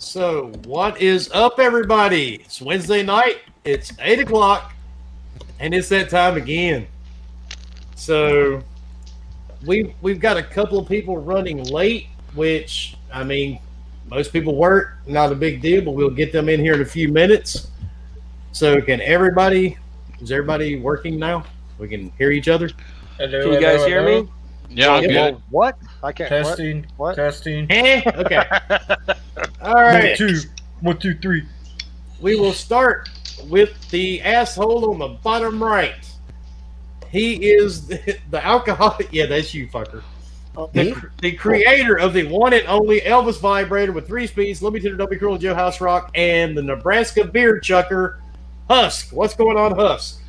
So, what is up, everybody? It's Wednesday night. It's 8 o'clock, and it's that time again. So, we've got a couple of people running late, which I mean, most people work, not a big deal, but we'll get them in here in a few minutes. So, is everybody working now? We can hear each other. Hello, Can you guys hear me? Yeah, I'm Yeah. good. What? I can't. Testing. What? Testing. Okay. All right. 1, 2, 3. We will start with the asshole on the bottom right. He is the alcoholic. Yeah, that's you, fucker. The creator of the one and only Elvis vibrator with 3 speeds, limited to Dopey Cruel, Joe House Rock, and the Nebraska beer chucker, Husk. What's going on, Husk?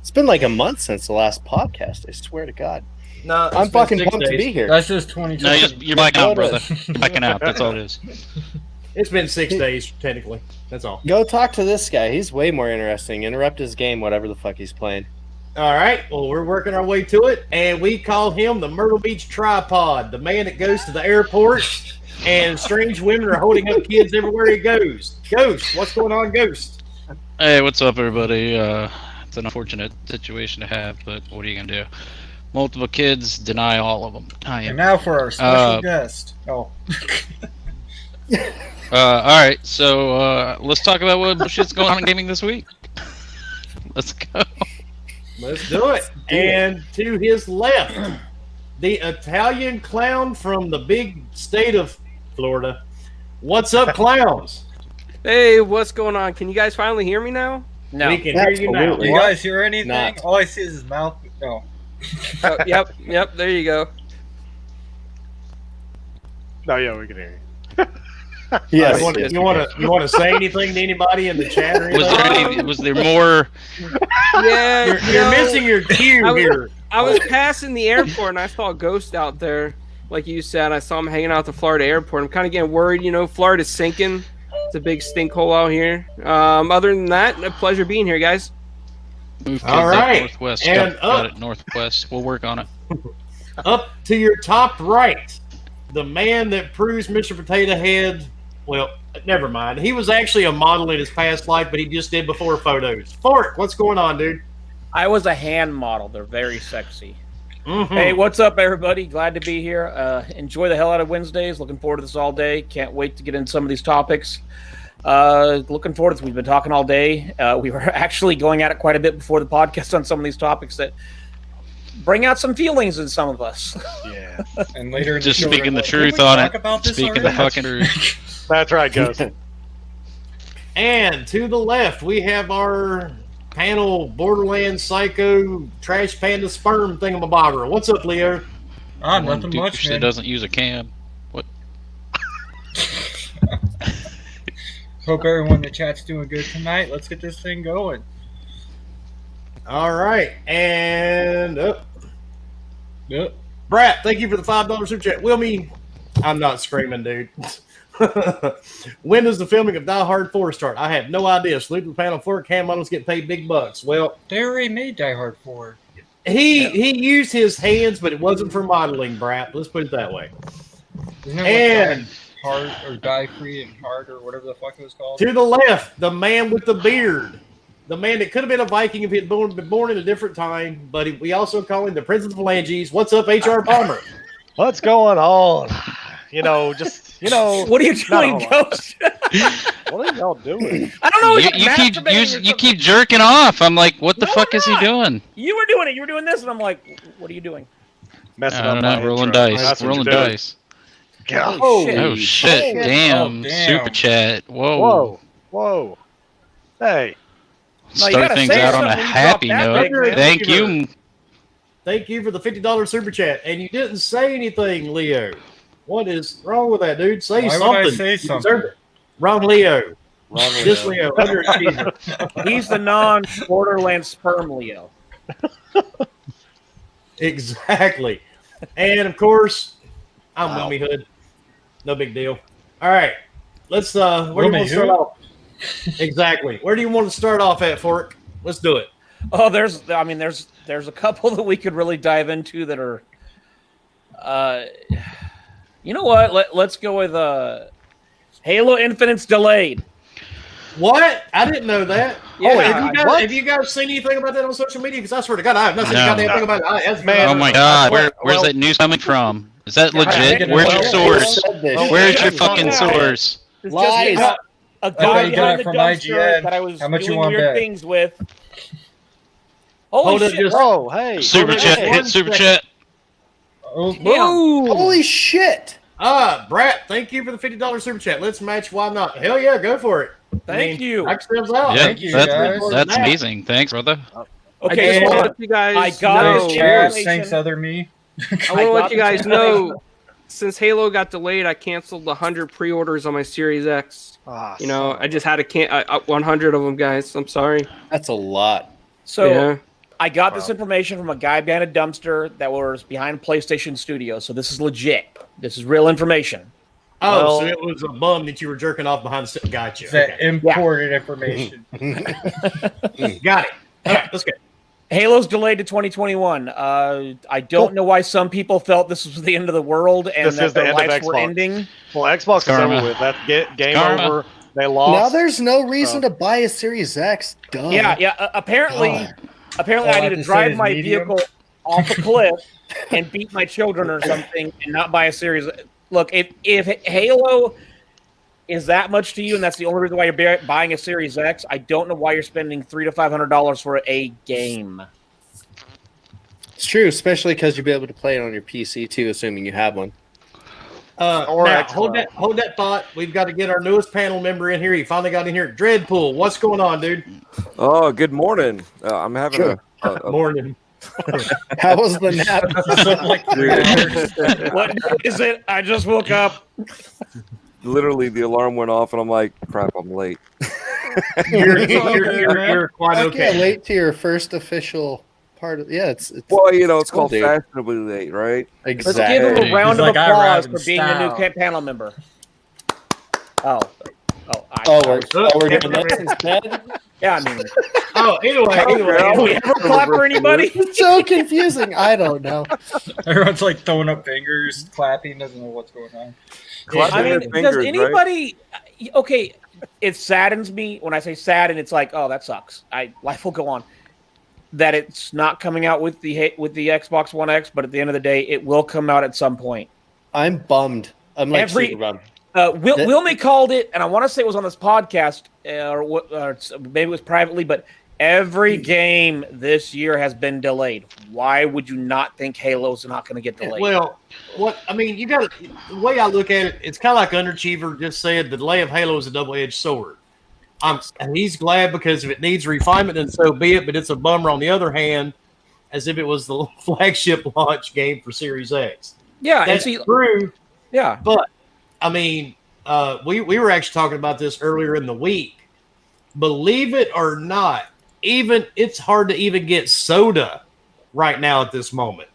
It's been like a month since the last podcast. I swear to God. No, I'm fucking pumped to be here. That's just 20. No, you're blacking out, brother. You're blacking out. That's all it is. It's been 6 days, technically. That's all. Go talk to this guy. He's way more interesting. Interrupt his game, whatever the fuck he's playing. All right. Well, we're working our way to it, and we call him the Myrtle Beach Tripod, the man that goes to the airport, and strange women are holding up kids everywhere he goes. Ghost, what's going on, Ghost? Hey, what's up, everybody? It's an unfortunate situation to have, but what are you gonna do? Multiple kids, deny all of them. I And am. now for our special guest. Oh. All right, so let's talk about what shit's going on in gaming this week. Let's go. Let's do it. And to his left, the Italian clown from the big state of Florida. What's up, clowns? Hey, what's going on? Can you guys finally hear me now? We can hear you now. Absolutely. You guys hear anything? Not. All I see is his mouth. No. Oh, yep, there you go. No, yeah, we can hear you. Yes. You want to say anything to anybody in the chat or Was anything? there was there more? Yeah, You're missing your cue here. I was passing the airport and I saw a ghost out there. Like you said, I saw him hanging out at the Florida airport. I'm kind of getting worried. Florida's sinking. It's a big stink hole out here. Other than that, a pleasure being here, guys. Move kids All up right, northwest. and got up. it. Northwest. We'll work on it. Up to your top right, the man that proves Mr. Potato Head. Well, never mind. He was actually a model in his past life, but he just did before photos. Fork, what's going on, dude? I was a hand model. They're very sexy. Mhm. Hey, what's up, everybody? Glad to be here. Enjoy the hell out of Wednesdays. Looking forward to this all day. Can't wait to get into some of these topics. Looking forward to this. We've been talking all day. We were actually going at it quite a bit before the podcast on some of these topics that bring out some feelings in some of us. Yeah, And later in Just the show, speaking we're the like, truth "Did we on talk it. about this Speaking the already?" fucking truth. that's right, Ghost. And to the left, we have our panel Borderlands Psycho Trash Panda Sperm thingamabobber. What's up, Leo? Nothing Dude much, that man. doesn't use a cam. Hope everyone in the chat's doing good tonight. Let's get this thing going. All right. And Yep. Brat, thank you for the $5 super chat. Wilmy, I'm not screaming, dude. When does the filming of Die Hard 4 start? I have no idea. Salute to the panel. 4K models get paid big bucks. Well, They already made Die Hard 4. he used his hands, but it wasn't for modeling, Brat. Let's put it that way. Isn't it And like Die Hard or Die Free and Hard or whatever the fuck it was called? to the left, the man with the beard. The man that could have been a Viking if he had been born in a different time, but we also call him the Prince of the Phalanges. What's up, H.R. Palmer? What's going on? What are you doing, No. Ghost? What are y'all doing? I don't know. You keep jerking off. I'm like, what the No, fuck I'm is he not. doing? You were doing it. You were doing this, and I'm like, what are you doing? Messing I up don't my know. Rolling intro. dice. That's what Rolling you're doing. dice. God. Holy Oh shit! Damn. Oh, damn. Super chat. Whoa. Whoa, whoa. Hey, No, you Start gotta things say out on a something when you happy drop that note. big, man. Thank you. Thank you for the $50 super chat. And you didn't say anything, Leo. What is wrong with that, dude? Say Why would something. I say You something? deserve it. Wrong, Leo. wrong This Leo, underachiever. He's the non-Borderland sperm Leo. Exactly. And of course, I'm Wow. Wilmy Hood. No big deal. All right. Let's where do you want to start Hood? off? Exactly. Where do you want to start off at, Fork? Let's do it. Oh, there's a couple that we could really dive into that are, You know what? Let's go with Halo Infinite's delayed. What? I didn't know that. Yeah, Have you guys seen anything about that on social media? Because I swear to God, I have not seen a No. goddamn thing about it. Man, Oh my God, well, where's that news coming from? Is that legit? Where's your source? Where's your fucking source? It's Lies. just a bet guy you got behind it the from dumpster IGN. that I was How much you doing want weird bet? things with. Holy Hold it, shit! just- Oh, hey. Super hold chat, on hit one super second. chat. Oh, Boom. Holy shit! Brat, thank you for the $50 super chat. Let's match. Why not? Hell yeah, go for it. Thank you. Knock yourselves out. Yeah, Thank you, guys. that's amazing. Thanks, brother. Okay, I just so want to let you guys I got know. this Chat, information. thanks, other me. I want to I let got you guys this know, since Halo got delayed, I canceled the 100 pre-orders on my Series X. Ah, You know, I just had 100 of them, guys. I'm sorry. That's a lot. So yeah. I got this information from a guy behind a dumpster that was behind PlayStation Studio. So this is legit. This is real information. Oh, Well- so it was a bum that you were jerking off behind the. Gotcha. It's that Okay. imported information. Got it. All right, let's go. Halo's delayed to 2021. I don't know why some people felt this was the end of the world and This that is the their end of lives were Xbox. ending. Well, Xbox is Karma. over with. That's game Karma. over. They Now lost. there's no reason to buy a Series X. Duh. Yeah. Apparently, God. Apparently, All I I need have to to say drive is my medium. vehicle off a cliff and beat my children or something, and not buy a series. Look, if Halo is that much to you, and that's the only reason why you're buying a Series X, I don't know why you're spending $300 to $500 for a game. It's true, especially because you'll be able to play it on your PC too, assuming you have one. Or Now, Xbox. hold that thought. We've got to get our newest panel member in here. He finally got in here. Dreadpool, what's going on, dude? Oh, good morning. I'm having Sure. a Morning. How was the nap? Like 3 hours. What is it? I just woke up. literally the alarm went off, and I'm like, crap, I'm late. You're quite I can't okay. wait to your first official part of. Yeah, it's Well, it's cool, called dude. fashionably late, right? Let's give exactly. him a round He's of like, I applause arrived for in being a new style. panel member. Oh, We're doing this instead. yeah. I mean, Oh, anyway. do we ever clap for anybody? It's so confusing. I don't know. Everyone's like throwing up fingers, clapping, doesn't know what's going on. Clapping I their mean, fingers, does right? anybody? Okay, it saddens me when I say sadden. It's like, oh, that sucks. Life will go on. That it's not coming out with the Xbox One X, but at the end of the day, it will come out at some point. I'm bummed. I'm like Every- super bummed. Wilmy called it, and I want to say it was on this podcast, or maybe it was privately, but every game this year has been delayed. Why would you not think Halo's not going to get delayed? Well, you got to, the way I look at it, it's kind of like Underachiever just said, the delay of Halo is a double-edged sword. And he's glad because if it needs refinement, then so be it, but it's a bummer on the other hand, as if it was the flagship launch game for Series X. yeah, and That's see, true, yeah, but, I mean, we were actually talking about this earlier in the week. Believe it or not, it's hard to even get soda right now at this moment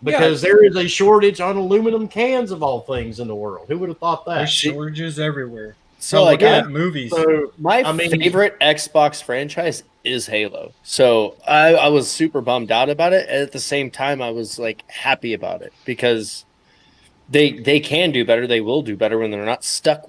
because there is a shortage on aluminum cans of all things in the world. Who would have thought There's that? shortages everywhere. So Look again, at movies. So my I mean- favorite Xbox franchise is Halo. So I was super bummed out about it. And at the same time, I was like happy about it because they can do better. They will do better when they're not stuck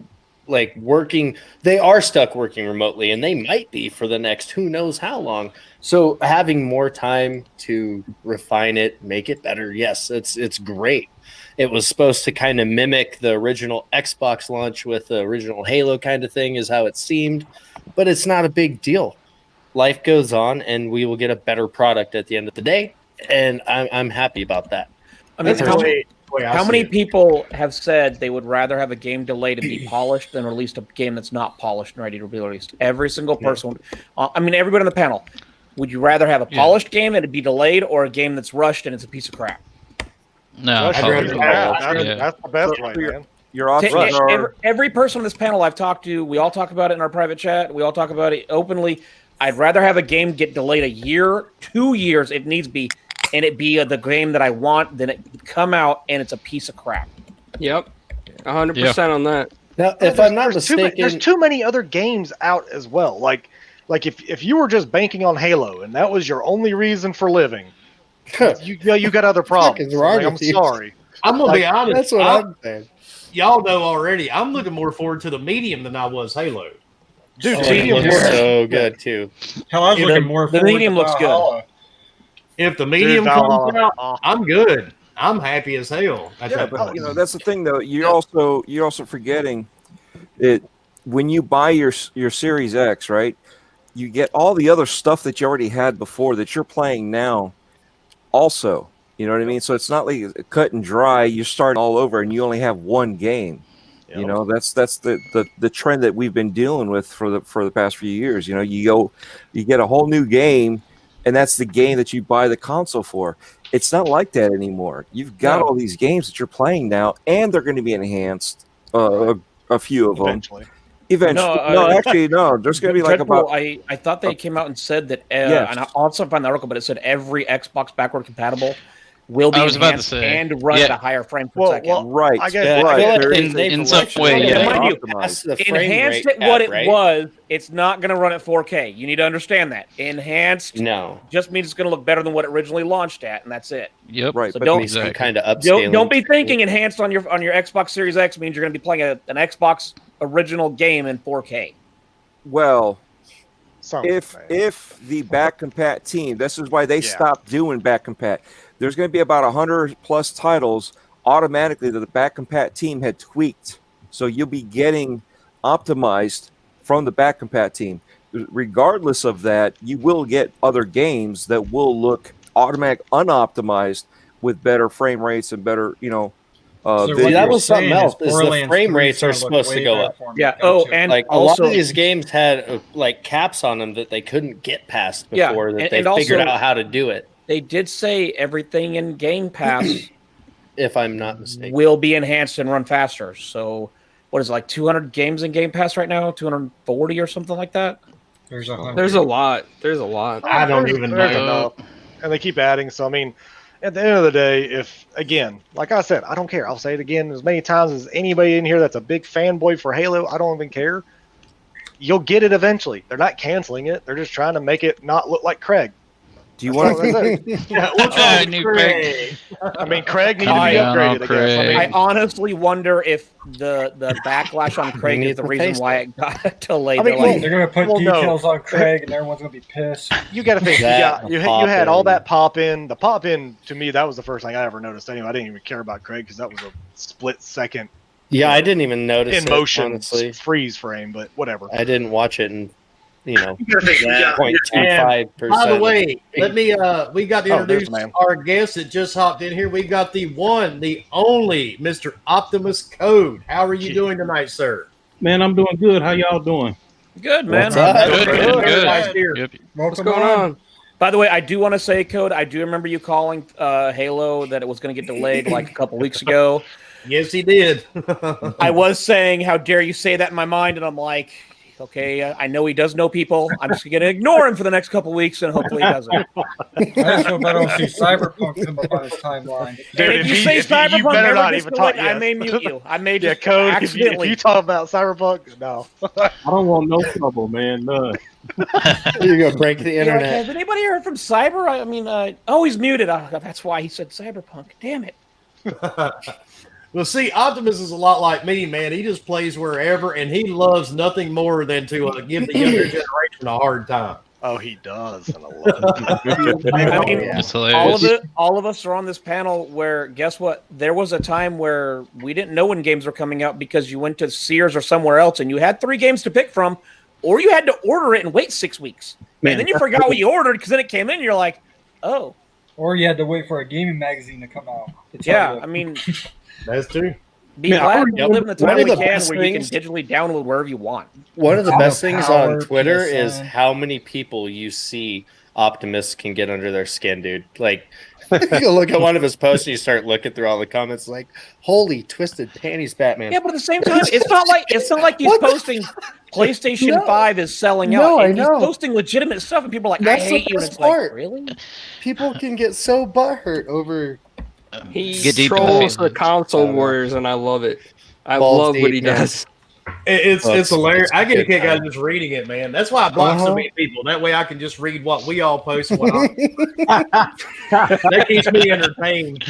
like working. They are stuck working remotely, and they might be for the next who knows how long. So having more time to refine it, make it better, yes, it's great. It was supposed to kind of mimic the original Xbox launch with the original Halo kind of thing, is how it seemed, but it's not a big deal. Life goes on, and we will get a better product at the end of the day, and I'm happy about that. I mean, that's the way I how see many it. people have said they would rather have a game delayed and be polished than release a game that's not polished and ready to be released? Every single person. I mean, everybody on the panel. Would you rather have a polished game and it be delayed, or a game that's rushed and it's a piece of crap? No, That's, I'd rather- yeah. that's the best way, man. Your options are Every person on this panel I've talked to, we all talk about it in our private chat. We all talk about it openly. I'd rather have a game get delayed a year, 2 years, if needs be, and it be the game that I want, than it come out and it's a piece of crap. Yep. 100% on that. Now, if I'm not there's mistaken, too many other games out as well. Like if you were just banking on Halo and that was your only reason for living, you got other problems. is wrong Like, I'm with you? sorry. I'm gonna be honest. that's what I'm saying. y'all know already. I'm looking more forward to the medium than I was Halo. Dude, Oh, it medium looks so good too. Hell, I was Yeah, looking the- more the forward medium to looks good. Valhalla. If the medium Valhalla. comes out, I'm good. I'm happy as hell. At Yeah, that but point. you know that's the thing though. You're also forgetting it when you buy your Series X, right? You get all the other stuff that you already had before that you're playing now. Also, you know what I mean. So it's not like it's cut and dry. You're starting all over, and you only have one game. Yep. You know that's the trend that we've been dealing with for the past few years. You know, you get a whole new game, and that's the game that you buy the console for. It's not like that anymore. You've got No. all these games that you're playing now, and they're going to be enhanced. A few of them Eventually. eventually. No, actually, no. There's going to be like Dreadpool, about I thought they came out and said that, Yes. and I'll also find the article, but it said every Xbox backward compatible will be I was about to enhanced say, and run yeah. at a higher frame per Well, second. well, right. I guess- Yeah, right. I feel like There in, is- they've in some elected way, to yeah. Mind you, pass the frame Enhanced rate at what cap, it right? was, it's not going to run at 4K. You need to understand that. Enhanced No, just means it's going to look better than what it originally launched at, and that's it. Yep. Right, So but don't- needs some Exactly. kind of upscaling. Don't be thinking enhanced on your Xbox Series X means you're going to be playing an Xbox original game in 4K. well, Something, if man. if the back compat team, this is why they Yeah. stopped doing back compat. There's going to be about 100 plus titles automatically that the back compat team had tweaked, so you'll be getting optimized from the back compat team. Regardless of that, you will get other games that will look automatic unoptimized with better frame rates and better, So video. what that you're was something saying is else, is the Borderlands frame 3 rates are is gonna look supposed to way go better up. for me. Yeah. Gotcha. Oh, and Like a also, lot of these games had like caps on them that they couldn't get past Yeah, before that and- they and figured also- out how to do it. they did say everything in Game Pass If I'm not mistaken. will be enhanced and run faster. So, what is it, like 200 games in Game Pass right now? 240 or something like that? There's 100. There's a lot. There's a lot. I don't There's- even there's know. enough. And they keep adding. So I mean, at the end of the day, if again, like I said, I don't care. I'll say it again as many times as anybody in here that's a big fanboy for Halo. I don't even care. You'll get it eventually. They're not canceling it. They're just trying to make it not look like Craig. Do you want to? That's it. Yeah, what's I wrong knew with Craig. Craig? I mean, Craig needs to Come be on, upgraded. I guess. I Craig. mean, I honestly wonder if the backlash on Craig need is the to reason face why it got delayed. I mean, They're like, They're gonna put Well, no. details on Craig, and everyone's gonna be pissed. you got to think. That You had all that pop in. The pop in to me, that was the first thing I ever noticed. Anyway, I didn't even care about Craig because that was a split second Yeah, I didn't even notice in it, motion honestly. freeze frame, but whatever. I didn't watch it in, Yeah. 0.25%. By the way, let me we got to Oh, there's introduce the man. our guest that just hopped in here. We got the one, the only Mr. Optimus Code. How are you doing tonight, sir? Man, I'm doing good. How y'all doing? good, man. What's up? Good, Good. good. Nice here. Yep. What's going on? By the way, I do want to say, Code, I do remember you calling Halo that it was going to get delayed like a couple weeks ago. Yes, he did. I was saying, how dare you say that in my mind? And I'm like, okay, I know he does know people. I'm just going to ignore him for the next couple weeks, and hopefully he doesn't. I just hope I don't see Cyberpunk come up on his timeline. Dude, And if you say you Cyberpunk better ever not gets even delayed, talk. I Yes. may mute you. I may Yeah, just Code. If accidentally. you talk about Cyberpunk, no. I don't want no trouble, man. None. You're going to break the You're like, internet. has anybody heard from Cyber? I mean, oh, he's muted. That's why he said Cyberpunk. Damn it. Well, see, Optimus is a lot like me, man. He just plays wherever, and he loves nothing more than to give the younger generation a hard time. Oh, he does. And I love it. I mean, It's all hilarious. all of us are on this panel where, guess what? There was a time where we didn't know when games were coming out because you went to Sears or somewhere else and you had 3 games to pick from, or you had to order it and wait 6 weeks. And then you forgot what you ordered because then it came in and you're like, oh, Or you had to wait for a gaming magazine to come out. to tell yeah. you. I mean, That's true. be Man, I glad already we live in the One time of we the can best where you can things- digitally download wherever you want. One of the Power, best things on power, Twitter is PSN. how many people you see Optimus can get under their skin, dude. Like, you look at one of his posts and you start looking through all the comments, like, holy twisted panties, Batman. Yeah, but at the same time, it's not like he's What the- posting PlayStation No. 5 is selling No, out. I And he's know. posting legitimate stuff, and people are like, That's I the hate you. And best it's like, part. really? People can get so butthurt over. He Get deep in trolls the the console warriors, and I love it. I Balls love what he deep, man. does. It's hilarious. I get a good kick out of time. just reading it, man. That's why I block so many people. That way I can just read what we all post. And what that keeps me entertained.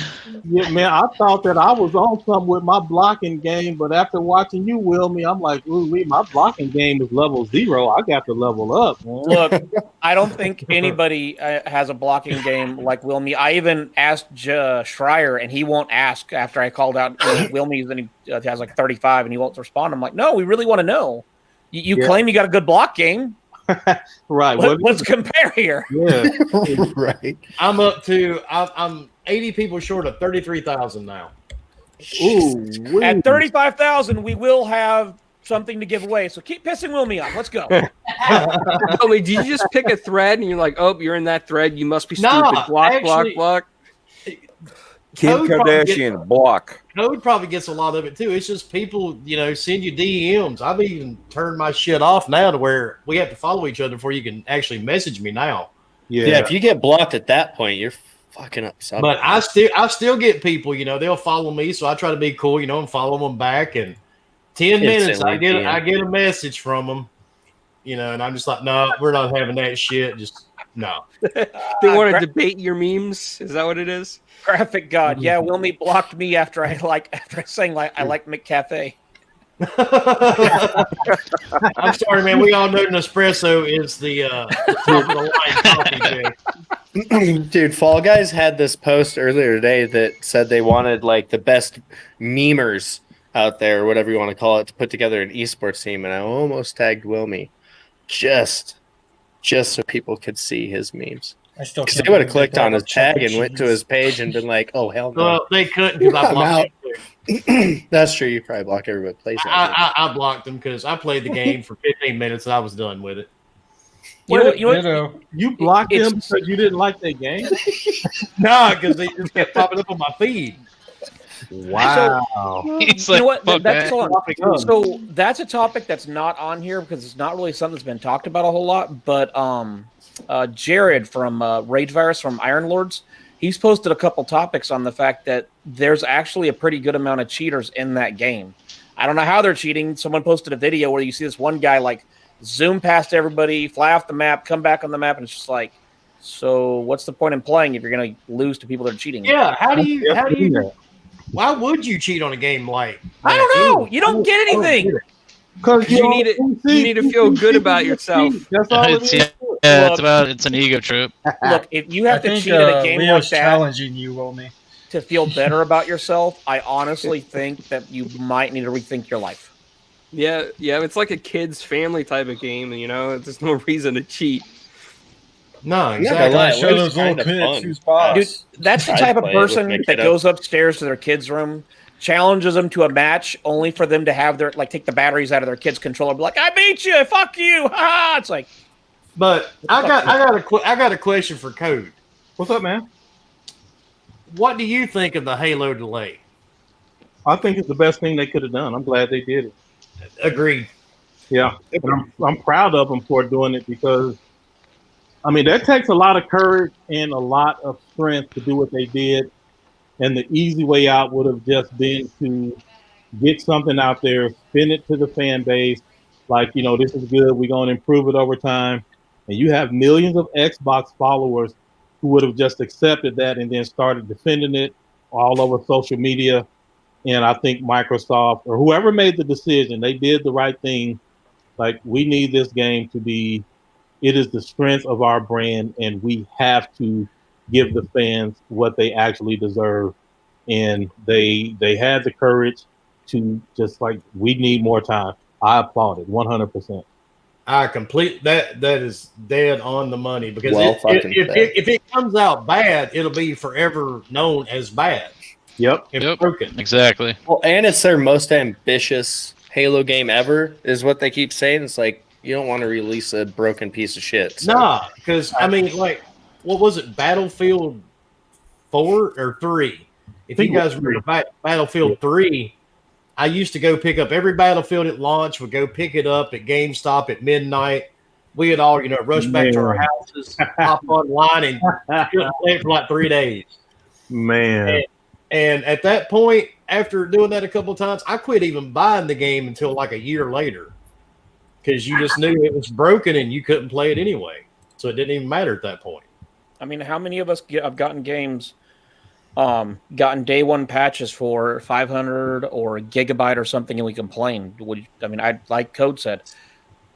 Yeah, man, I thought that I was on something with my blocking game, but after watching you, Wilmy, I'm like, ooh, my blocking game is level 0. I got to level up, man. Look, I don't think anybody has a blocking game like Wilmy. I even asked Schreier, and he won't ask after I called out Wilmy. Then he has like 35, and he won't respond. I'm like, no, we really want to know. You claim you got a good block game. Right. Let's compare here. Yeah. Right. I'm up to I'm 80 people short of 33,000 now. Ooh, At 35,000, we will have something to give away. So keep pissing Wilmy off. Let's go. I mean, did you just pick a thread and you're like, oh, you're in that thread. You must be stupid. Nah, Block, actually- block. Kim Code probably Kardashian block. Code probably gets a lot of it too. It's just people, send you DMs. I've even turned my shit off now to where we have to follow each other before you can actually message me now. Yeah, if you get blocked at that point, you're fucking up something. But I still get people, they'll follow me, so I try to be cool, and follow them back. And 10 minutes, I get a message from them, and I'm just like, no, we're not having that shit. Just no. They want to debate your memes. Is that what it is? Graphic God. Yeah, Wilmy blocked me after I saying I like McCafe. I'm sorry, man. We all know Nespresso is the top of the line coffee, Jay. Dude, Fall Guys had this post earlier today that said they wanted like the best memers out there, or whatever you want to call it, to put together an esports team, and I almost tagged Wilmy just so people could see his memes. I still Because they would have clicked on his tag and went to his page and been like, "Oh hell no!" Well, they couldn't because I I'm blocked them. That's true. You probably block everybody that plays that. I blocked them because I played the game for 15 minutes and I was done with it. You know what? Ditto. You blocked them because you didn't like their game? No, because they just kept popping up on my feed. Wow. He's You like, know what? fuck That's that. on. So that's a topic that's not on here because it's not really something that's been talked about a whole lot. But Jared from Rage Virus from Iron Lords, he's posted a couple topics on the fact that there's actually a pretty good amount of cheaters in that game. I don't know how they're cheating. Someone posted a video where you see this one guy like zoom past everybody, fly off the map, come back on the map, and it's just like, so what's the point in playing if you're going to lose to people that are cheating? Yeah, how do you? Why would you cheat on a game like? I don't know. You don't get anything. Because You need to feel good about yourself. That's all it It's, is. it's an ego trip. Look, if you I have to think cheat at a game Leo's like that challenging you, Wilmy. to feel better about yourself, I honestly think that you might need to rethink your life. Yeah, it's like a kid's family type of game. There's no reason to cheat. No, Yeah, exactly. but like, Show it those was little kinda kids fun. who's boss. Dude, that's the I'd type of play it with person my that kiddo. goes upstairs to their kids' room, challenges them to a match, only for them to have their take the batteries out of their kid's controller, be like, "I beat you, fuck you!" Ha! It's like, But I got a question for Code. What's up, man? What do you think of the Halo delay? I think it's the best thing they could have done. I'm glad they did it. Agreed. Yeah, and I'm proud of them for doing it because, I mean, that takes a lot of courage and a lot of strength to do what they did. And the easy way out would have just been to get something out there, spin it to the fan base, like, this is good. We're going to improve it over time. And you have millions of Xbox followers who would have just accepted that and then started defending it all over social media. And I think Microsoft or whoever made the decision, they did the right thing. Like, we need this game to be, it is the strength of our brand, and we have to give the fans what they actually deserve. And they had the courage to just we need more time. I applaud it 100%. I complete that. That is dead on the money because if it comes out bad, it'll be forever known as bad. Yep. If broken. Exactly. Well, and it's their most ambitious Halo game ever, is what they keep saying. It's like, you don't want to release a broken piece of shit. So. Nah, because I mean, what was it? Battlefield 4 or 3? If you guys remember Battlefield 3, I used to go pick up every Battlefield at launch. Would go pick it up at GameStop at midnight. We had all rush back to our houses, hop online, and couldn't play it for 3 days. Man. And at that point, after doing that a couple of times, I quit even buying the game until like a year later because you just knew it was broken and you couldn't play it anyway. So it didn't even matter at that point. I mean, how many of us have gotten games, gotten day one patches for 500 or a gigabyte or something, and we complain? I like Code said,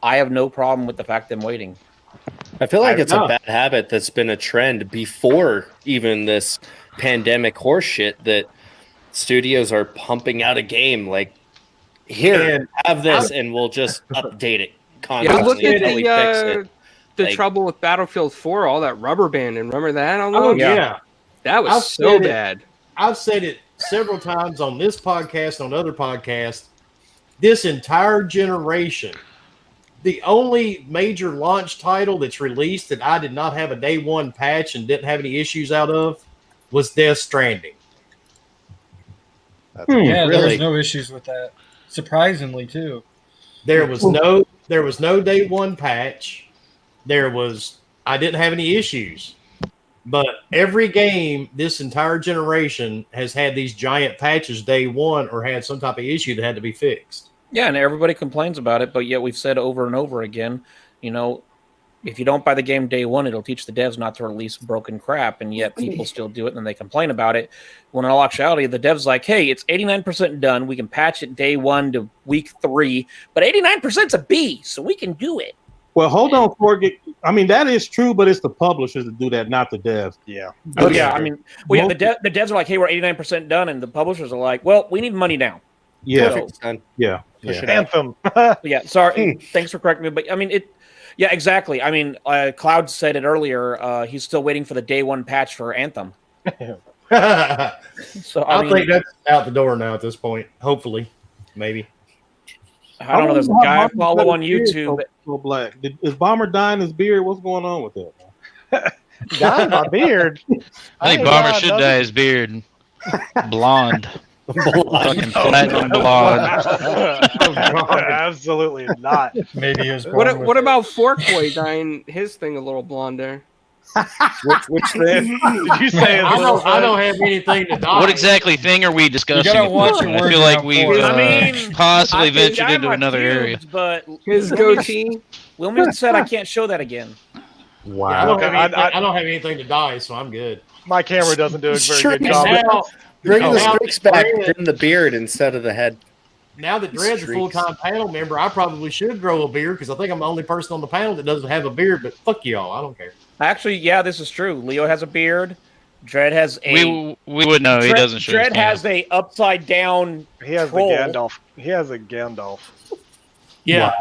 I have no problem with the fact I'm waiting. I feel like it's a bad habit that's been a trend before even this pandemic horse shit that studios are pumping out a game like, here, have this, and we'll just update it constantly. Yeah, look at until we fix it. the trouble with Battlefield 4, all that rubber banding. Remember that? Oh, yeah. That was I've so said it. bad. I've said it several times on this podcast, on other podcasts. This entire generation, the only major launch title that's released that I did not have a day one patch and didn't have any issues out of was Death Stranding. Yeah, Really? there's no issues with that. Surprisingly, too. There was no day one patch. I didn't have any issues. But every game this entire generation has had these giant patches day one or had some type of issue that had to be fixed. Yeah, and everybody complains about it, but yet we've said over and over again, if you don't buy the game day one, it'll teach the devs not to release broken crap, and yet people still do it and then they complain about it. When in all actuality, the devs like, hey, it's 89% done. We can patch it day one to week 3, but 89% is a B, so we can do it. Well, hold on, Forget. I mean, that is true, but it's the publishers that do that, not the devs. Yeah. Oh, yeah. I mean, the devs are like, hey, we're 89% done, and the publishers are like, well, we need money now. Yeah. Perfect, son. Yeah. Push it out. Anthem. Yeah, sorry. Thanks for correcting me, but I mean it. Yeah, exactly. I mean, Cloud said it earlier. He's still waiting for the day one patch for Anthem. So I think that's out the door now at this point. Hopefully, maybe. I don't know. There's a guy I follow on YouTube. So black. Is Bomber dyeing his beard? What's going on with that? Dyeing my beard. I think Bomber should dye his beard blonde. Fucking platinum blonde. Absolutely not. Maybe he was What about Forkboy dyeing his thing a little blonder? Which thing? Did you say? I don't have anything to dye. What exactly thing are we discussing? gotta watch your I words feel like around we've for it. I mean, possibly I can ventured dye into my another area. pubes, But His goatee. Wilmington said I can't show that again. I don't have anything to dye, so I'm good. My camera doesn't do a very Sure. good job. Now, Bring the now streaks back that in the beard instead of the head. now that Dred's a Streaks. full-time panel member, I probably should grow a beard because I think I'm the only person on the panel that doesn't have a beard. But fuck y'all, I don't care. Actually, yeah, this is true. Leo has a beard. Dred has a. We would know he doesn't show his Dred has a upside down. He has troll. the Gandalf. He has a Gandalf. Yeah,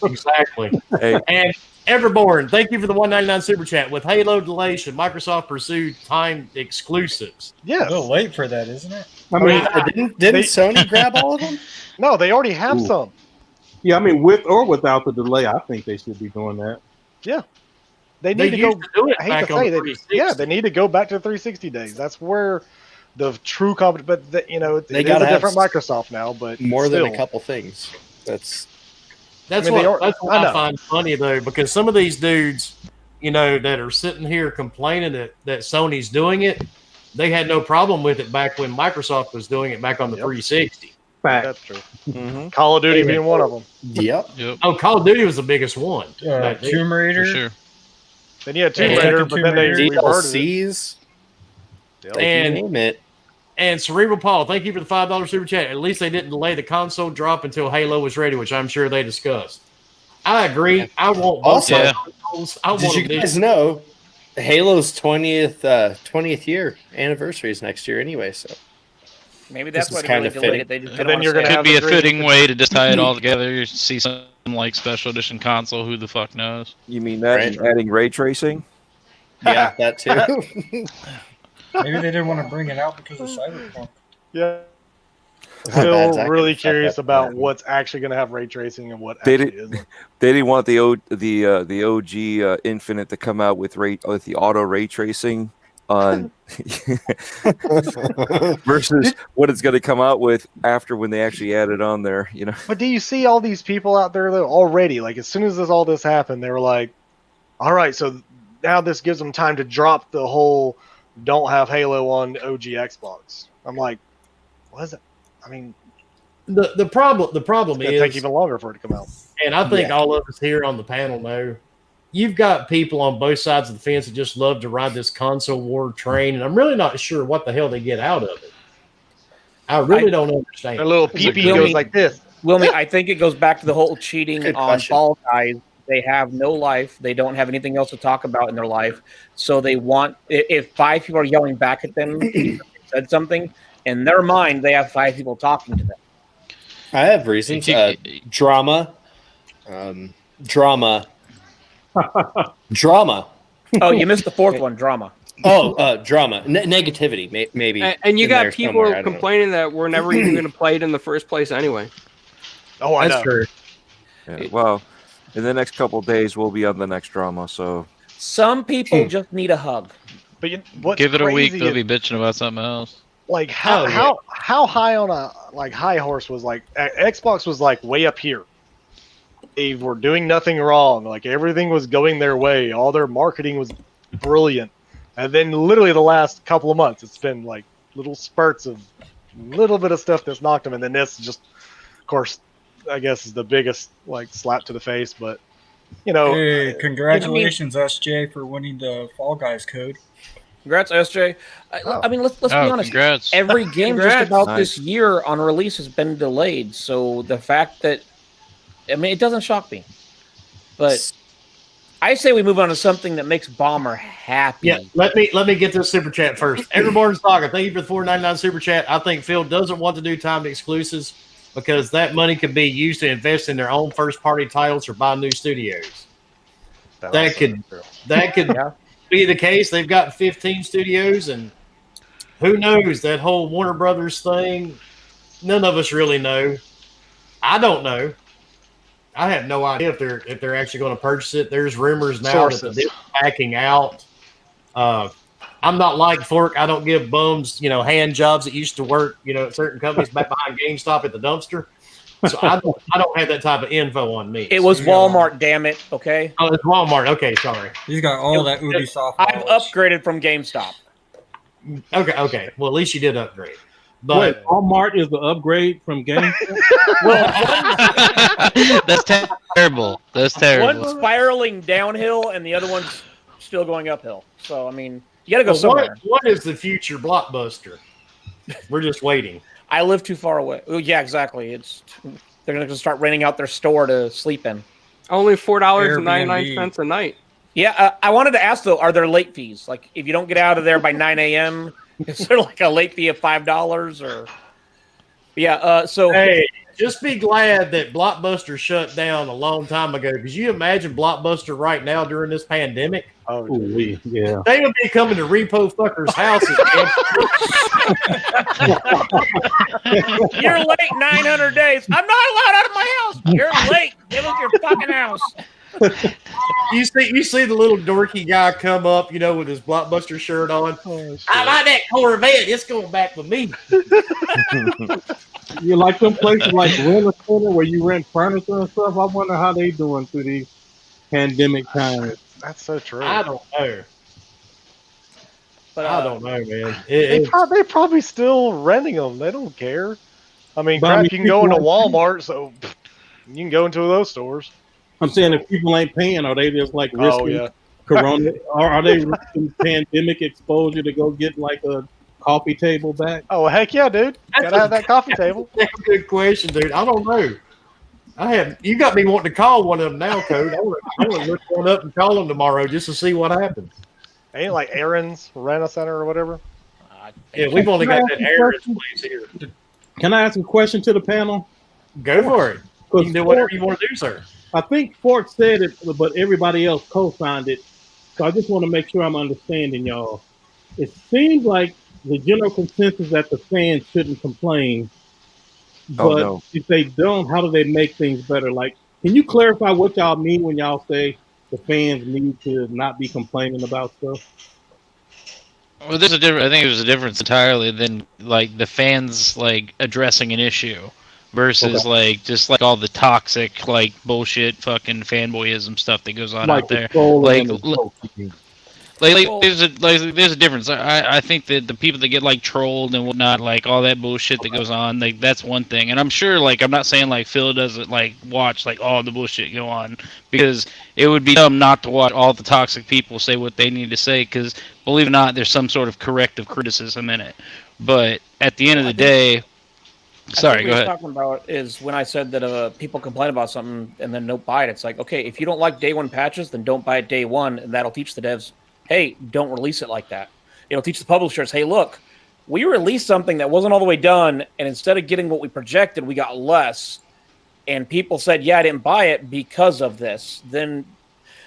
exactly. Hey, And Everborn, thank you for the $1.99 super chat. With Halo delay, should Microsoft pursue timed exclusives? A Yes. little late for that, isn't it? I mean, Didn't Sony grab all of them? No, they already have some. yeah, I mean, with or without the delay, I think they should be doing that. They They need to used go. to do it I hate back to on say the that. 360. Yeah, they need to go back to the 360 days. That's where the true competition. But They it is gotta a have different Microsoft now. But More still. than a couple things. That's That's I mean, what I I know. find funny though, because some of these dudes, that are sitting here complaining that Sony's doing it, they had no problem with it back when Microsoft was doing it back on the Yep. 360. Fact. That's true. Call of Duty being one of them. yep. Yep, Oh, Call of Duty was the biggest one. But they- Tomb Raider. for sure. Then you had Tomb Yeah. Raider, but then they reverted it. DLCs. Yep. Like, And- you name it. And Cerebral Paul, thank you for the $5 super chat. At least they didn't delay the console drop until Halo was ready, which I'm sure they discussed. I agree. I want both Also, those consoles. I Did want you them guys this. know Halo's 20th year anniversary is next year anyway? So Maybe that's This why is they really kinda delayed it. fitting. They just And didn't then want you're to gonna say have Could be a the great- fitting way to just tie it all together. You see some like special edition console. Who the fuck knows? you mean that and Right. adding ray tracing? yeah, that too. Maybe they didn't want to bring it out because of Cyberpunk. Yeah. How Still bad's that really gonna fuck curious up about that? what's actually going to have ray tracing and what They actually isn't. They didn't want the OG Infinite to come out with the auto ray tracing on versus what it's going to come out with after when they actually add it on there. But do you see all these people out there though already? Like as soon as all this happened, they were like, "All right, so now this gives them time to drop the whole don't have Halo on OG Xbox." I'm like, "What is it? I mean, The problem it's gonna is, take even longer for it to come out. and I think all of us here on the panel know, you've got people on both sides of the fence that just love to ride this console war train, and I'm really not sure what the hell they get out of it. I really don't understand. Their little Is it PP Wilmy? goes like this. Wilmy, I think it goes back to the whole cheating Good on question. Fall Guys. They have no life. They don't have anything else to talk about in their life. So they want, if 5 people are yelling back at them, they said something, in their mind, they have 5 people talking to them. I have reasons. Drama. Drama. Drama. Oh, you missed the 4th one, drama. Oh, drama. Negativity, maybe. And you in got there people somewhere, I don't know. complaining that we're never even going to play it in the first place anyway. Oh, I That's know. true. Yeah, well, in the next couple of days, we'll be on the next drama. So Some people just need a hug. But what's Give it a week, crazy they'll is, be bitching about something else. like how Oh, yeah. how high on a high horse was like Xbox was like way up here. They were doing nothing wrong. Like everything was going their way. All their marketing was brilliant. And then literally the last couple of months, it's been like little spurts of little bit of stuff that's knocked them. And then this just, of course, I guess is the biggest like slap to the face. But you know, Hey, congratulations, SJ, for winning the Fall Guys code. Congrats, SJ. I mean, let's be Oh, honest. congrats. Every game just Congrats. about Nice. this year on release has been delayed. So the fact that, I mean, it doesn't shock me. But I say we move on to something that makes Bomber happy. Yeah, let me get this super chat first. Everborn Stalker, thank you for the $4.99 super chat. I think Phil doesn't want to do timed exclusives because that money could be used to invest in their own first party titles or buy new studios. That also could- is true. That could Yeah. be the case. They've got 15 studios, and who knows that whole Warner Brothers thing? None of us really know. I don't know. I have no idea if they're actually going to purchase it. There's rumors now that the Sources. deal is backing out. I'm not like Fork. I don't give bums, hand jobs that used to work, at certain companies back behind GameStop at the dumpster. So I don't have that type of info on me. It was Walmart, damn it. Okay. Oh, it's Walmart. Okay, sorry. He's got all that Ubisoft I've knowledge. upgraded from GameStop. Okay. Well, at least you did upgrade. Wait, But Walmart is the upgrade from Game. That's terrible. That's terrible. One's spiraling downhill and the other one's still going uphill. So, I mean, you got to go Well, somewhere. what is the future Blockbuster? We're just waiting. I live too far away. Oh, yeah, exactly. They're going to start renting out their store to sleep in. Only $4.99 a night. Yeah, I wanted to ask though, are there late fees? Like, if you don't get out of there by 9 a.m., is there like a late fee of $5 or? Yeah. So Hey, just be glad that Blockbuster shut down a long time ago. Because you imagine Blockbuster right now during this pandemic, Oh, Ooh, yeah. they would be coming to repo fuckers' houses. you're late 900 days. I'm not allowed out of my house. You're late. Give us your fucking house. you see the little dorky guy come up, with his Blockbuster shirt on. I like that Corvette. It's going back with me. You like them places like Rent-A-Center where you rent furniture and stuff. I wonder how they doing through these pandemic times. that's so true. I don't know. But I don't know, man. They they're probably still renting them. They don't care. I mean, But I crap, mean, you can go into people- Walmart, so you can go into those stores. I'm saying if people ain't paying, are they just like risking Oh yeah. Corona? Or are they risking pandemic exposure to go get like a coffee table back? Oh heck yeah, dude! Gotta have that coffee table. That's a good question, dude. I don't know. You got me wanting to call one of them now, Code. I want to look one up and call them tomorrow just to see what happens. Ain't like Aaron's Rent-A-Center or whatever. Yeah, we've only got that Aaron's place here. Can I ask a question to the panel? Go for it. You 'Cause can do whatever you want to do, sir. I think Fork said it, but everybody else co-signed it. So I just want to make sure I'm understanding y'all. It seems like the general consensus that the fans shouldn't complain. Oh, But no. if they don't, how do they make things better? Like, can you clarify what y'all mean when y'all say the fans need to not be complaining about stuff? Well, there's a different. I think there's a difference entirely than like the fans like addressing an issue versus like just like all the toxic like bullshit fucking fanboyism stuff that goes on out there. the trolling Like, and the l- joking. There's a difference. I think that the people that get like trolled and whatnot, like all that bullshit that goes on, like that's one thing. And I'm sure, like, I'm not saying like Phil doesn't like watch like all the bullshit go on, because it would be dumb not to watch all the toxic people say what they need to say, because believe it or not, there's some sort of corrective criticism in it. But at the end of the day, sorry, go ahead. What you're talking about is when I said that people complain about something and then don't buy it. It's like, okay, if you don't like day one patches, then don't buy it day one, and that'll teach the devs, hey, don't release it like that. It'll teach the publishers, hey, look, we released something that wasn't all the way done, and instead of getting what we projected, we got less. And people said, yeah, I didn't buy it because of this. Then,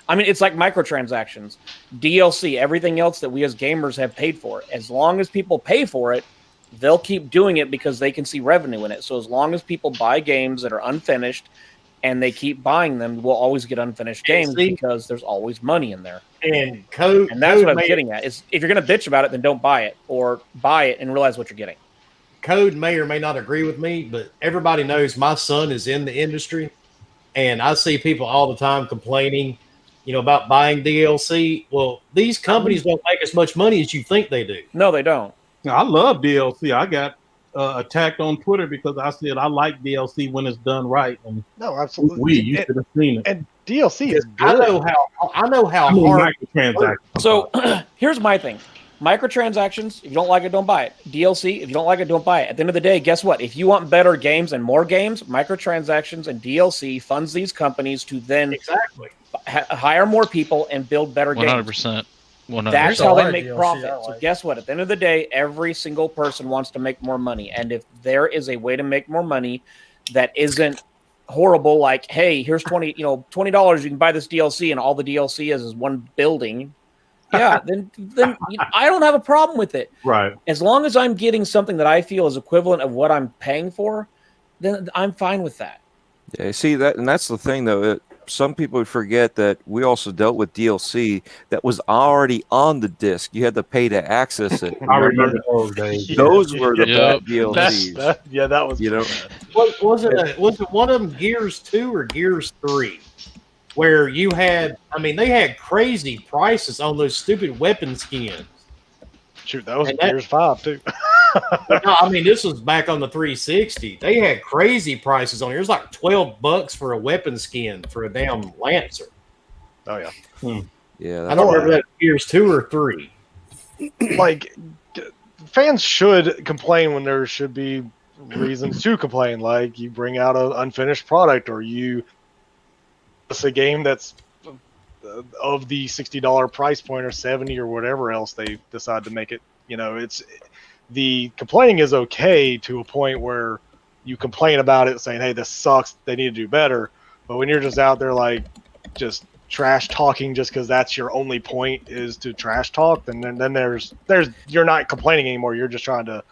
I mean, it's like microtransactions, DLC, everything else that we as gamers have paid for. As long as people pay for it, they'll keep doing it because they can see revenue in it. So as long as people buy games that are unfinished and they keep buying them, we'll always get unfinished games because there's always money in there. And code, and that's what I'm getting at. Is if you're going to bitch about it, then don't buy it, or buy it and realize what you're getting. Code may or may not agree with me, but everybody knows my son is in the industry, and I see people all the time complaining, about buying DLC. Well, these companies don't make as much money as you think they do. No, they don't. I love DLC. I got attacked on Twitter because I said I like DLC when it's done right. And no, absolutely. You should have seen it. And DLC is good. I know how hard. So here's my thing. Microtransactions, if you don't like it, don't buy it. DLC, if you don't like it, don't buy it. At the end of the day, guess what? If you want better games and more games, microtransactions and DLC funds these companies to then hire more people and build better games. 100%. 100%. That's how they make profit. So guess what? At the end of the day, every single person wants to make more money. And if there is a way to make more money that isn't horrible, like, hey, here's $20, you can buy this DLC and all the DLC is one building. Yeah, then I don't have a problem with it. Right. As long as I'm getting something that I feel is equivalent of what I'm paying for, then I'm fine with that. Yeah, see that, and that's the thing though. Some people would forget that we also dealt with DLC that was already on the disc. You had to pay to access it. I remember those days. Those were the bad DLCs. That was. Was it one of them Gears 2 or Gears 3? Where you had, they had crazy prices on those stupid weapon skins. Shoot, that was Gears 5 too. No, this was back on the 360. They had crazy prices on it. It was like $12 for a weapon skin for a damn Lancer. Oh yeah. Yeah. I don't remember that Gears 2 or 3. Like, fans should complain when there should be reasons to complain. Like, you bring out an unfinished product, or it's a game that's of the $60 price point or $70 or whatever else they decide to make it. It's the complaining is okay to a point where you complain about it, saying, "Hey, this sucks. They need to do better." But when you're just out there like just trash talking, just because that's your only point is to trash talk, then there's you're not complaining anymore. You're just trying to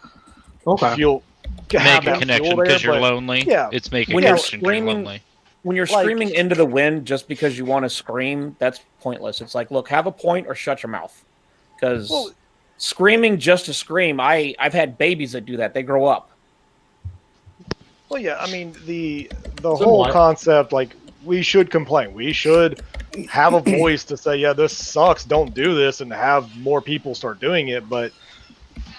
feel make a connection because you're lonely. Yeah, it's making when a you're connection because you're lonely. When you're screaming into the wind just because you want to scream, that's pointless. It's like, look, have a point or shut your mouth. Because screaming just to scream, I've had babies that do that. They grow up. Well, yeah, the whole concept, like, we should complain. We should have a voice to say, yeah, this sucks, don't do this, and have more people start doing it. But,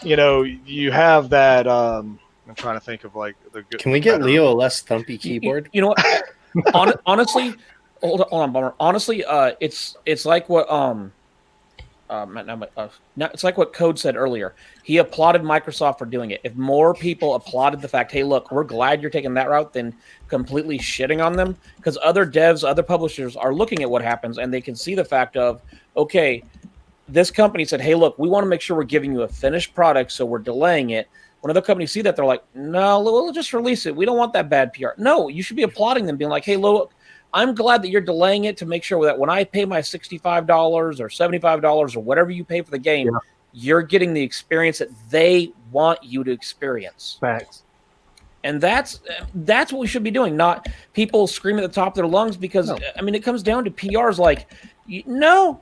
you have that, I'm trying to think of, like, the good... Can we get Leo a less thumpy keyboard? You know what? Honestly, hold on, Bummer. Honestly, it's like what it's like what Code said earlier. He applauded Microsoft for doing it. If more people applauded the fact, hey, look, we're glad you're taking that route, than completely shitting on them, because other devs, other publishers are looking at what happens, and they can see the fact of, okay, this company said, hey, look, we want to make sure we're giving you a finished product, so we're delaying it. When other companies see that, they're like, no, we'll just release it. We don't want that bad PR. No, you should be applauding them, being like, hey, look, I'm glad that you're delaying it to make sure that when I pay my $65 or $75 or whatever you pay for the game, you're getting the experience that they want you to experience. Facts. And that's what we should be doing, not people screaming at the top of their lungs, because, it comes down to PRs like, no,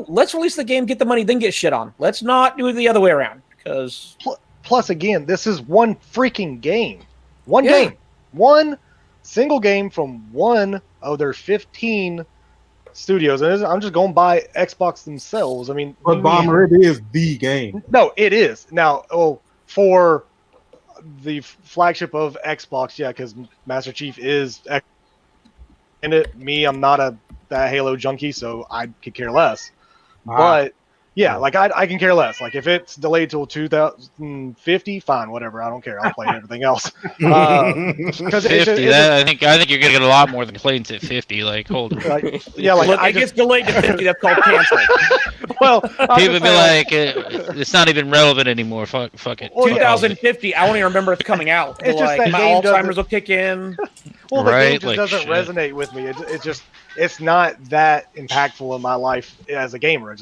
let's release the game, get the money, then get shit on. Let's not do it the other way around, because... Plus, again, this is one freaking game. One game. One single game from one of their 15 studios, and I'm just going by Xbox themselves. I mean, But Bomber, it is the game. no, it is now. Oh, for the flagship of Xbox, yeah, because Master Chief is in it. Me, I'm not that Halo junkie, so I could care less. But yeah, like I can care less. Like if it's delayed till 2050, fine, whatever. I don't care. I'll play everything else. 'Cause 50. I think you're gonna get a lot more complaints at 50. Like, hold on. yeah, like Look, I it gets delayed to 50. That's called canceling. well, People would be like, it's not even relevant anymore. Fuck it. Well, 2050. I won't even remember it's coming out. It's just Like that my game doesn't- Alzheimer's will kick in. well, the game Right, just like, doesn't shit. resonate with me. It's not that impactful in my life as a gamer.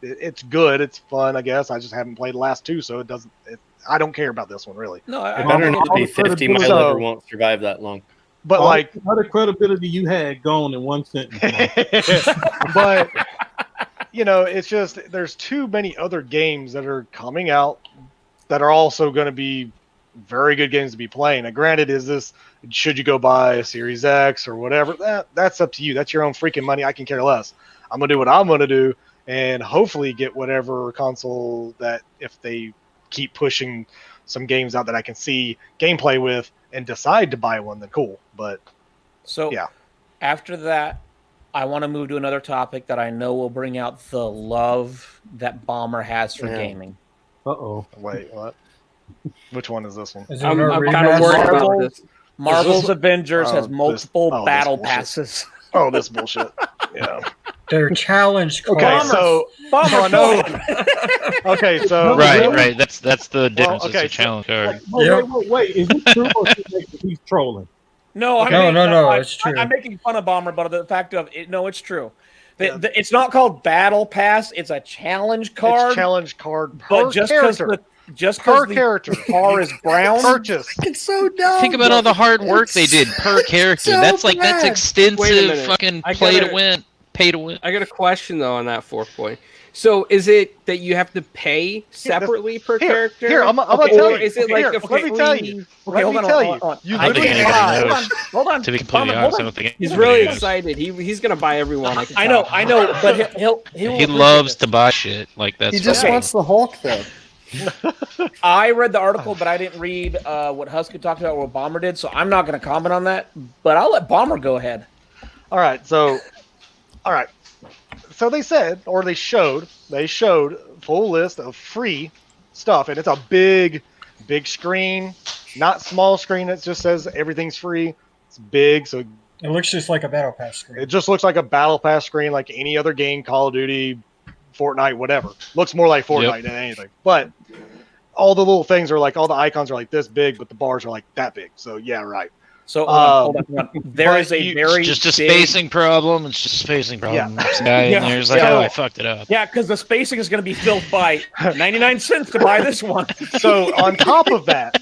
It's good. It's fun, I guess. I just haven't played the last two, so I don't care about this one really. No, It better not be 50. My So- liver won't survive that long. But like, all the credibility you had gone in one sentence. but it's just there's too many other games that are coming out that are also going to be very good games to be playing. Now, granted, should you go buy a Series X or whatever? That's up to you. That's your own freaking money. I can care less. I'm gonna do what I'm gonna do, and hopefully get whatever console that if they keep pushing some games out that I can see gameplay with and decide to buy one, then cool. But So yeah. After that, I want to move to another topic that I know will bring out the love that Bomber has for Yeah. gaming. Uh-oh. Wait, what? Which one is this one? I'm kind of worried about Marvel- this. Marvel's Avengers has this- multiple this battle bullshit. passes. Oh, this bullshit. Yeah. They're challenge cards. Okay, so Bomber, no. Okay, so Right. That's the difference. okay, It's a challenge card. Wait. Is it true or he's trolling? No, No, it's true. I'm making fun of Bomber, but the fact of it, no, it's true. It's not called Battle Pass; it's a challenge card. It's challenge card per but just because character. the character. car is brown, Purchase. It's so dumb. Think about all the hard work they did per character. so That's bad. Wait a extensive minute. fucking I play to gotta- win, pay to win. I got a question though on that 4 point. So is it that you have to pay separately per character? Here, I'm gonna Okay, tell or you. is it like Here, a let me tell you. free- Let me hold tell on, you. hold on. You I don't think literally anybody buy. knows. Hold on. To be completely Bomber, honest, hold I on. don't think He's anybody really knows. excited. He's gonna buy everyone. I can I tell. know, but he'll He loves to buy shit. Like that's He just Okay. wants the Hulk, though. I read the article, but I didn't read what Husky talked about or what Bomber did, so I'm not going to comment on that. But I'll let Bomber go ahead. All right, so they said, or they showed full list of free stuff, and it's a big screen, not small screen that just says everything's free. It's big, so It looks just like a battle pass screen. it just looks like a battle pass screen, like any other game, Call of Duty, Fortnite, whatever. Looks more like Fortnite than anything. But all the little things are like, all the icons are like this big, but the bars are like that big. So yeah, right. So hold on. There but is a you- very It's just a big- spacing problem. It's just a spacing problem. Yeah. This guy in Yeah. there is like, Yeah. oh, I fucked it up. Yeah, because the spacing is going to be filled by 99 cents to buy this one. So on top of that,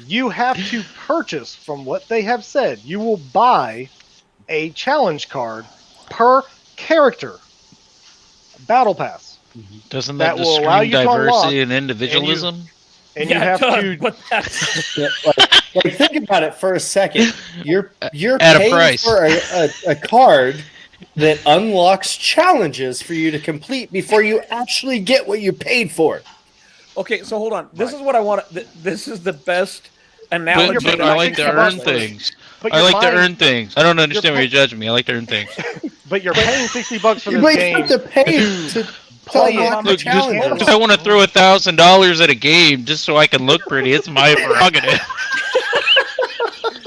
you have to purchase from what they have said. You will buy a challenge card per character. Battle Pass. Doesn't That that, will just allow scream you to unlock, diversity and individualism? And Yeah, you have it does, to But that's, Like, think about it for a second. You're At a paying price. for a card that unlocks challenges for you to complete before you actually get what you paid for. okay, so hold on. This is what I want. This is the best analogy. But that I can like to come earn up with. things. but I you're like to buying- earn things. I don't understand why You're you're judging me. I like to earn things. But you're paying $60 for this But you game. have to pay to Play it. unlock the Look, challenges. if I want to throw $1,000 at a game just so I can look pretty, it's my prerogative.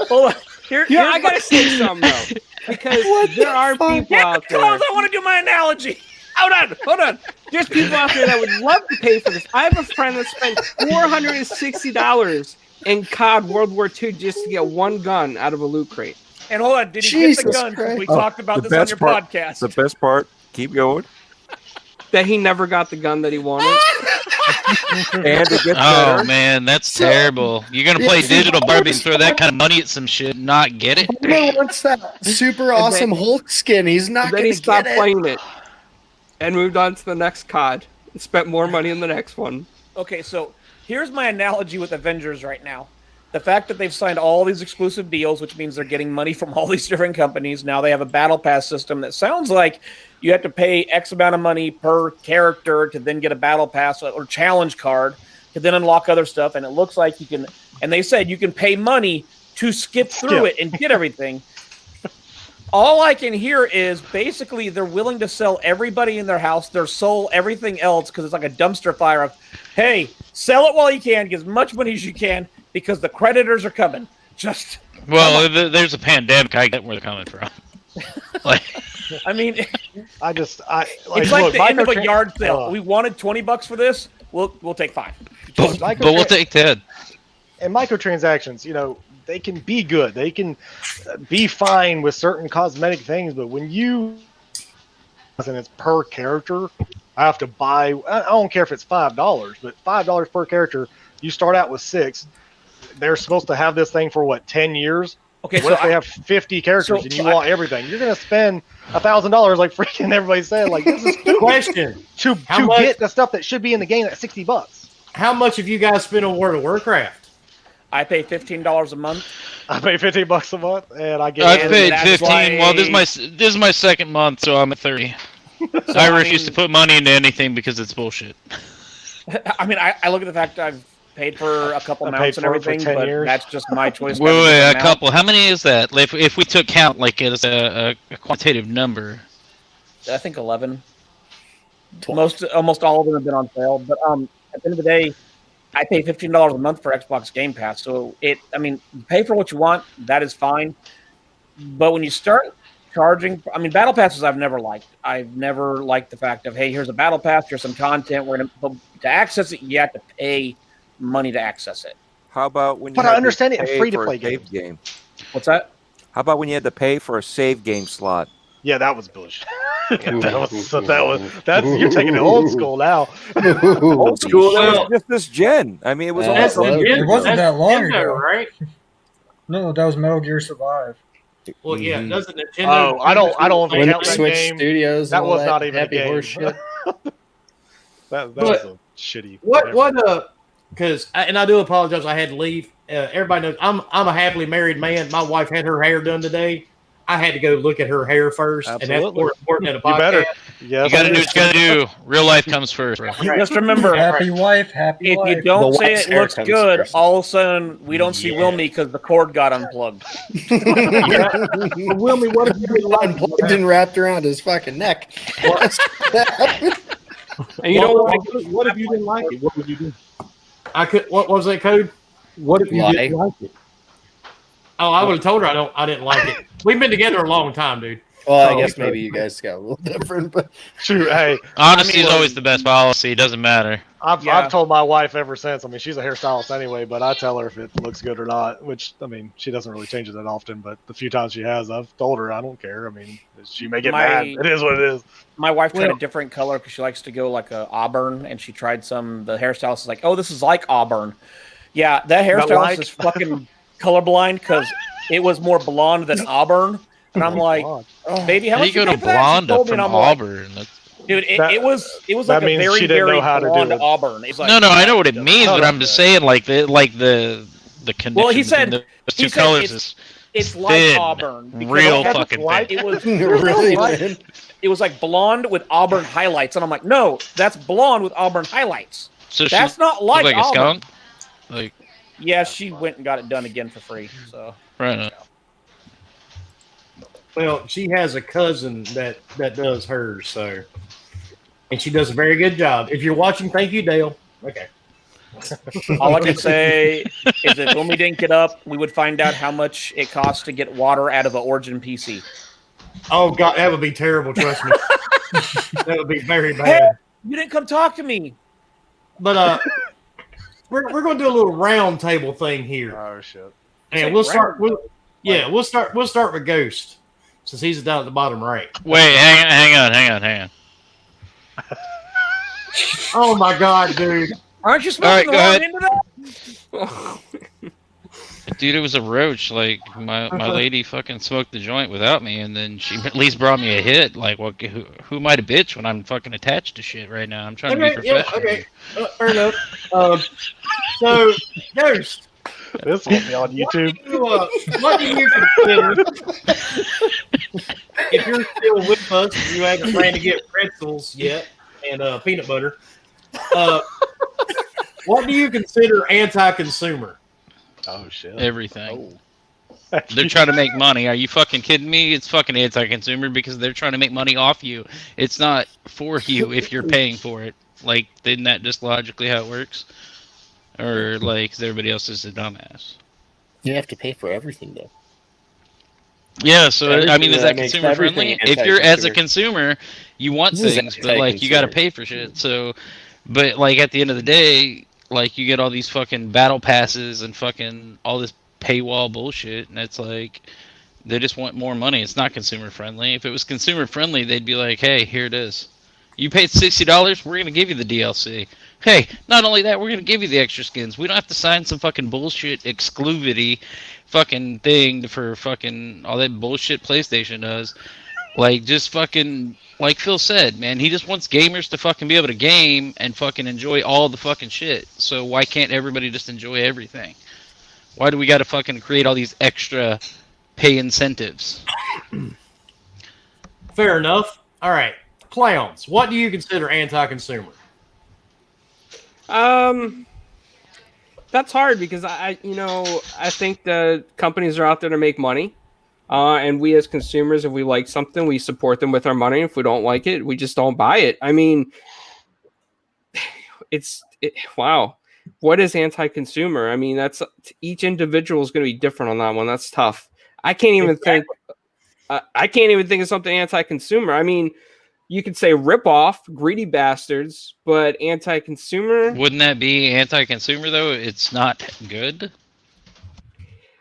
Hold on. Here's I gotta say something though, because there are people out there. Close, I want to do my analogy. Hold on. There's people out there that would love to pay for this. I have a friend that spent $460 in COD World War II just to get one gun out of a loot crate. And hold on, did he get Jesus the gun? Christ. We talked about the this on best your part- podcast. The best part, keep going. That he never got the gun that he wanted. And it gets Oh better. man, that's terrible. You're gonna play digital Barbie and throw that kind of money at some shit and not get it? Homer wants that super awesome Hulk skin. He's not And going then he to stopped get it. playing it and moved on to the next COD and spent more money in the next one. Okay, so here's my analogy with Avengers right now. the fact that they've signed all these exclusive deals, which means they're getting money from all these different companies. Now they have a battle pass system that sounds like you have to pay X amount of money per character to then get a battle pass or challenge card to then unlock other stuff. And it looks like you can, and they said you can pay money to skip through it and get everything. All I can hear is basically they're willing to sell everybody in their house, their soul, everything else, because it's like a dumpster fire of, hey, sell it while you can, get as much money as you can, because the creditors are coming. Just there's a pandemic. I get where they're coming from. Like, I mean, it's like look, the end of a yard sale. We wanted $20 for this. We'll take 5. but we'll take 10. And microtransactions, they can be good. They can be fine with certain cosmetic things, but when you and it's per character, I have to buy. I don't care if it's $5, but $5 per character. You start out with 6. They're supposed to have this thing for 10 years? Okay, what if they have 50 characters and you want everything? You're gonna spend $1,000 like freaking everybody said. Like, this is stupid. Question: to get the stuff that should be in the game at $60. How much have you guys spent on World of Warcraft? I pay $15 a month. I pay $15 a month, and I get. I paid 15. Well, this is my second month, so I'm at 30. So I refuse to put money into anything because it's bullshit. I mean, I look at the fact I've paid for a couple mounts and everything, but that's just my choice. Wait, a couple. How many is that? If we took count like it as a quantitative number. I think 11. Almost all of them have been on sale, but at the end of the day, I pay $15 a month for Xbox Game Pass. So pay for what you want. That is fine. But when you start charging, battle passes I've never liked. I've never liked the fact of, hey, here's a battle pass, here's some content. To access it, you have to pay money to access it. How about when you? But I understand it in free-to-play games. Game. What's that? How about when you had to pay for a save game slot? Yeah, that was bullshit. That's you're taking it old school now. Old school. That was just this gen. I mean, it was. It wasn't that long ago, right? No, that was Metal Gear Survive. Well, yeah, doesn't Nintendo? Oh, I don't think that Switch game. Studios. That was not even a happy game. horse shit. that was a shitty. Because I do apologize. I had to leave. Everybody knows I'm a happily married man. My wife had her hair done today. I had to go look at her hair first, Absolutely. and that's more important than a podcast. You better. Yes, You gotta do what you gotta do. Real life comes first. Just remember, Happy wife, happy if life. you don't The say wife's it hair looks comes good, first. all of a sudden we don't see Wilmy because the cord got unplugged. Wilmy, what if you didn't like Unplugged and wrapped around his fucking neck. And you know what? What if you didn't like it? What would you do? I could. What was that code? What if you didn't like it? Oh, I would have told her I didn't like it. We've been together a long time, dude. Well, I guess maybe you guys got a little different, but True. Hey, Honesty is always the best policy. It doesn't matter. I've told my wife ever since. She's a hairstylist anyway, but I tell her if it looks good or not. Which she doesn't really change it that often. But the few times she has, I've told her I don't care. She may get mad. It is what it is. My wife tried a different color because she likes to go like a auburn, and she tried some. The hairstylist is like, "Oh, this is like auburn." Yeah, that hairstylist is fucking colorblind because it was more blonde than auburn, and I'm like, "Baby, how How do much you go pay to for that?" She blonde told up me, and from I'm like, Auburn? dude, it was like that a means very she didn't very know how to do blonde it. auburn. It's like, No, I know what it means, Oh, but I'm just saying, like the connection. Well, he said- between those two he said colors it's is like thin. auburn. because Real it had- fucking white- thin. It was really, man. It was like blonde with auburn highlights, and I'm like, no, that's blonde with auburn highlights. So she That's not looked like like a auburn. skunk. Like Yeah, she went and got it done again for free. So right on. Well, she has a cousin that does hers, so, and she does a very good job. If you're watching, thank you, Dale. Okay. all I can say is that when we didn't get up, we would find out how much it costs to get water out of an Origin PC. Oh God, that would be terrible. Trust me, that would be very Hey, bad. you didn't come talk to me. But we're going to do a little round table thing here, Oh shit. and we'll start. We'll start with Ghost, since he's down at the bottom right. Wait, hang on. Oh my God, dude! Aren't you All right, smoking go the wrong ahead. end of that? Dude, it was a roach. Like my lady fucking smoked the joint without me, and then she at least brought me a hit. Like, what? Who am I to bitch when I'm fucking attached to shit right now? I'm trying to be professional. Fair enough. So, Ghost, This won't be on YouTube. What do you consider? If you're still with us, and you haven't ran to get pretzels yet and peanut butter, what do you consider anti-consumer? Oh shit! Everything. They're trying to make money. Are you fucking kidding me? It's fucking anti-consumer because they're trying to make money off you. It's not for you if you're paying for it. Like, isn't that just logically how it works? Or like, is everybody else is a dumbass? You have to pay for everything, though. Yeah, so I mean, is that makes consumer friendly? everything If you're as a anti-consumer. consumer, you want This is things, but like you got to anti-consumer. pay for shit. So, but like at the end of the day, like you get all these fucking battle passes and fucking all this paywall bullshit, and it's like they just want more money. It's not consumer friendly. If it was consumer friendly, they'd be like, "Hey, here it is. You paid $60. We're gonna give you the DLC. Hey, not only that, we're gonna give you the extra skins. We don't have to sign some fucking bullshit exclusivity fucking thing for fucking all that bullshit PlayStation does. Like, just fucking, like Phil said, man, he just wants gamers to fucking be able to game and fucking enjoy all the fucking shit. So why can't everybody just enjoy everything? Why do we gotta fucking create all these extra pay incentives? Fair enough. All right. Clowns, what do you consider anti-consumer? That's hard because I think the companies are out there to make money, and we as consumers, if we like something, we support them with our money. If we don't like it, we just don't buy it. I mean, wow. What is anti-consumer? I mean, that's each individual is going to be different on that one. That's tough. I can't even think of something anti-consumer. I mean, you could say rip-off, greedy bastards, but anti-consumer. Wouldn't that be anti-consumer though? It's not good.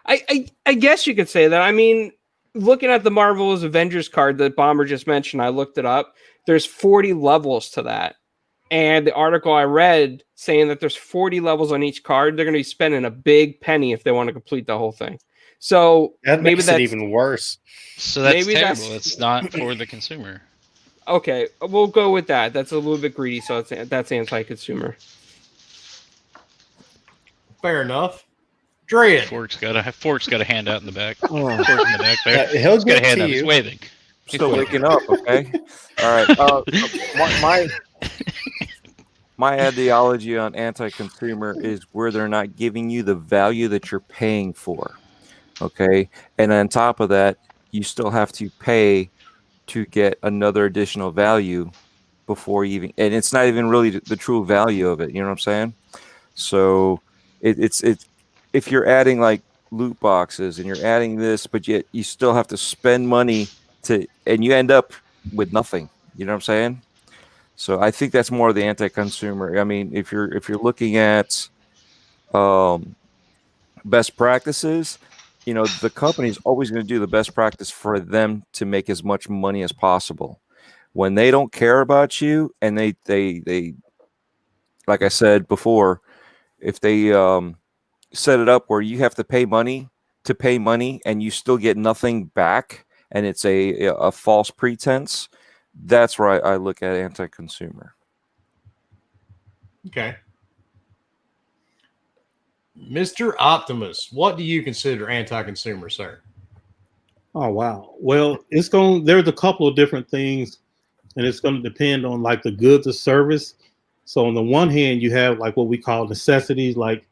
I guess you could say that. I mean, looking at the Marvel's Avengers card that Bomber just mentioned, I looked it up. There's 40 levels to that. And the article I read saying that there's 40 levels on each card, they're going to be spending a big penny if they want to complete the whole thing. So That maybe makes that's it even worse. So that's Maybe terrible. that's- It's not for the consumer. okay. We'll go with that. That's a little bit greedy, so that's anti-consumer. Fair enough. Dread. Fork's got a hand out in the back. Oh. Fork in the back there. He'll He's got a get hand to out. He's you. waving. Still waking up, okay? All right. My ideology on anti-consumer is where they're not giving you the value that you're paying for, okay? And on top of that, you still have to pay to get another additional value before you even, and it's not even really the true value of it. You know what I'm saying? So it's if you're adding like loot boxes and you're adding this, but yet you still have to spend money to, and you end up with nothing. You know what I'm saying? So I think that's more of the anti-consumer. I mean, if you're looking at best practices, you know, the company's always going to do the best practice for them to make as much money as possible. When they don't care about you, and they like I said before, if they set it up where you have to pay money and you still get nothing back, and it's a false pretense, that's where I look at anti-consumer. Okay. Mr. Optimus, what do you consider anti-consumer, sir? Oh wow. Well, there's a couple of different things, and it's going to depend on like the goods or service. So on the one hand, you have like what we call necessities, like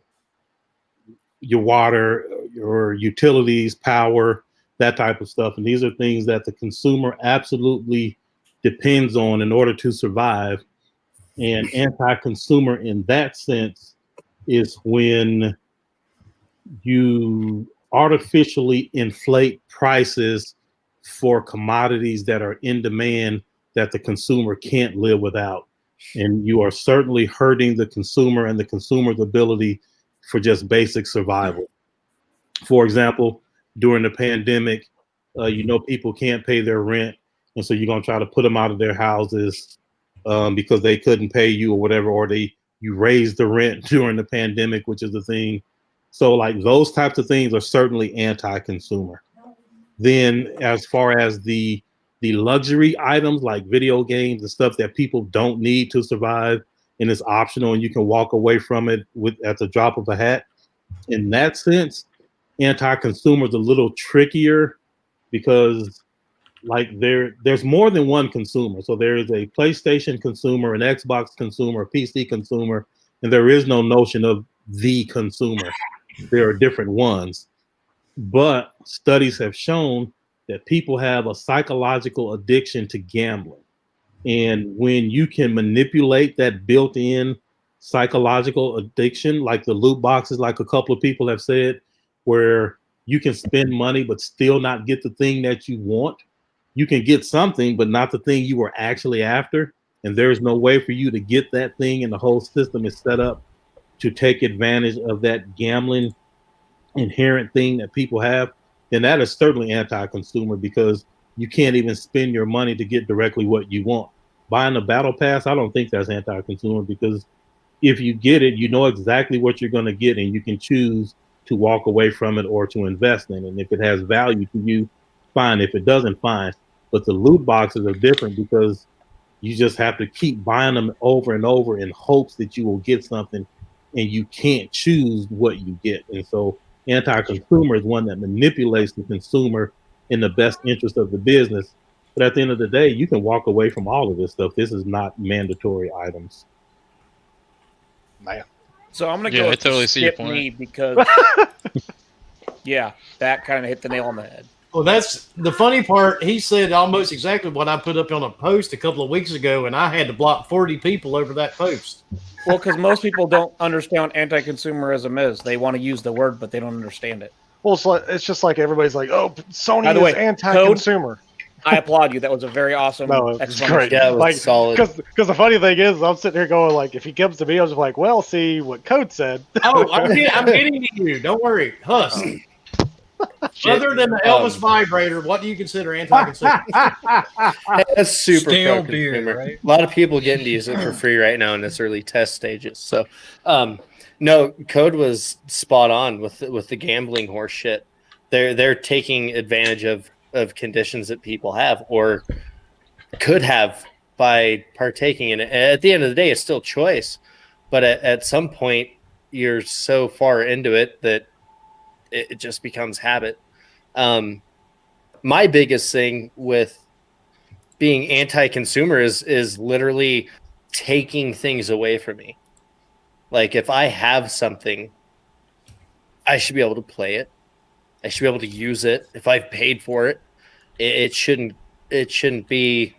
your water, your utilities, power, that type of stuff. And these are things that the consumer absolutely depends on in order to survive. And anti-consumer in that sense is when you artificially inflate prices for commodities that are in demand that the consumer can't live without. And you are certainly hurting the consumer and the consumer's ability for just basic survival. For example, during the pandemic, people can't pay their rent. And so you're going to try to put them out of their houses because they couldn't pay you or whatever, or you raised the rent during the pandemic, which is the thing. So like those types of things are certainly anti-consumer. Then as far as the luxury items like video games and stuff that people don't need to survive, and it's optional and you can walk away from it at the drop of a hat, in that sense, anti-consumer is a little trickier because like there's more than one consumer. So there is a PlayStation consumer, an Xbox consumer, a PC consumer, and there is no notion of the consumer. There are different ones. But studies have shown that people have a psychological addiction to gambling. And when you can manipulate that built-in psychological addiction, like the loot boxes, like a couple of people have said, where you can spend money but still not get the thing that you want. You can get something, but not the thing you were actually after. And there's no way for you to get that thing, and the whole system is set up to take advantage of that gambling inherent thing that people have. Then that is certainly anti-consumer, because you can't even spend your money to get directly what you want. Buying a battle pass, I don't think that's anti-consumer, because if you get it, you know exactly what you're going to get, and you can choose to walk away from it or to invest in it. And if it has value to you, fine. If it doesn't, fine. But the loot boxes are different, because you just have to keep buying them over and over in hopes that you will get something, and you can't choose what you get. And so anti-consumer is one that manipulates the consumer in the best interest of the business. But at the end of the day, you can walk away from all of this stuff. This is not mandatory items. Man. So I'm gonna Yeah, go I totally see your skip me point. because yeah, that kind of hit the nail on the head. Well, that's the funny part. He said almost exactly what I put up on a post a couple of weeks ago, and I had to block 40 people over that post. Well, because most people don't understand what anti-consumerism is. They want to use the word, but they don't understand it. Well, it's just like everybody's like, oh, Sony By the is way, anti-consumer. I applaud you. That was a very awesome No, it's explanation. great. Yeah, it was Like, solid. Because the funny thing is, I'm sitting here going like, if he comes to me, I was just like, well, see what Code said. Oh, I'm getting to you. Don't worry. Huss. Other than the Elvis vibrator, what do you consider anti-consumer? That's super Stale pro-consumer. beer, right? A lot of people getting to use it for free right now in its early test stages. So, no, Code was spot on with the gambling horse shit. They're taking advantage of conditions that people have or could have by partaking in it. At the end of the day, it's still choice, but at some point, you're so far into it that it just becomes habit. My biggest thing with being anti-consumer is literally taking things away from me. Like if I have something, I should be able to play it. I should be able to use it. If I've paid for it, it shouldn't be.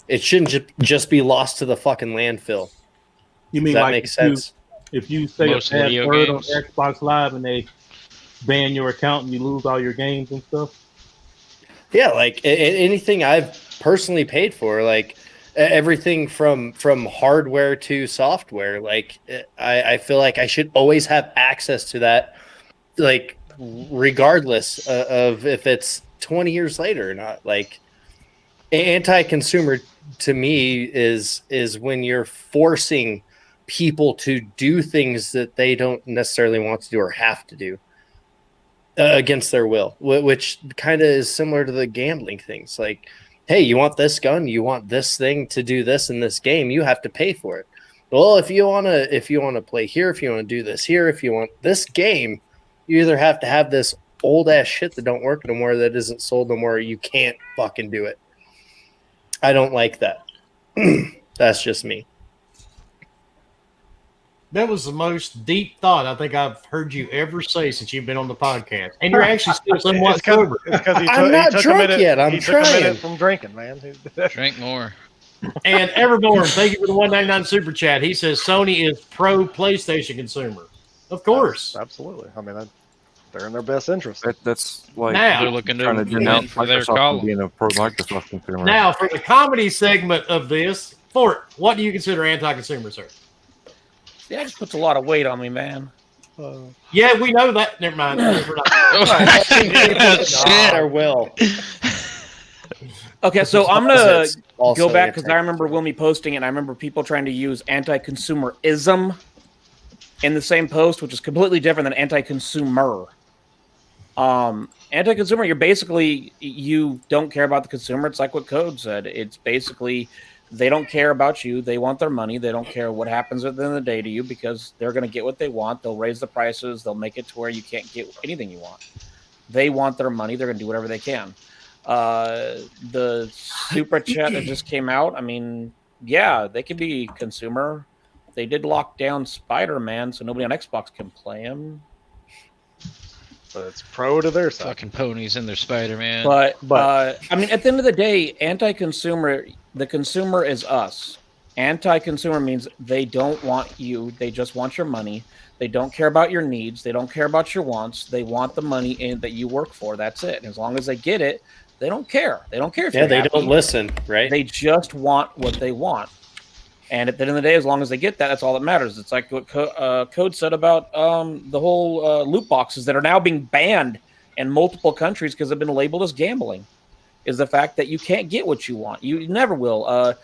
It shouldn't just be lost to the fucking landfill. You mean Does that like make sense? if you say Most a bad video word on games. Xbox Live and they ban your account and you lose all your games and stuff? Yeah, like anything I've personally paid for, like everything from hardware to software. Like I feel like I should always have access to that, like regardless of if it's 20 years later or not. Like anti-consumer to me is when you're forcing people to do things that they don't necessarily want to do or have to do against their will, which kind of is similar to the gambling things. Like, hey, you want this gun, you want this thing to do this in this game, you have to pay for it. Well, if you want to play here, if you want to do this here, if you want this game, you either have to have this old ass shit that don't work no more, that isn't sold no more, or you can't fucking do it. I don't like that. That's just me. That was the most deep thought I think I've heard you ever say since you've been on the podcast. And you're actually still somewhat sober. It's because I'm not drunk yet. I'm he took a trying. minute from drinking, man. Drink more. And Everborn, thank you for the 199 super chat. He says Sony is pro PlayStation consumer. Of course. Absolutely. I mean, they're in their best interest. That's like Now- They're looking trying to to denounce win for their Microsoft column. from being a pro Microsoft consumer. Now, for the comedy segment of this, Fort, what do you consider anti-consumer, sir? See, that just puts a lot of weight on me, man. Yeah, we know that. Never mind. We're not- Shit. Their will. Okay, so I'm gonna Also go back because I anti-consumer. remember Wilmy posting it, and I remember people trying to use anti-consumerism in the same post, which is completely different than anti-consumer. Anti-consumer, you don't care about the consumer. It's like what Code said. It's basically They don't care about you. They want their money. They don't care what happens at the end of the day to you because they're going to get what they want. They'll raise the prices. They'll make it to where you can't get anything you want. They want their money. They're going to do whatever they can. The super chat that just came out, I mean, yeah, they could be consumer. They did lock down Spider-Man, so nobody on Xbox can play him. But it's pro to their side. Fucking ponies in their Spider-Man. But I mean, at the end of the day, anti-consumer, the consumer is us. Anti-consumer means they don't want you. They just want your money. They don't care about your needs. They don't care about your wants. They want the money that you work for. That's it. And as long as they get it, they don't care. They don't care if you're they happy. don't listen, right? They just want what they want. And at the end of the day, as long as they get that, that's all that matters. It's like what Code said about the whole loot boxes that are now being banned in multiple countries because they've been labeled as gambling, is the fact that you can't get what you want. You never will.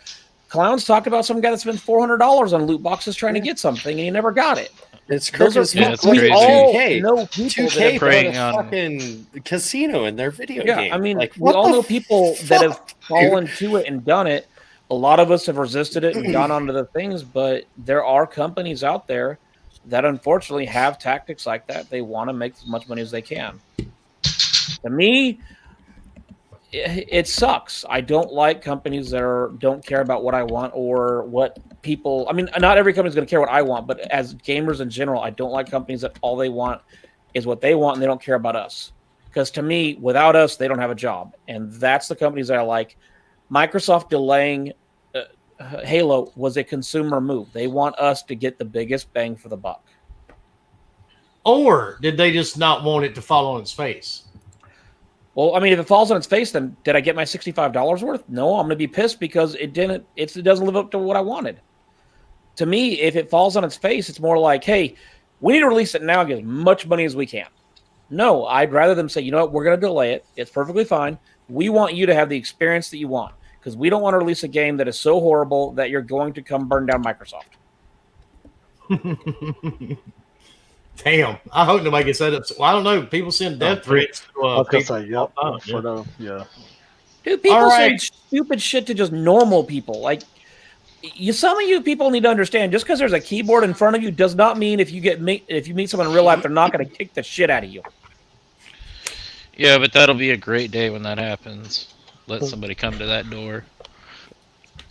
Clowns talked about some guy that spent $400 on loot boxes trying to get something, and he never got it. It's Those crazy. are, it's we crazy. all 2K. know people that 2K have playing preying a on- fucking casino in their video Yeah, game. I mean, like, we what all the know people that have fuck, fallen to it and done it. A lot of us have resisted it and gone onto the things, but there are companies out there that unfortunately have tactics like that. They want to make as much money as they can. To me, it sucks. I don't like companies that don't care about what I want or what people. I mean, not every company's going to care what I want, but as gamers in general, I don't like companies that all they want is what they want and they don't care about us. Because to me, without us, they don't have a job, and that's the companies that I like. Microsoft delaying Halo was a consumer move. They want us to get the biggest bang for the buck. Or did they just not want it to fall on its face? Well, I mean, if it falls on its face, then did I get my $65 worth? No, I'm going to be pissed because it didn't. It doesn't live up to what I wanted. To me, if it falls on its face, it's more like, hey, we need to release it now and get as much money as we can. No, I'd rather them say, you know what, we're going to delay it. It's perfectly fine. We want you to have the experience that you want because we don't want to release a game that is so horrible that you're going to come burn down Microsoft. Damn. I hope nobody gets that upset. Well, I don't know. People send death threats to I was gonna people. say, yep. Oh, yeah. For the, yeah. Dude, people All say right. stupid shit to just normal people. Like, some of you people need to understand, just because there's a keyboard in front of you does not mean if you meet someone in real life, they're not going to kick the shit out of you. Yeah, but that'll be a great day when that happens. Let somebody come to that door.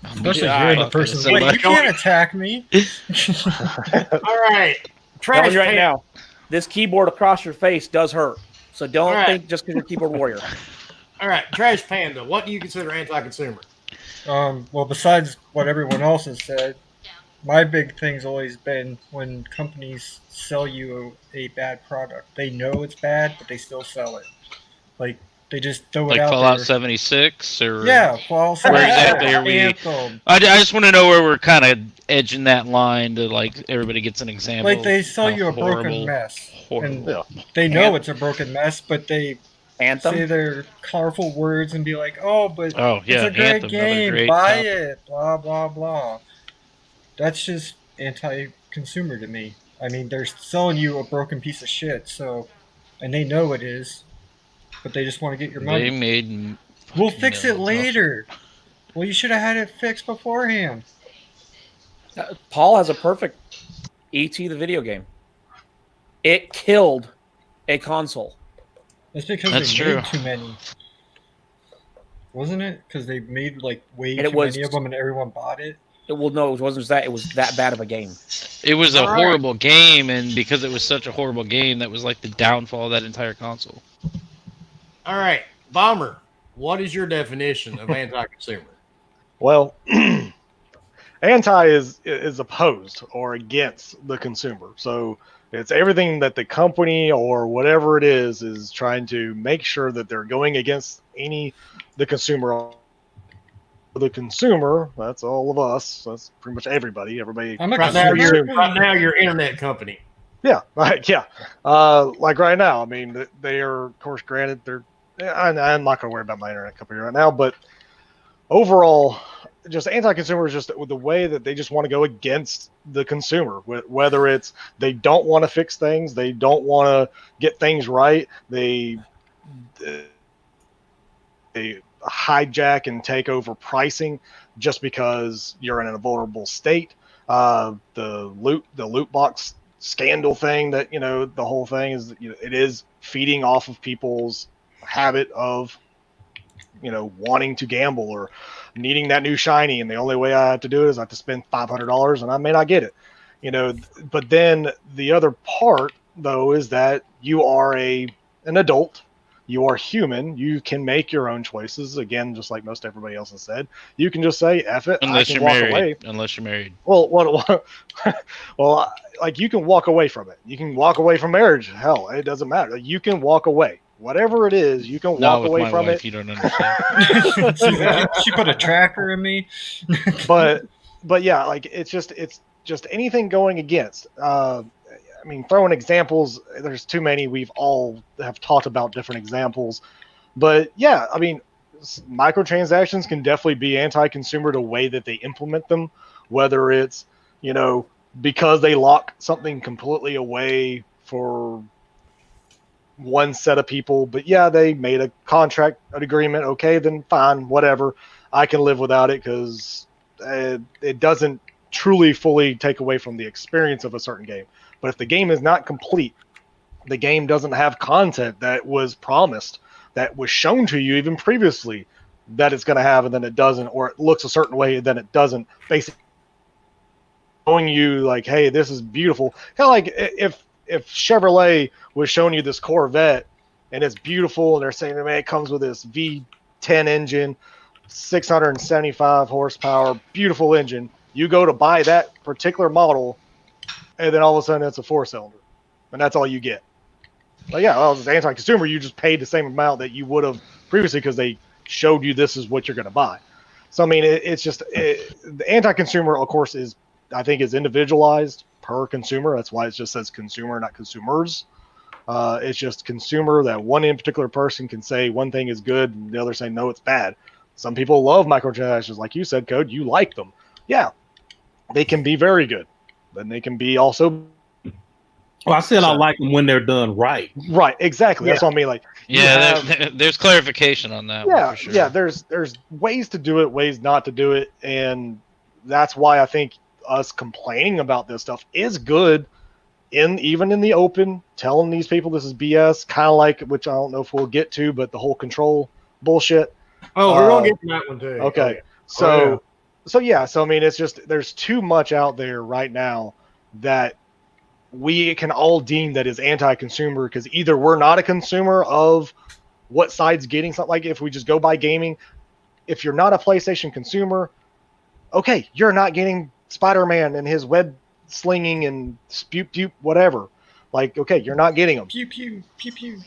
Especially Yeah, if you're I- the person. I- Wait, you can't attack me. All right. Telling Trash you right can. now, this keyboard across your face does hurt. So don't All right. think just because you're a keyboard warrior. All right. Trash Panda. What do you consider anti-consumer? Well, besides what everyone else has said, my big thing's always been when companies sell you a bad product. They know it's bad, but they still sell it. Like, they just throw it Like out Fallout there. 76 or Yeah, Fallout Where exactly are we- Anthem. I just want to know where we're kind of edging that line to like everybody gets an example. Like, they sell how you a broken horrible- mess. And horrible. they know it's a broken mess, but they say Anthem? their colorful words and be like, "Oh, but Oh yeah, it's a great Anthem, another game. great Buy topic. it." Blah blah blah. That's just anti-consumer to me. I mean, they're selling you a broken piece of shit, so, and they know it is, but they just want to get your money. They made. We'll fix it millions off later. Well, you should have had it fixed beforehand. Paul has a perfect E.T. the video game. It killed a console. That's because That's they true. made too many. Wasn't it? Because they made like way And it too was- many of them and everyone bought it. Well, no, it wasn't just that. It was that bad of a game. It was a All right. horrible game, and because it was such a horrible game, that was like the downfall of that entire console. All right. Bomber. What is your definition of anti-consumer? Well, anti is opposed or against the consumer. So it's everything that the company or whatever it is trying to make sure that they're going against the consumer. The consumer, that's all of us. That's pretty much everybody. Everybody. I'm a Right now, consumer. your internet company. Yeah, like yeah. Like right now, I mean, they are, of course, granted, they're. I'm not going to worry about my internet company right now, but overall, just anti-consumer is just the way that they just want to go against the consumer. Whether it's they don't want to fix things, they don't want to get things right, they hijack and take over pricing just because you're in a vulnerable state. The loot box scandal thing that, the whole thing is, it is feeding off of people's habit of, wanting to gamble or needing that new shiny. And the only way I have to do it is I have to spend $500 and I may not get it, but then the other part though, is that you are an adult. You are human. You can make your own choices. Again, just like most everybody else has said, you can just say "F it." Unless I can you're walk married. away. Unless you're married. Well, well, like you can walk away from it. You can walk away from marriage. Hell, it doesn't matter. You can walk away. Whatever it is, you can Not walk with away my from wife, it. you don't understand. She put a tracker in me. But yeah, like it's just anything going against. I mean, throwing examples, there's too many. We've all have talked about different examples. But yeah, I mean, microtransactions can definitely be anti-consumer the way that they implement them, whether it's, because they lock something completely away for one set of people. But yeah, they made a contract, an agreement. Okay, then fine, whatever. I can live without it because it doesn't truly fully take away from the experience of a certain game. But if the game is not complete, the game doesn't have content that was promised, that was shown to you even previously that it's going to have, and then it doesn't, or it looks a certain way and then it doesn't, basically showing you like, hey, this is beautiful. Kind of like if Chevrolet was showing you this Corvette and it's beautiful and they're saying, man, it comes with this V10 engine, 675 horsepower, beautiful engine. You go to buy that particular model, and then all of a sudden it's a 4-cylinder, and that's all you get. Like, yeah, well, it's anti-consumer. You just paid the same amount that you would have previously because they showed you this is what you're going to buy. So I mean, it's just the anti-consumer, of course, is individualized per consumer. That's why it just says consumer, not consumers. It's just consumer, that one in particular person can say one thing is good and the other say no, it's bad. Some people love microtransactions, like you said, Code. You like them. Yeah, they can be very good. Then they can be also. Well, I said I like them when they're done right. Right, exactly. That's what I mean. Like, There's clarification on that. Yeah, one for sure. yeah. There's ways to do it, ways not to do it, and that's why I think us complaining about this stuff is good. Even in the open, telling these people this is BS, kind of like, which I don't know if we'll get to, but the whole control bullshit. Oh, we're gonna get to that one too. Okay, Oh, so I mean, it's just there's too much out there right now that we can all deem that is anti-consumer, because either we're not a consumer of what side's getting something. Like if we just go by gaming, if you're not a PlayStation consumer, okay, you're not getting Spider-Man and his web slinging and spew whatever. Like, okay, you're not getting them. Pew pew pew pew.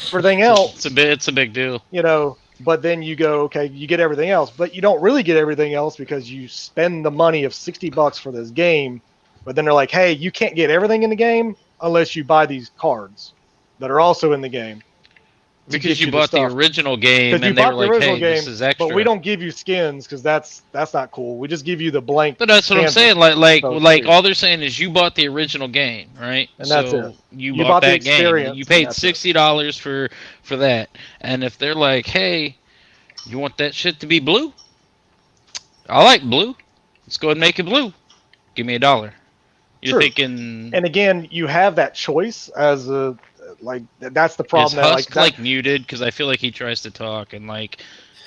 Everything else, It's a big deal. But then you go, okay, you get everything else, but you don't really get everything else because you spend the money of $60 for this game. But then they're like, hey, you can't get everything in the game unless you buy these cards that are also in the game. Because you bought the original game and you they bought were the like, original hey, game, this is extra. but we don't give you skins because that's not cool. We just give you the blank. But that's what I'm canvas. saying. Like So it's all they're saying is you bought the original game, right? And that's it. You You bought bought the that game. experience, You paid and that's it. $60 for that. And if they're like, hey, you want that shit to be blue? I like blue. Let's go ahead and make it blue. Give me $1. You're True. thinking. And again, you have that choice as a that's the Is problem. Husk muted? Because I feel like he tries to talk and like.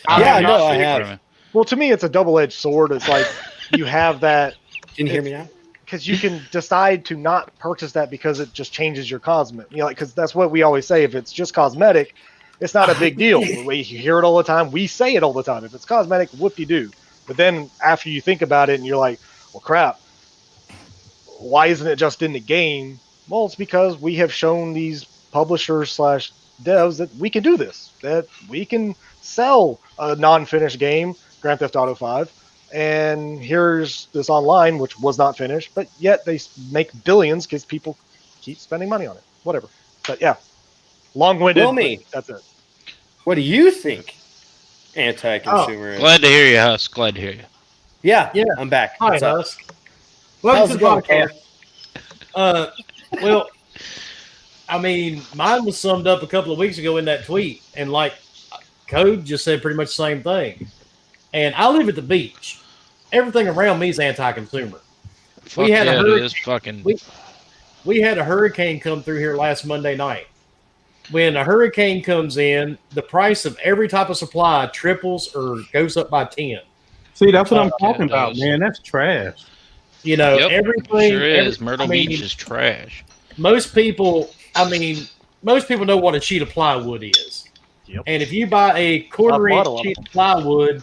Yeah, no, I speak have. for him. Well, to me, it's a double-edged sword. It's like you have that. Can you hear me now? Because you can decide to not purchase that because it just changes your cosmetic. Because that's what we always say. If it's just cosmetic, it's not a big deal. We hear it all the time. We say it all the time. If it's cosmetic, whoop-de-doo. But then after you think about it and you're like, well, crap, why isn't it just in the game? Well, it's because we have shown these publishers / devs that we can do this, that we can sell a non-finished game, Grand Theft Auto 5, and here's this online, which was not finished, but yet they make billions because people keep spending money on it. Whatever. But yeah, long-winded. Wilmy. That's it. What do you think? Anti-consumer. is? Glad to hear you, Husk. Glad to hear you. Yeah, Yeah. I'm back. Hi, What's up? Husk. Welcome How's to it the going, podcast. Well, I mean, mine was summed up a couple of weeks ago in that tweet, and like, Code just said pretty much the same thing. And I live at the beach. Everything around me is anti-consumer. Fuck had a yeah, it hurricane- is fucking. We had a hurricane come through here last Monday night. When a hurricane comes in, the price of every type of supply triples or goes up by 10. See, that's what I'm Yeah, talking it about, does. man. That's trash. You know, Yep, everything. sure is. every- Myrtle I mean, Beach is trash. most people know what a sheet of plywood is. Yep. And if you buy a quarter I've inch bought a lot sheet of plywood,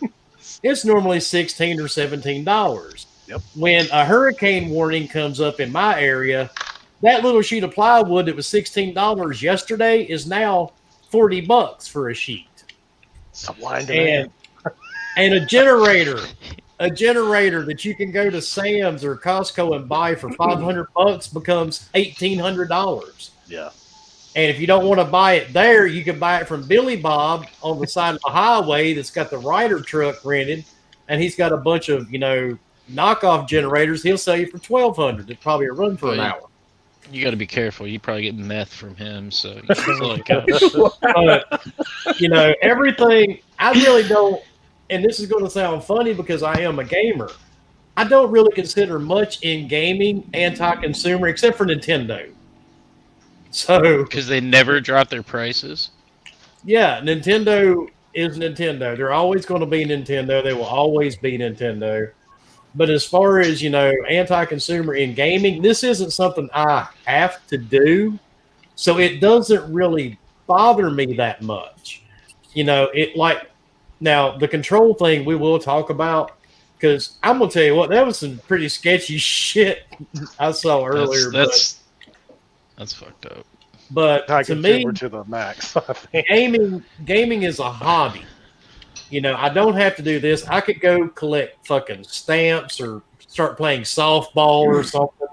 it's normally $16 or $17. Yep. When a hurricane warning comes up in my area, that little sheet of plywood that was $16 yesterday is now $40 for a sheet. Supply and demand. And a generator that you can go to Sam's or Costco and buy for $500 becomes $1,800. Yeah. And if you don't want to buy it there, you can buy it from Billy Bob on the side of the highway that's got the Ryder truck rented, and he's got a bunch of, knockoff generators. He'll sell you for $1,200. It's probably a run for an hour. You got to be careful. You probably get meth from him, so you should look out. But, everything, I really don't, and this is going to sound funny because I am a gamer. I don't really consider much in gaming anti-consumer except for Nintendo. So, Because they never drop their prices. yeah, Nintendo is Nintendo. They're always going to be Nintendo. They will always be Nintendo. But as far as, anti-consumer in gaming, this isn't something I have to do. So it doesn't really bother me that much. Now the control thing we will talk about, because I'm going to tell you what, that was some pretty sketchy shit I saw earlier. That's fucked up. But to me, to the max. I think. gaming is a hobby. I don't have to do this. I could go collect fucking stamps or start playing softball or something.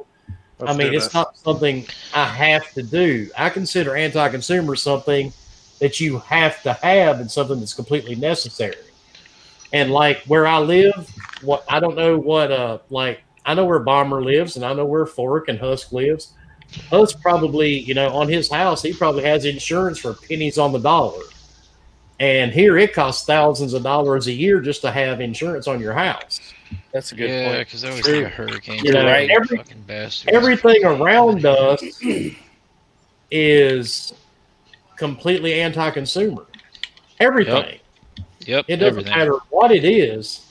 Let's I mean, do it's this. not something I have to do. I consider anti-consumer something that you have to have and something that's completely necessary. And like where I live, I know where Bomber lives and I know where Fork and Husk lives. Husk probably, on his house, he probably has insurance for pennies on the dollar. And here it costs thousands of dollars a year just to have insurance on your house. That's a good Yeah, point. because they always get a hurricane. You know, right. Fucking bastards. Everything around us is completely anti-consumer. Everything. Yep, It doesn't everything. matter what it is.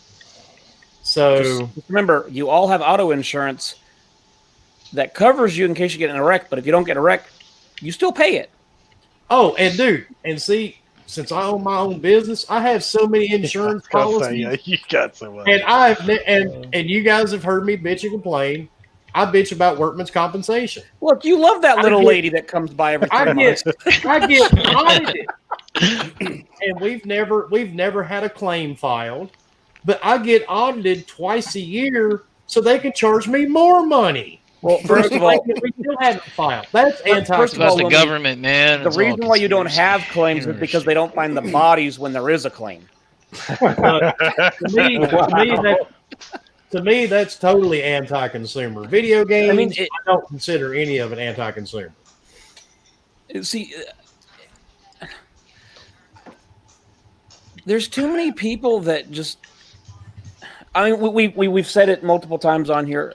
So Just remember, you all have auto insurance that covers you in case you get in a wreck, but if you don't get a wreck, you still pay it. Oh, and dude, and see, since I own my own business, I have so many insurance policies, Yeah, you got so much. and you guys have heard me bitch and complain. I bitch about workman's compensation. Look, you love that I little get- lady that comes by every 3 I months. get audited, and we've never had a claim filed, but I get audited twice a year, so they can charge me more money. Well, first of all, we still haven't filed. That's anti. First of That's all, the let me- government, man. the It's all reason why you don't conspiracy. have claims is because they don't find the bodies when there is a claim. To me, that's totally anti-consumer. Video games, I mean, don't consider any of it anti-consumer. See, there's too many people that just. I mean, we've said it multiple times on here.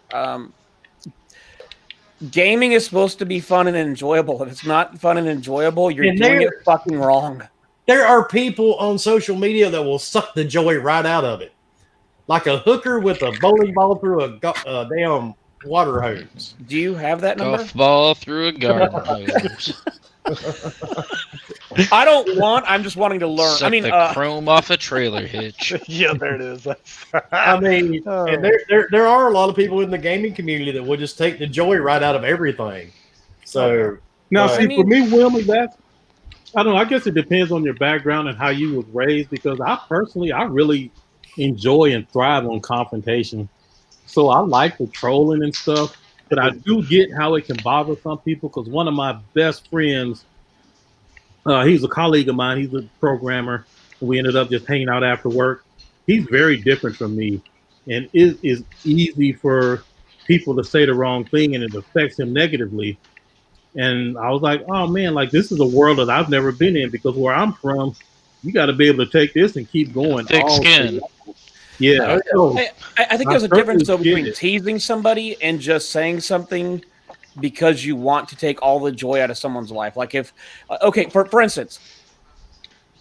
Gaming is supposed to be fun and enjoyable. If it's not fun and enjoyable, you're And doing there- it fucking wrong. There are people on social media that will suck the joy right out of it, like a hooker with a bowling ball through a damn water hose. Do you have that number? Golf ball through a garden hose. I don't want. I'm just wanting to learn. Suck I mean, the chrome off a trailer hitch. Yeah, there it is. I mean, and there are a lot of people in the gaming community that will just take the joy right out of everything. So Now, Right. see, for me, Willie, I don't know. I guess it depends on your background and how you was raised. Because I really enjoy and thrive on confrontation. So I like the trolling and stuff. But I do get how it can bother some people. Because one of my best friends, he's a colleague of mine. He's a programmer. We ended up just hanging out after work. He's very different from me, and it is easy for people to say the wrong thing, and it affects him negatively. And I was like, oh man, like this is a world that I've never been in, because where I'm from, You got to be able to take this and keep going. Thick all skin. Yeah. So, I think I there's a difference though certainly get between it. teasing somebody and just saying something because you want to take all the joy out of someone's life. Like if, okay, for instance,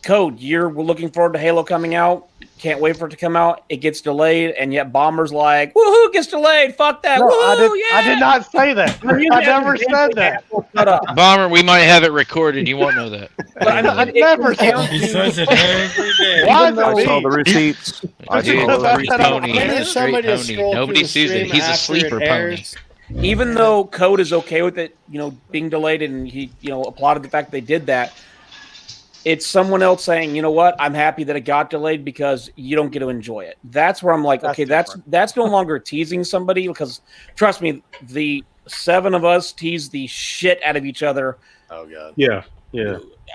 Code, you're looking forward to Halo coming out. Can't wait for it to come out. It gets delayed, and yet Bomber's like, "Woohoo! Gets delayed. Fuck that! No, Woohoo! I did not say that. I never said that. Shut up. Bomber, we might have it recorded. You won't know that. But I mean, I it never comes down He to- says it every day. Why Even though- I saw me? the receipts. I Dude, saw the that's- receipts. Pony. I need somebody to Straight scroll pony. Nobody through the sees it. stream He's a after sleeper it pony. airs. even though Code is okay with it, being delayed, and he, applauded the fact they did that. It's someone else saying, you know what, I'm happy that it got delayed because you don't get to enjoy it. That's where I'm like, That's okay, different. that's no longer teasing somebody, because trust me, the 7 of us tease the shit out of each other. Oh god. Yeah.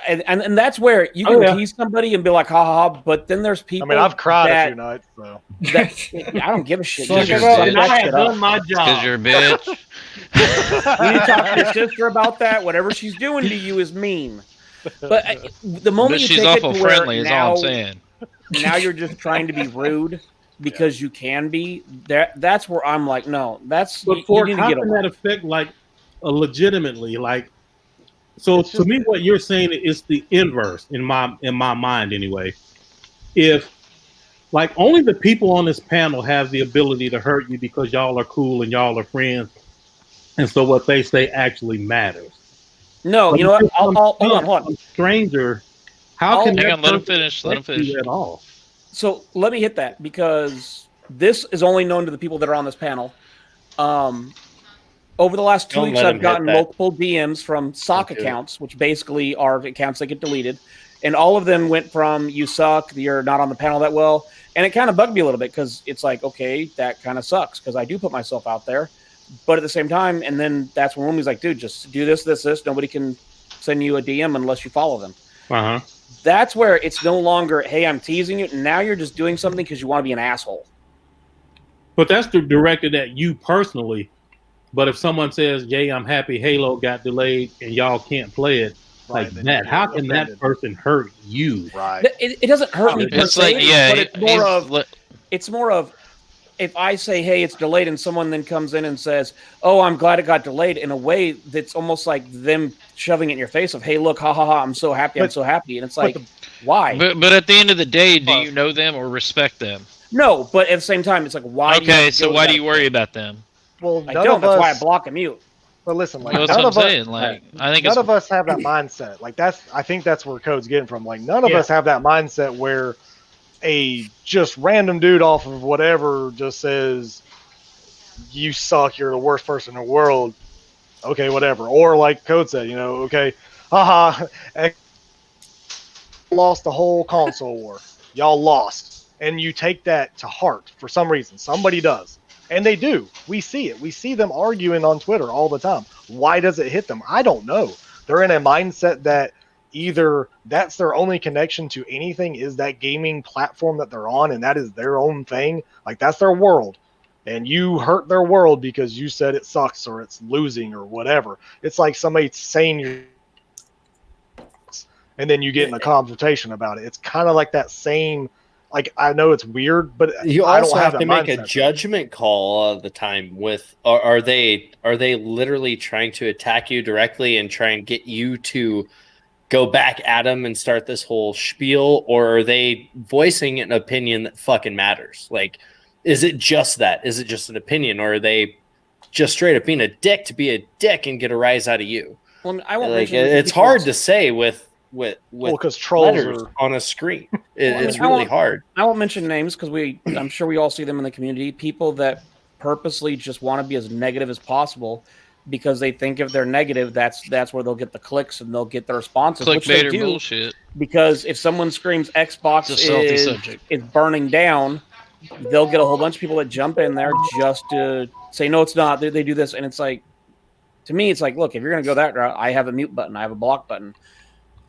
And that's where you Oh, can yeah. tease somebody and be like, ha ha ha, but then there's I people. mean, I've cried that, a few nights, so. that I don't give a shit. Suck You your just dick. suck that I have shit up. done my Because job. you're a bitch. You need to talk to your sister about that. Whatever she's doing to you is mean. But the moment But you she's take awful it to where friendly, is now, all I'm saying. now you're just trying to be rude because you can be. That's where I'm like, no, that's But you for need to how get can away. that affect legitimately so It's to just- me what you're saying is the inverse in my mind anyway. If only the people on this panel have the ability to hurt you because y'all are cool and y'all are friends, and so what they say actually matters. No, But you know what? if Hold on. some stranger, how can Hang that on, let him person finish, let him affect you finish. at all? So let me hit that because this is only known to the people that are on this panel. Over the last 2 Don't weeks, let him I've hit gotten that. multiple DMs from sock Okay. accounts, which basically are accounts that get deleted. And all of them went from "you suck," "you're not on the panel that well," and it kind of bugged me a little bit because it's like, okay, that kind of sucks because I do put myself out there, but at the same time, and then that's when Romy's like, "Dude, just do this. Nobody can send you a DM unless you follow them." Uh-huh. That's where it's no longer, "Hey, I'm teasing you." Now you're just doing something because you want to be an asshole. But that's directed at you personally. But if someone says, "Yay, I'm happy Halo got delayed and y'all can't play it," Right, then that, you how get can that offended. person hurt you? Right. It doesn't hurt me per It's se, like, yeah, but it's more he's- of if I say, "Hey, it's delayed," and someone then comes in and says, "Oh, I'm glad it got delayed," in a way that's almost like them shoving it in your face of, "Hey, look, ha ha ha, I'm so happy, I'm But- so happy," and it's but like, why? but at the end of the day, do you know them or respect them? No, but at the same time, it's like, why? do you Okay, have to so go why that do you worry about them? Well, I none don't. of That's us. why I block and mute. But listen, That's what none I'm of us. saying. Like, I think None it's of us have that mindset. I think that's where Code's getting from. Like, none of Yeah. us have that mindset where a just random dude off of whatever just says, "You suck. You're the worst person in the world." Okay, whatever. Or like Code said, okay, haha, lost the whole console war. Y'all lost, and you take that to heart for some reason. Somebody does. And they do. We see it. We see them arguing on Twitter all the time. Why does it hit them? I don't know. They're in a mindset that either that's their only connection to anything is that gaming platform that they're on, and that is their own thing. Like, that's their world. And you hurt their world because you said it sucks or it's losing or whatever. It's like somebody saying you're, and then you get in a confrontation about it. It's kind of like that same. Like, I know it's weird, but You I also don't have that to make a mindset. judgment call all of the time. With are they literally trying to attack you directly and try and get you to go back at them and start this whole spiel, or are they voicing an opinion that fucking matters? Like, is it just that? Is it just an opinion, or are they just straight up being a dick to be a dick and get a rise out of you? Well, I won't Like, mention it's hard to say with Well, because trolls letters are. on a screen. Well, I mean, It's I really won't- hard. I won't mention names because I'm sure we all see them in the community. People that purposely just want to be as negative as possible because they think if they're negative, that's where they'll get the clicks and they'll get the responses. Which they clickbait or do, bullshit. because if someone screams Xbox It's a salty is subject. burning down, they'll get a whole bunch of people that jump in there just to say, no, it's not. They do this. And it's like, to me, it's like, look, if you're going to go that route, I have a mute button. I have a block button.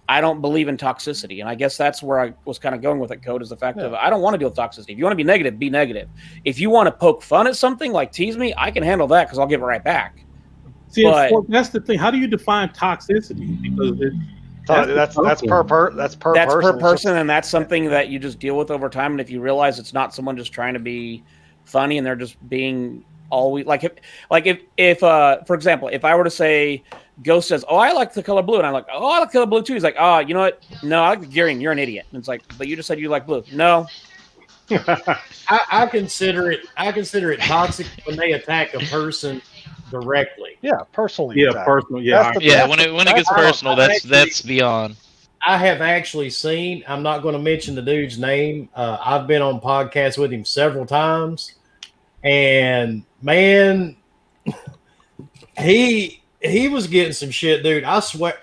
I don't believe in toxicity. And I guess that's where I was kind of going with it, Code, is the fact of I don't want to deal with toxicity. If you want to be negative, be negative. If you want to poke fun at something like tease me, I can handle that because I'll give it right back. See, But- that's the thing. How do you define toxicity? Because That's per person. person, and that's something that you just deal with over time. And if you realize it's not someone just trying to be funny and they're just being always if for example, if I were to say Ghost says, "Oh, I like the color blue," and I'm like, "Oh, I like the color blue too," he's like, "Oh, you know what? No, I like the green. You're an idiot." And it's like, "But you just said you like blue." No. I consider it toxic when they attack a person directly. Yeah, personally. Yeah, attack. personal. Yeah, When it gets personal, that's beyond. I have actually seen. I'm not going to mention the dude's name. I've been on podcasts with him several times, and man, he was getting some shit, dude. I swear,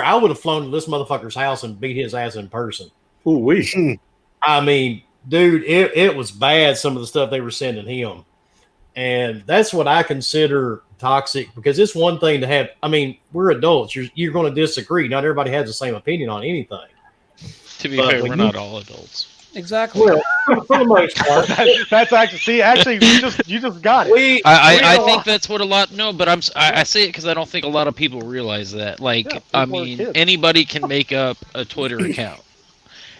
I would have flown to this motherfucker's house and beat his ass in person. Ooh, we. I mean, dude, it was bad. Some of the stuff they were sending him, and that's what I consider toxic, because it's one thing to have. I mean, we're adults. You're going to disagree. Not everybody has the same opinion on anything. To be fair, we're not all adults. Exactly. Well, for the most part, that's actually you just got it. I think that's what a lot. No, but I say it because I don't think a lot of people realize that. Like, Yeah, I people are mean, kids. anybody can make up a Twitter account,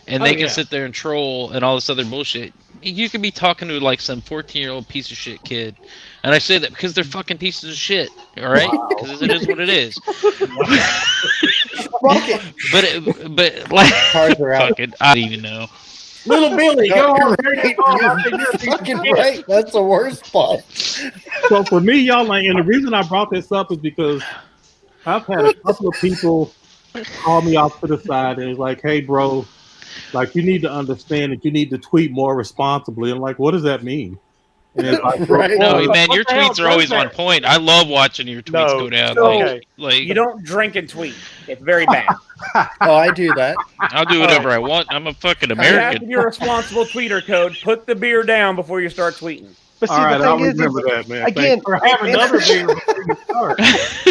and they can sit there and troll and all this other bullshit. You could be talking to like some 14-year-old piece of shit kid, and I say that because they're fucking pieces of shit. All right, because it is what it is. but like, fucking, I don't even know. Little Billy, go on. You're fucking right. That's the worst part. So for me, y'all, like, and the reason I brought this up is because I've had a couple of people call me off to the side and it's like, "Hey, bro, like, you need to understand that you need to tweet more responsibly." I'm like, "What does that mean?" And it's like, Right. No, man, What your the hell tweets are always does on that? point. I love watching your tweets go down. So, Like you don't drink and tweet. It's very bad. Oh, I do that. I'll do whatever I want. I'm a fucking You have to American. be a responsible tweeter, Code. Put the beer down before you start tweeting. But see, all right, the I'll thing is, remember that, man. again, Or have another beer before you start.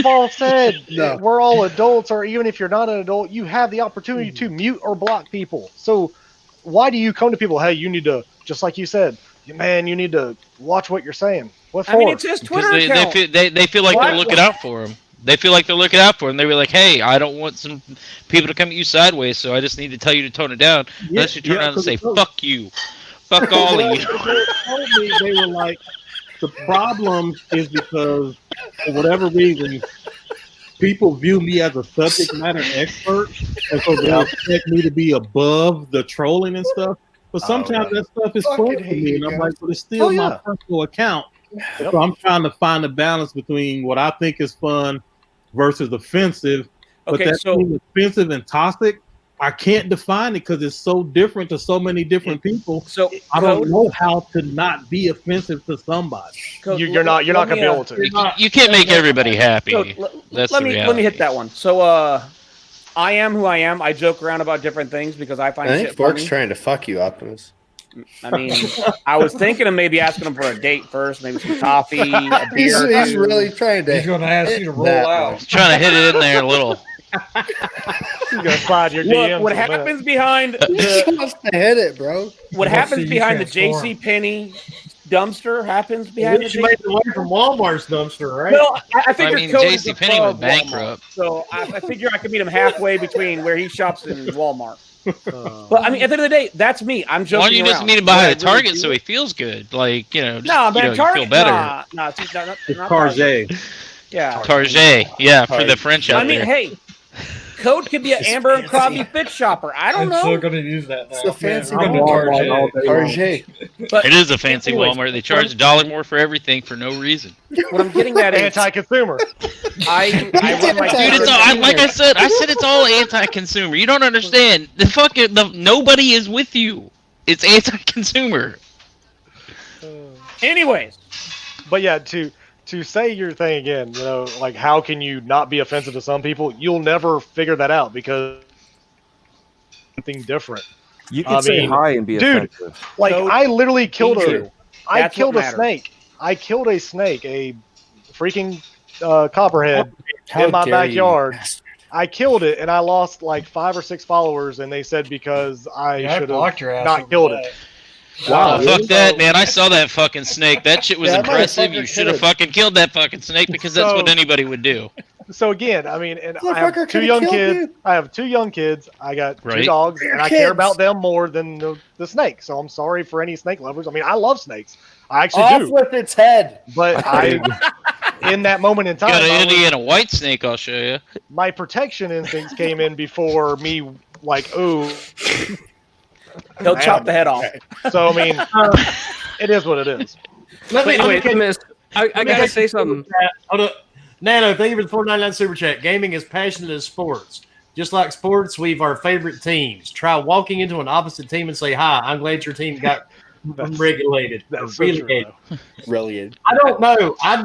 Paul said, No. we're all adults, or even if you're not an adult, you have the opportunity to mute or block people. So why do you come to people, "Hey, you need to," just like you said, "Man, you need to watch what you're saying"? What for? I mean, it's his Because Twitter account. they feel like What? they're looking out for him. They feel like they're looking out for him. They were like, "Hey, I don't want some people to come at you sideways, so I just need to tell you to tone it down." Unless you turn around and say, "Fuck you, fuck all of you." They told me, they were like, the problem is because for whatever reason, people view me as a subject matter expert, and so they expect me to be above the trolling and stuff. But sometimes that stuff is fun for me, and I'm like, but it's still my personal account. So I'm trying to find a balance between what I think is fun versus offensive. But Okay, that so- being offensive and toxic, I can't define it because it's so different to so many different people. So I don't Code, know how to not be offensive to somebody. Code, You're not let going to me, be able to. You can't make everybody happy. Code, That's let the me reality. hit that one. So I am who I am. I joke around about different things because I find I think shit Fork's funny. trying to fuck you, Optimus. I mean, I was thinking of maybe asking him for a date first, maybe some coffee, a He's beer. really trying to. He's going to ask you to roll that out. one. Trying to hit it in there a little. You're going to slide your DMs. Look, what in a minute. happens behind He the wants to hit it, bro. what Let's happens see you behind the transform. J.C. Penney dumpster happens behind the You made J.C. the one from Walmart's dumpster, right? No, I figure mean, Code is JCPenney went above bankrupt. Walmart. So I figure I could meet him halfway between where he shops and Walmart. But I mean, at the end of the day, that's me. I'm joking Why don't you just around. meet him Do I behind a really Target do so it? he feels good? Like, you know, just, No, you man, know, you Target. feel better. Nah, see, not It's Target. Target. Yeah. Target, yeah, for the French out I mean, there. hey, Code could be an Amber and Crosby fit shopper. I don't I'm still know. going to use that now. It's a fancy I'm going to Walmart all Target. day long. Target. But It is a fancy anyways, Walmart. They charge $1 more for everything for no reason. what I'm getting at is Anti-consumer. I run my Dude, it's all, like I said it's all anti-consumer. You don't understand. Nobody is with you. It's anti-consumer. Anyways, But yeah, to say your thing again, you know, like, how can you not be offensive to some people? You'll never figure that out because something different. You can I say mean, hi and be dude, offensive. Like, So, I literally killed true. I That's killed what a matters. snake. I killed a snake, a freaking copperhead How in my dare you. backyard. I killed it, and I lost like 5 or 6 followers, and they said because I Yeah, I should blocked your have ass not over killed that. it. Wow, Oh, fuck that, man. I saw that fucking snake. That shit was Yeah, that impressive. You motherfucker should have could've- fucking killed that fucking snake because that's So- what anybody would do. So again, I mean, and I Motherfucker have two could've young killed kids. you. I have 2 young kids. I got 2 Right. dogs, They're and I care kids. about them more than the snake. So I'm sorry for any snake lovers. I mean, I love snakes. I actually Off do. with its head. But I, in that moment in time, Got an I was- Indiana white snake. I'll show you. my protection instincts came in before me. Like, ooh. He'll chop the head off. So I mean, it is what it is. Let me, Wait, let me Miss, I gotta say something. Hold up. Nano, thank you for the 499 super chat. Gaming is passionate as sports. Just like sports, we've our favorite teams. Try walking into an opposite team and say, "Hi, I'm glad your team got regulated." That's so Relegated. true, Brilliant. I don't know. I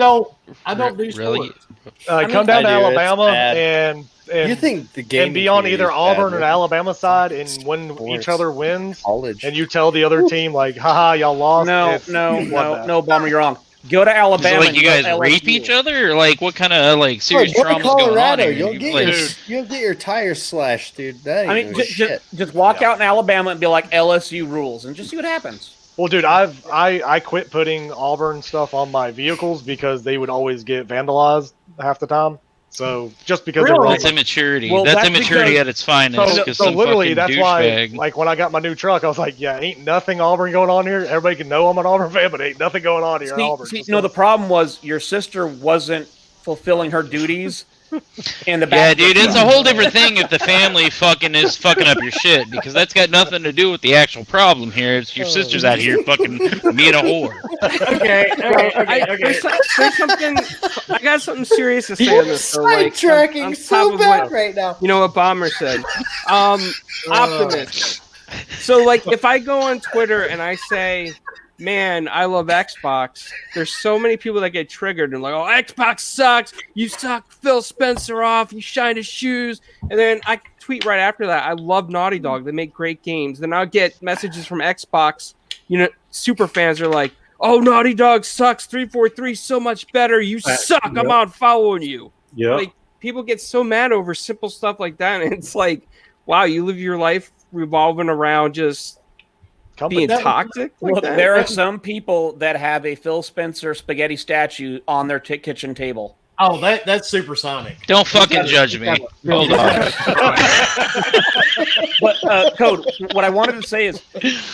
don't do Really? sports. Come down to I do, it's Alabama bad. and You think the game and be on either Auburn or Alabama side, and when Sports. each other wins, college? and you tell the other team like, "Haha, y'all lost." No, it's no, bloodbath. no, Bomber, you're wrong. Go to Is it Alabama. like and you go guys to rape LSU. each other, or like what kind of like serious Go to drama's going on Colorado. here? You'll get Dude. you'll get your tires slashed, dude. That ain't I mean, no shit. just walk Yeah. out in Alabama and be like LSU rules, and just see what happens. Well, dude, I quit putting Auburn stuff on my vehicles because they would always get vandalized half the time. So just because they were That's on immaturity. Well, that's that's immaturity because- at its finest. So, 'cause so some literally, fucking that's why, douchebag. like, when I got my new truck, I was like, yeah, ain't nothing Auburn going on here. Everybody can know I'm an Auburn fan, but ain't nothing going on here in Auburn. See, Just no, go- the problem was your sister wasn't fulfilling her duties in the Yeah, back. dude, it's a whole different thing if the family fucking is fucking up your shit, because that's got nothing to do with the actual problem here. It's your sister's out here fucking being a whore. Okay, There's something. I got something serious to say on this. Though, like, Sidetracking on top so of bad what- right now. You know what Bomber said? Optimist. So, like, if I go on Twitter and I say, "Man, I love Xbox," there's so many people that get triggered and like, "Oh, Xbox sucks. You suck Phil Spencer off. You shine his shoes." And then I tweet right after that, "I love Naughty Dog. They make great games." Then I'll get messages from Xbox. You know, super fans are like, "Oh, Naughty Dog sucks. 343 so much better. You suck. I'm Yep. out following you." Yeah. Like, people get so mad over simple stuff like that, and it's like, wow, you live your life revolving around just being That- toxic. Like Look, that? there are some people that have a Phil Spencer spaghetti statue on their kitchen table. Oh, that's supersonic. Don't fucking judge me. Hold on. But Code, what I wanted to say is,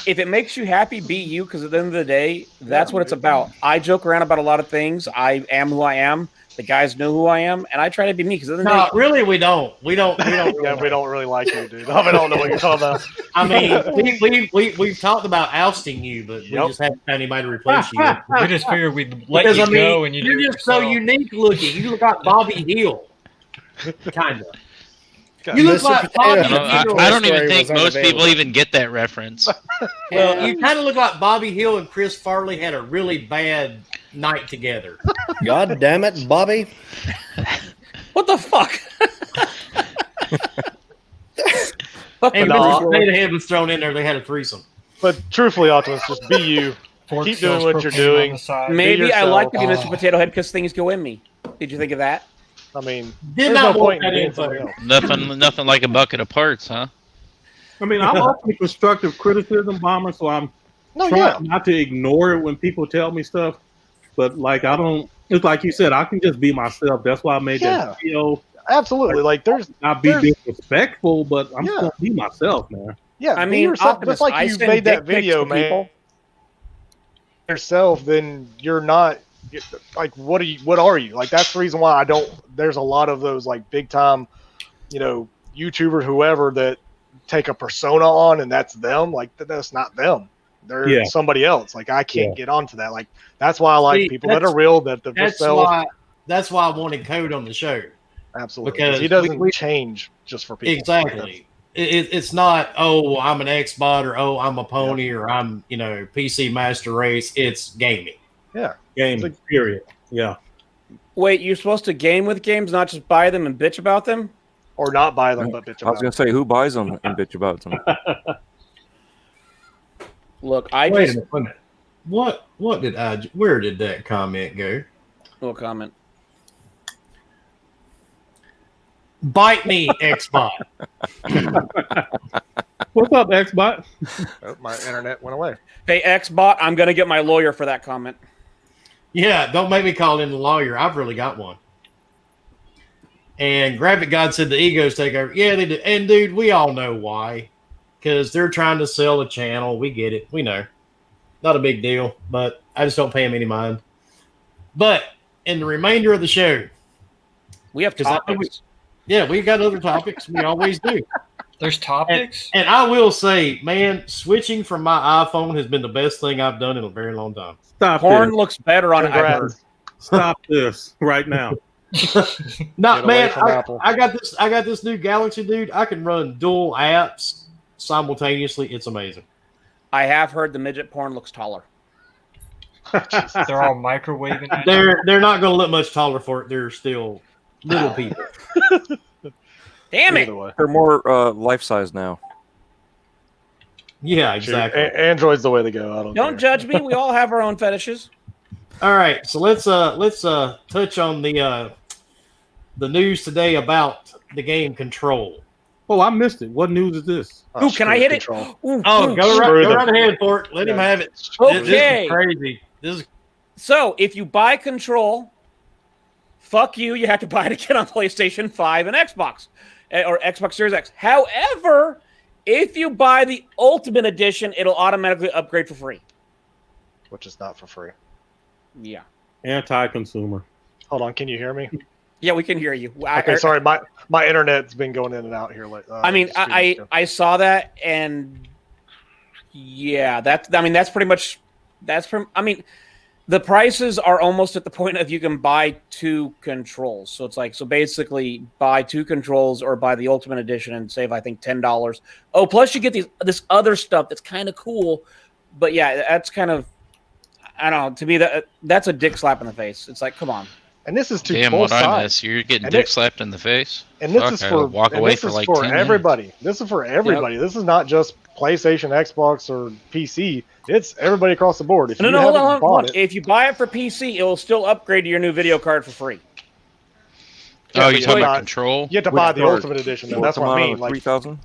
if it makes you happy, be you. Because at the end of the day, that's what it's about. I joke around about a lot of things. I am who I am. The guys know who I am, and I try to be me. Because at the end of No, the day, really, we don't. We don't. Yeah, we don't really like you, dude. I don't know what you're talking about. I mean, we've talked about ousting you, but we Yep. just haven't found anybody to replace you. We just figured we'd let Because you I mean, go and you you're do it just so yourself. unique looking. You look like Bobby Hill, kind of. God, You look Mr. like Potato Bobby I Head. Hill. I don't even Story think was most people unavailable. even get that reference. Well, you kind of look like Bobby Hill and Chris Farley had a really bad night together. God damn it, Bobby. what the fuck? Fuck And the no. dog. Potato Head was thrown in there. They had a threesome. But truthfully, Optimus, just be you. Pork keep sells doing what you're propane on doing. the side. Maybe I yourself. like to be Mr. Potato Head because things go in me. Did you think of that? I mean, Did there's not no want point in that being info. something else. Nothing like a bucket of parts, huh? I mean, I'm open to constructive criticism, Bomber, so I'm No, trying yeah. not to ignore it when people tell me stuff. But like, I don't. It's like you said, I can just be myself. That's why I made Yeah. that video. Absolutely. Like, there's, Not be There's- disrespectful, but I'm Yeah. just gonna be myself, man. yeah, I be mean, yourself. Optimus, Just like I you send made that dick pics video, to man. people. Yourself, then you're not like, what are you? Like, that's the reason why I don't. There's a lot of those like big time, YouTubers, whoever, that take a persona on and that's them. Like, that's not them. They're Yeah. somebody else. Like, I can't Yeah. get onto that. Like, that's why I like See, people that that's- are real, that they're That's just self. why I wanted Code on the show. Absolutely, because he doesn't we- change just for people. Exactly. It's not, oh, I'm an Xbot, or oh, I'm a pony, or I'm PC Master Race. It's gaming. Game, Like- period. Yeah. Wait, you're supposed to game with games, not just buy them and bitch about them? Or not buy them, but bitch I was about gonna say, who buys them and bitch about them? Look, I Wait just a minute. What did where did that comment go? no comment. Bite me, Xbot. What's up, Xbot? Oh, my internet went away. Hey, Xbot, I'm gonna get my lawyer for that comment. Yeah, don't make me call in the lawyer. I've really got one. And Graphic God said the egos take over. Yeah, they do. And dude, we all know why. Because they're trying to sell a channel. We get it. We know. Not a big deal, but I just don't pay them any mind. But in the remainder of the show, We have topics. we got other topics. We always do. There's topics. And I will say, man, switching from my iPhone has been the best thing I've done in a very long time. Stop Porn this. looks better on Congrats. iPhone. Stop this right now. No, Get away man, from Apple. I got this new Galaxy, dude. I can run dual apps simultaneously. It's amazing. I have heard the midget porn looks taller. They're all microwaving. it. They're not going to look much taller for it. They're still little people. Damn it! Either way. They're more life size now. Yeah, Shoot, exactly. Android's the way to go. I don't Don't care. judge me. We all have our own fetishes. All right, so let's touch on the news today about the game Control. Oh, I missed it. What news is this? Oh, Ooh, can I screw hit it? Control. Ooh, Oh, ooh. go Screw them. right ahead for it. Let him Yeah. have it. Okay. This is crazy. This is So if you buy Control, fuck you. You have to buy it again on PlayStation 5 and Xbox or Xbox Series X. However, if you buy the Ultimate Edition, it'll automatically upgrade for free. Which is not for free. Yeah. Anti-consumer. Hold on, can you hear me? Yeah, we can hear you. Okay, sorry, my internet's been going in and out here. I saw that, and yeah, that's pretty much the prices are almost at the point of you can buy 2 controls. So it's like, so basically buy 2 controls or buy the Ultimate Edition and save, I think, $10. Oh, plus you get this other stuff that's kind of cool. But yeah, that's kind of, I don't know, to me that's a dick slap in the face. It's like, come on. And this is to Damn, both what I sides. miss. You're getting And dick it- slapped in the face. And this Fuck, is I for walk and away this for is like for 10 minutes. everybody. This is for everybody. This is not just PlayStation, Xbox, or PC. It's everybody across the board. If No, you hold haven't on. bought it, If you buy it for PC, it will still upgrade to your new video card for free. Yeah, Oh, but you're you talking have about not- Control? you have to Which buy the card? Ultimate Edition. Though. That's what I mean. Like 3,000.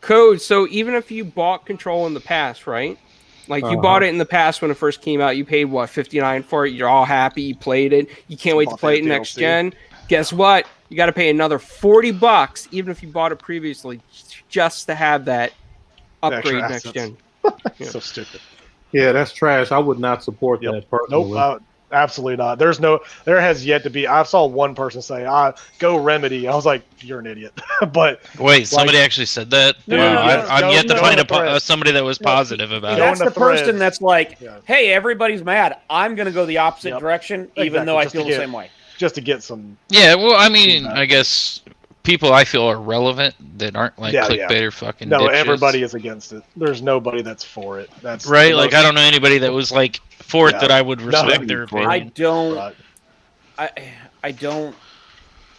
Code. So even if you bought Control in the past, right? Like you bought it in the past when it first came out, you paid what, $59 for it. You're all happy, you played it. You can't wait to Bought play that it next DLC. gen. Guess what? You got to pay another $40, even if you bought it previously, just to have that upgrade extra next assets. gen. Yeah. So stupid. Yeah, that's trash. I would not support Yep. that personally. Nope. Absolutely not. There has yet to be. I saw one person say, go Remedy." I was like, "You're an idiot." But Wait, somebody actually said that? No, Wow, no, no, I'm no, yet to no, find no, thread. somebody that was positive about Go it. That's in the the person threads. that's like, Yeah. hey, everybody's mad. I'm going to go the opposite Yep. direction, even Exactly, though I just feel to the get- same way. just to get some, Yeah, well, I mean, Yeah. I guess people I feel are relevant that aren't like Yeah, clickbait or fucking no, dipshits. everybody is against it. There's nobody that's for it. That's Right? the Like, most- I don't know anybody that was like for it Yeah. that I would respect No. their I I opinion. don't. Right. I don't.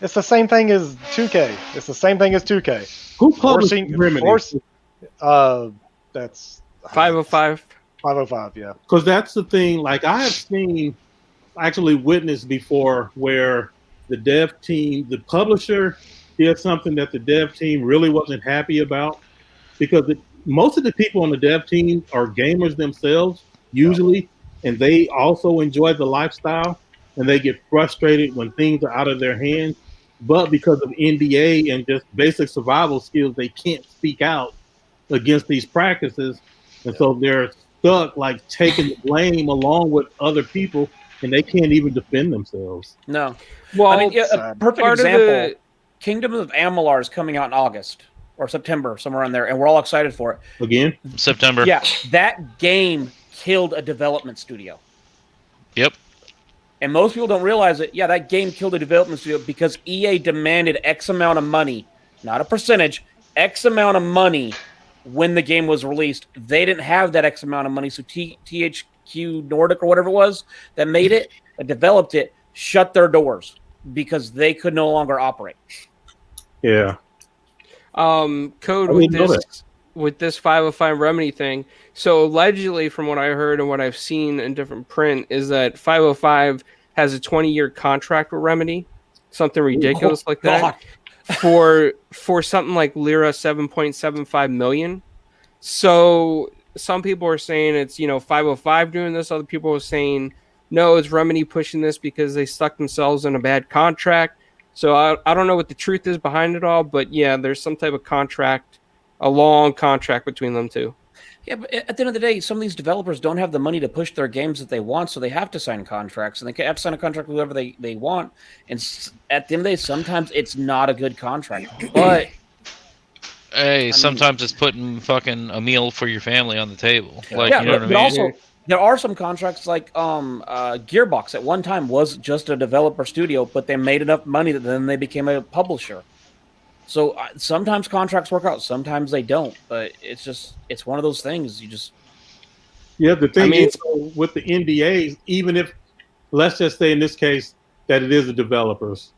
It's the same thing as 2K. It's the same thing as 2K. Who published Forcing- Remedy? force- That's 505. 505. Yeah. Because that's the thing. Like I have seen, actually witnessed before, where the dev team, the publisher, did something that the dev team really wasn't happy about, because most of the people on the dev team are gamers themselves usually, and they also enjoy the lifestyle, and they get frustrated when things are out of their hands. But because of NDA and just basic survival skills, they can't speak out against these practices, and so they're stuck like taking the blame along with other people, and they can't even defend themselves. No. Well, I mean, yeah, a sad. perfect part of example. the- Kingdom of Amalur is coming out in August or September, somewhere in there, and we're all excited for it. Again, September. Yeah, that game killed a development studio. Yep. And most people don't realize it. Yeah, that game killed a development studio because EA demanded X amount of money, not a percentage, X amount of money when the game was released. They didn't have that X amount of money, so THQ Nordic or whatever it was that made it, that developed it, shut their doors because they could no longer operate. yeah. Code I with didn't know this with this 505 Remedy thing. So allegedly, from what I heard and what I've seen in different print, is that 505 has a 20-year contract with Remedy, something ridiculous like that, for something like lira 7.75 million. So some people are saying it's 505 doing this. Other people are saying no, it's Remedy pushing this because they stuck themselves in a bad contract. So I don't know what the truth is behind it all, but yeah, there's some type of contract, a long contract between them two. Yeah, but at the end of the day, some of these developers don't have the money to push their games that they want, so they have to sign contracts, and they have to sign a contract with whoever they want. And at the end of the day, sometimes it's not a good contract. But Hey, sometimes it's putting fucking a meal for your family on the table. Like, yeah, you know but what I mean? also there are some contracts like Gearbox at one time was just a developer studio, but they made enough money that then they became a publisher. So sometimes contracts work out, sometimes they don't. But it's one of those things. Yeah, the thing is with the NDAs, even if, let's just say in this case that it is the developers,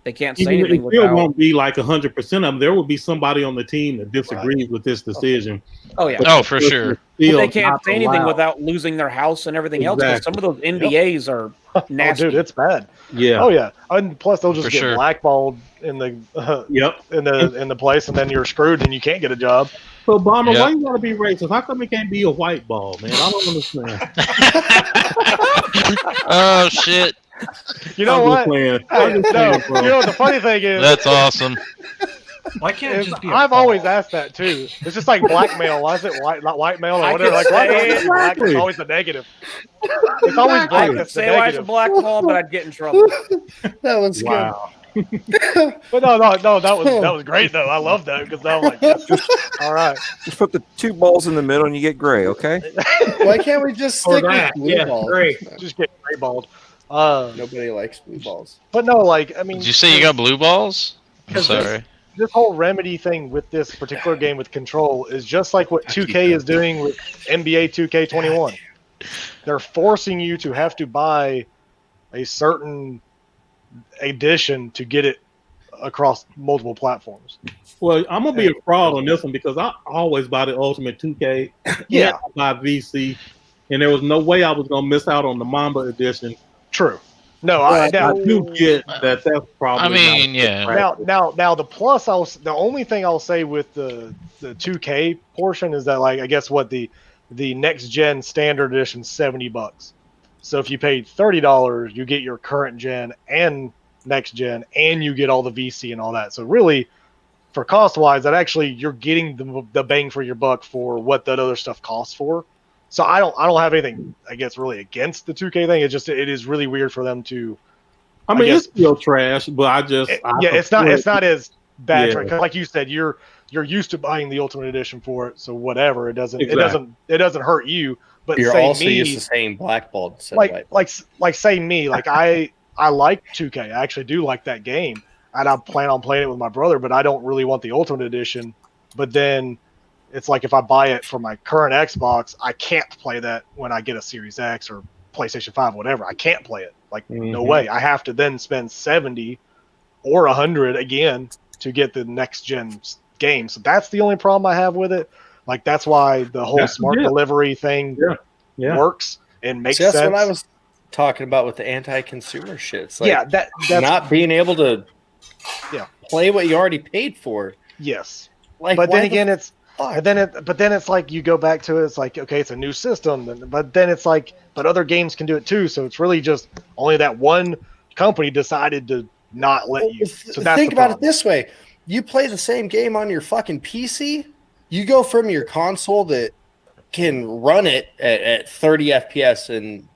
they can't say even anything it still without. won't be like 100% of them. There will be somebody on the team that disagrees with this decision. Oh yeah, Oh, for sure. but they can't say anything without losing their house and everything else. Because Exactly. some of those NDAs are nasty. Oh, dude, it's bad. Yeah. Oh yeah, and plus they'll just For get sure. blackballed in the Yep. in the place, and then you're screwed and you can't get a job. So, Bomber, Yeah. why you gotta be racist? How come it can't be a white ball, man? I don't understand. Oh shit, You know I'm just what? playing. Hey, I'm just no, playing, bro. you know what the funny thing is? that's awesome. Why can't it is just be? I've always asked that too. It's just like blackmail. Why is it white, not white mail or I whatever? can Like, why say is it black? Exactly. It's always the negative. It's always I black. could That's the say why it's a negative. black ball, but I'd get in trouble. That one's Wow. But no, that was great though. I love that because I was like, yes. All right. Just put the 2 balls in the middle and you get gray, okay? good. Why can't we just Or stick with that. blue Yeah, balls? great. Just get gray balled. Nobody likes blue balls. But no, like I mean, Did you say you got blue balls? I'm 'cause sorry. this whole remedy thing with this particular game with Control is just like what 2K is doing with NBA 2K21. They're forcing you to have to buy a certain edition to get it across multiple platforms. Well, I'm gonna be a fraud on this one because I always buy the Ultimate 2K. Yeah. I buy VC, and there was no way I was gonna miss out on the Mamba edition. True. No, I now, do get that. That's probably. I mean, not yeah. now the plus the only thing I'll say with the 2K portion is that like I guess what the next gen standard edition $70. So if you paid $30, you get your current gen and next gen, and you get all the VC and all that. So really, for cost wise, that actually you're getting the bang for your buck for what that other stuff costs for. So I don't have anything I guess really against the 2K thing. It's just it is really weird for them to. I mean, guess- it's still trash, but I It's not as bad. Yeah. Because like you said, you're used to buying the Ultimate Edition for it, so whatever. It doesn't Exactly. it doesn't hurt you. But You're say also me, used to saying blackballed instead of white. like say me, like I like 2K. I actually do like that game, and I plan on playing it with my brother. But I don't really want the Ultimate Edition. But then it's like if I buy it for my current Xbox, I can't play that when I get a Series X or PlayStation 5, whatever. I can't play it. Like no way. I have to then spend 70 or 100 again to get the next gen game. So that's the only problem I have with it. Like that's why the whole That's smart legit. delivery thing Yeah. works and makes See, that's sense. what I was talking about with the anti-consumer shit. It's like yeah, that's not being able to play what you already paid for. yes. Like, But why then the again, it's fuck? but then it's like you go back to it. It's like okay, it's a new system, but then it's like but other games can do it too. So it's really just only that one company decided to not let you. So that's think the about it problem. this way: you play the same game on your fucking PC. You go from your console that can run it at 30 FPS and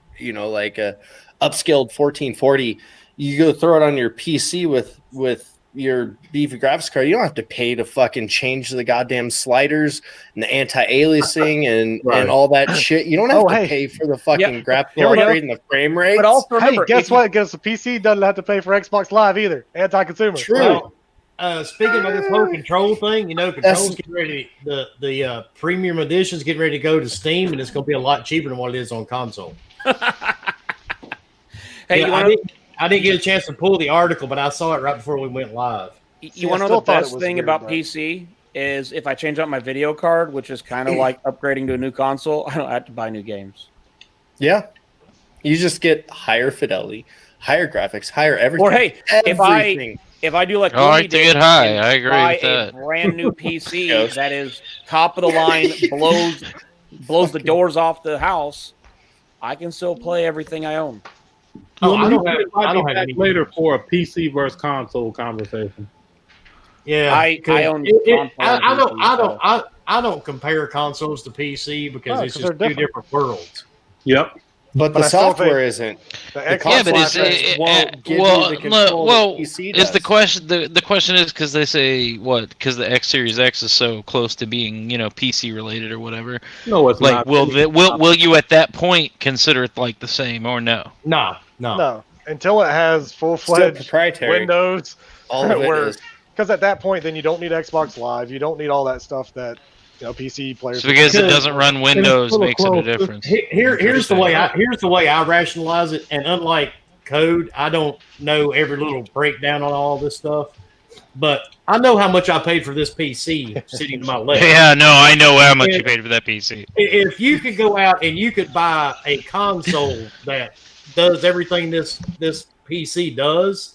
like a upscaled 1440. You go throw it on your PC with your beefy graphics card. You don't have to pay to fucking change the goddamn sliders and the anti-aliasing and all that shit. You don't have to pay for the fucking graphical upgrade and the frame rates. But also remember, hey, guess what? Guess the PC doesn't have to pay for Xbox Live either. Anti-consumer. True. Speaking of this whole Control thing, Control's getting ready. The premium edition's getting ready to go to Steam, and it's going to be a lot cheaper than what it is on console. Hey, Yeah, I didn't get a chance to pull the article, but I saw it right before we went live. You want to know the best thing about PC is if I change out my video card, which is kind of like upgrading to a new console, I don't have to buy new games. Yeah. You just get higher fidelity, higher graphics, higher everything. Or hey, if I do like Oh, I Tony like to did get high. and I agree buy with that. a brand new PC that is top of the line, blows the doors off the house, I can still play everything I own. Oh, I You don't can have, invite I me don't have back any. later for a PC versus console conversation. Yeah, I 'cause own it- console I don't compare consoles to PC because No, it's 'cause just they're two different. different worlds. Yep. But But the I still software think isn't. The The Xbox Yeah, but console it's license won't give well, you the control well, that PC is the does. question the question is because they say what? Because the X Series X is so close to being PC related or whatever. No, it's Like, not. will you at that point consider it like the same or no? No. no until it has Still full-fledged proprietary. Windows. All of it where- is. Because at that point, then you don't need Xbox Live. You don't need all that stuff that PC players. So because it Because- doesn't run Windows full of makes it a close- difference. Here's the way I rationalize it, and unlike code, I don't know every little breakdown on all this stuff, but I know how much I paid for this PC sitting to my left. Yeah, no, I know how much you paid for that PC. If you could go out and you could buy a console that does everything this PC does,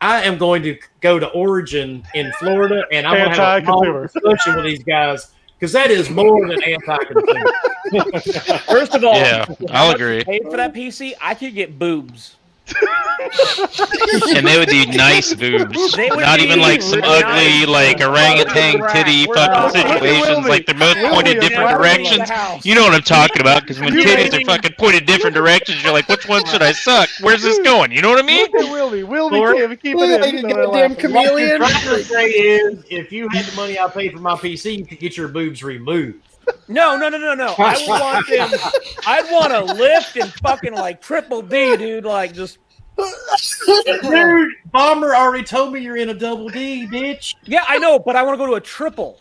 I am going to go to Origin in Florida, and I'm going to have a long Anti-consumer. discussion with these guys because that is more than anti-consumer. First of all, Yeah, I'll agree. paid for that PC, I could get boobs. And they would be nice boobs, They would not even be like some really ugly nice. like orangutan titty fucking situations. Like they're both pointed different directions. You know what I'm talking about? Because when titties are fucking pointed different directions, you're like, which one should I suck? Where's this going? You know what I mean? Look at Willie. Willie Lord. can't keep it in. You know they're Goddamn laughing. What you're chameleon. trying to say is, if you had the money I paid for my PC, you could get your boobs removed. No. I would want them. I'd want to lift and fucking like triple D, dude. Like just Dude, Bomber already told me you're in a double D, bitch. yeah, I know, but I want to go to a triple.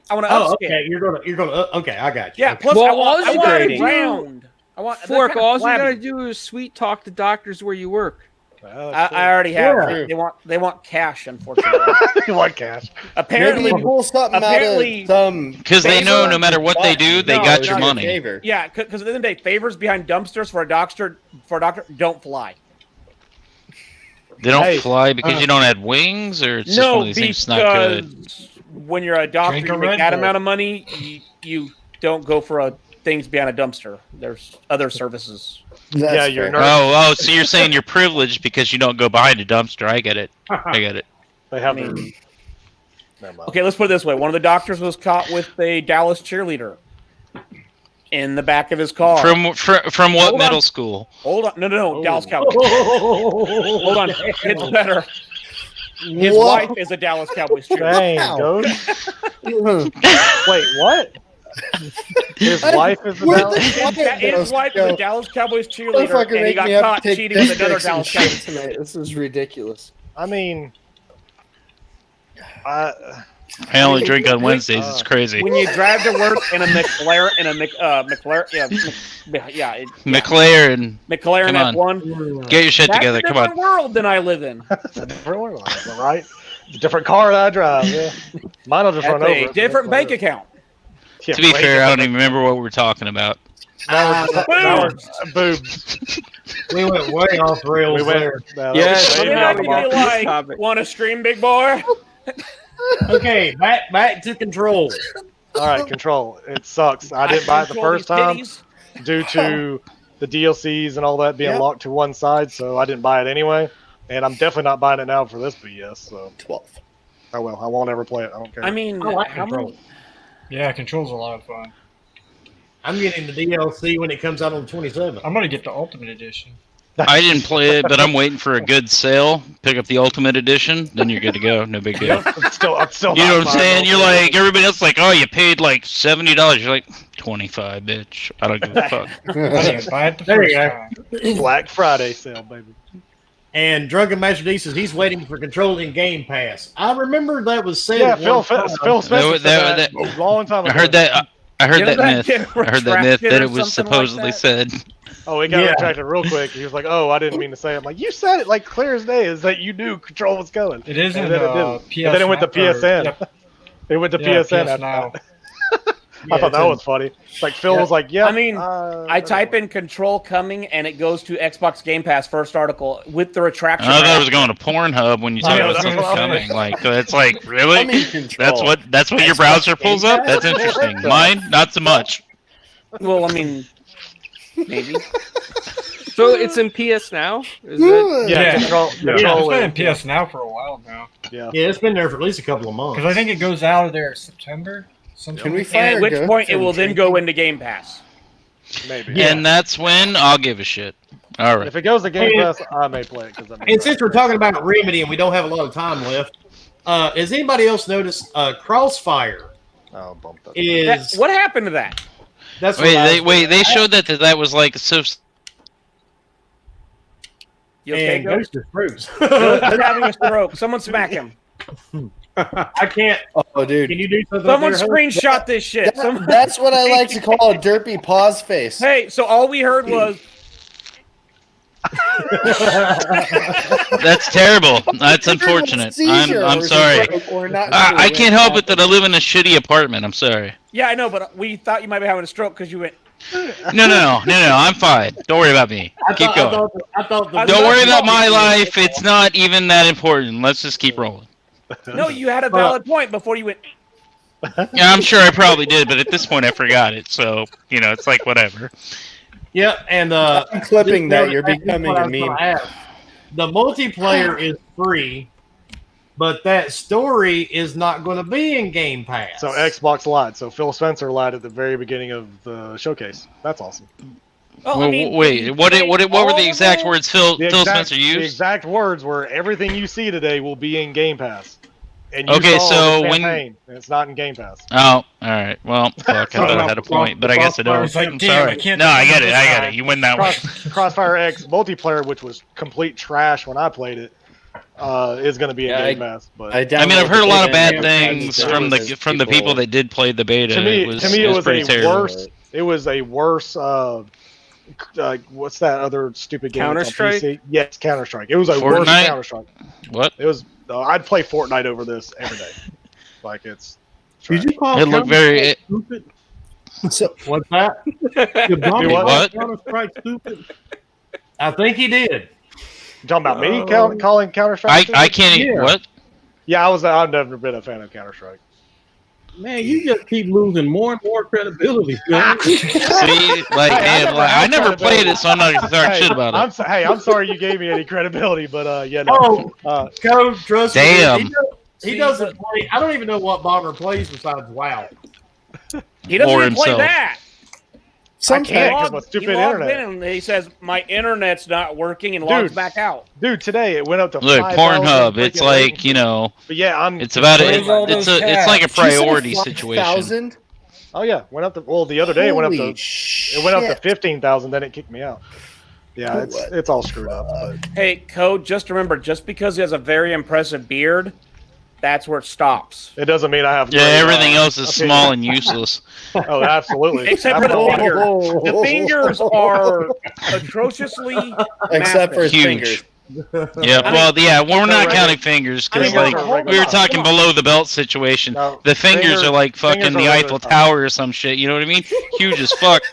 I want to Oh, upscale. okay. You're gonna. Okay, I got you. Yeah. Okay. Plus, Well, I want all you it gotta do- round. I want Fork, all you flabby. gotta do is sweet talk the doctors where you work. I already have. Yeah. They want cash, unfortunately. You want cash? Apparently, Maybe pull something apparently- out of some. Because they know no matter what they do, they No, got no, your no, money. Favor. yeah. Because at the end of the day, favors behind dumpsters for a doctor don't fly. They don't Hey, fly because you don't have wings, or it's just one No, of these things because that's not good. when you're a doctor, Drink you a make Red that Bull. amount of money, you don't go for things behind a dumpster. There's other services. That's Yeah, you're fair. nerd. Oh, so you're saying you're privileged because you don't go behind a dumpster? I get it. I get it. They have. I mean- their- Never mind. Okay, let's put it this way: one of the doctors was caught with a Dallas cheerleader in the back of his car. From what Hold middle on. school? Hold on, no, Oh. Dallas Cowboys. Hold on, it's better. His Whoa. wife is a Dallas Cowboys cheerleader. Dang, Wow. Ghost. Wait, what? His wife is the Where Dallas- the His wife is a Dallas Cowboys cheerleader, Motherfucker and he make got me have caught to take cheating with another pics and Dallas shit Cowboys. tonight. This is ridiculous. I mean, I only drink on Wednesdays. It's crazy. When you drive to work in a McLaren, McLaren, McLaren Come on. F1, get your shit that's together. a Come different on. world than I live in. it's a different one, right? It's a different car that I drive. Yeah, mine will just run That's over. a it, so different that's bank account. Yeah, To be way fair, I don't different. even remember what we were talking about. Now we're boobs. boobs. We went way off rails We went. there. Yes, way Then yeah, I off can the yeah. be mark. like, Topic. want to stream, big boy? Okay, back to control. All right, control. It sucks. I didn't buy it the control first these time titties. due to the DLCs and all that being Yep. locked to one side, so I didn't buy it anyway. And I'm definitely not buying it now for this BS. So 12. I will. I won't ever play it. I don't care. I mean, I like how control. many? Yeah, Control's a lot of fun. I'm getting the DLC when it comes out on the 27th. I'm gonna get the Ultimate Edition. I didn't play it, but I'm waiting for a good sale. Pick up the Ultimate Edition, then you're good to go. No big deal. I'm still You know not what I'm buying saying? it. You're like everybody else. Like, oh, you paid like $70. You're like 25, bitch. I don't give a fuck. I didn't buy it the There you first go. time. Black Friday sale, baby. And Drunken Master D says he's waiting for Control in Game Pass. I remember that was said. Yeah, at Phil one time. Spencer said that- that a long time I ago. heard that. I heard You know that that myth. kid I heard that myth retracted that or it was something like supposedly that? said. Oh, he got Yeah. retracted real quick. He was like, "Oh, I didn't mean to say it." I'm like, "You said it like clear as day. Is that you knew Control was coming?" It is And in then it PS. didn't. And then it went to PSN. Yep. It went to Yeah, PSN PS after Now. that. Yeah, I thought it's that in- was funny. Like Phil Yeah. was like, "Yeah." I mean, I type in Control coming, and it goes to Xbox Game Pass first article with the retraction. I thought it was going to Pornhub when you said Yeah, it was that's something what I was coming. Like it's like really. I mean, Control. That's what your browser pulls up. That's interesting. Mine, not so much. Well, I mean, maybe. So it's in PS now? Is it? Yeah, Yeah. control. Yeah. It's control been in is- PS now for a while now. Yeah. Yeah, it's been there for at least a couple of months. Because I think it goes out of there September. Sometime. Can we And fire at which Ghost point it from will then go into Game Pass. Maybe. And that's when I'll give a shit. All right. If it goes to Game Pass, I may play it because And since we're talking about Remedy and we don't have a lot of time left, has anybody else noticed Crossfire Oh, bump that. is What happened to that? that's what I was- They showed that was like so. You okay, and Ghost? Ghost is Bruce. He's having a stroke. Someone smack him. I can't. Oh, dude. Can you do something? Someone up there, screenshot this shit. That's what I like to call a derpy pause face. Hey, so all we heard was That's terrible. That's unfortunate. I'm sorry. I can't help it that I live in a shitty apartment. I'm sorry. yeah, I know, but we thought you might be having a stroke because you went. No. I'm fine. Don't worry about me. Keep going. I thought I the Don't worry about my life. It's not even that important. Let's just keep rolling. No, you had a valid point before you went. Yeah, I'm sure I probably did, but at this point I forgot it. So, it's like whatever. Yeah, and I'm clipping this- that. You're that's becoming what I a was gonna meme. ask. The multiplayer is free, but that story is not going to be in Game Pass. So Xbox lied. So Phil Spencer lied at the very beginning of the showcase. That's awesome. Oh, I mean, Wait, what were the exact words Phil Spencer The used? exact words were everything you see today will be in Game Pass. And Okay, saw so the when- campaign, and it's not in Game Pass. Oh, all right. Well, fuck. I thought I had a point, but I guess I don't. It's like, I'm damn, sorry. I can't No, I think get of it. this I get guy. it. You win that one. Crossfire X multiplayer, which was complete trash when I played it, is going to be in Yeah, Game Pass. But I mean, I've heard a lot of bad Yeah, things yeah, from yeah. the people that did play the beta. to me, it was it was pretty a terrible. worse. It was a worse. What's that other stupid game? that's on Counter-Strike? PC? Yes, Counter Strike. It was a worse Fortnite? Counter Strike. What? It was. I'd play Fortnite over this every day. Like it's. Did you call It looked very. stupid? So, What's that? Did Bobby Do what? call What? Counter-Strike stupid? I think he did. You talking about me Oh. calling Counter Strike? I can't. Yeah. What? Yeah, I've never been a fan of Counter Strike. Man, you just keep losing more and more credibility. man. See, like, Hey, man, I never played it, so I'm not gonna talk shit about it. I'm sorry you gave me any credibility, but yeah. Oh, No. Code, trust me. Damn. He doesn't play. I don't even know what Bomber plays besides WoW. he doesn't Or even play himself. that. I can't because Logged- my he stupid logged internet. in and he says my internet's not working and logs Dude. back out. Dude, today it went up to Look, 5,000 Pornhub. It's freaking like ratings. But Yeah, it's about it. Where's all It's those it's like a cats? priority situation. 5,000? Oh yeah, went up to. Well, the other day it went up to. Holy It went up to shit. 15,000. Then it kicked me out. Yeah, What? it's all screwed up. But Hey, Code, just remember, just because he has a very impressive beard, that's where it stops. it doesn't mean I have. Yeah, great, everything else is opinion. small and useless. Oh, absolutely. Except for the Absolutely. finger. The fingers are atrociously Except for his Huge. fingers. Yeah, well, yeah, we're not regular- counting fingers because I mean, like regular we were size. talking below the belt situation. No, The fingers are like fucking fingers the are Eiffel regular size. Tower or some shit. You know what I mean? Huge as fuck.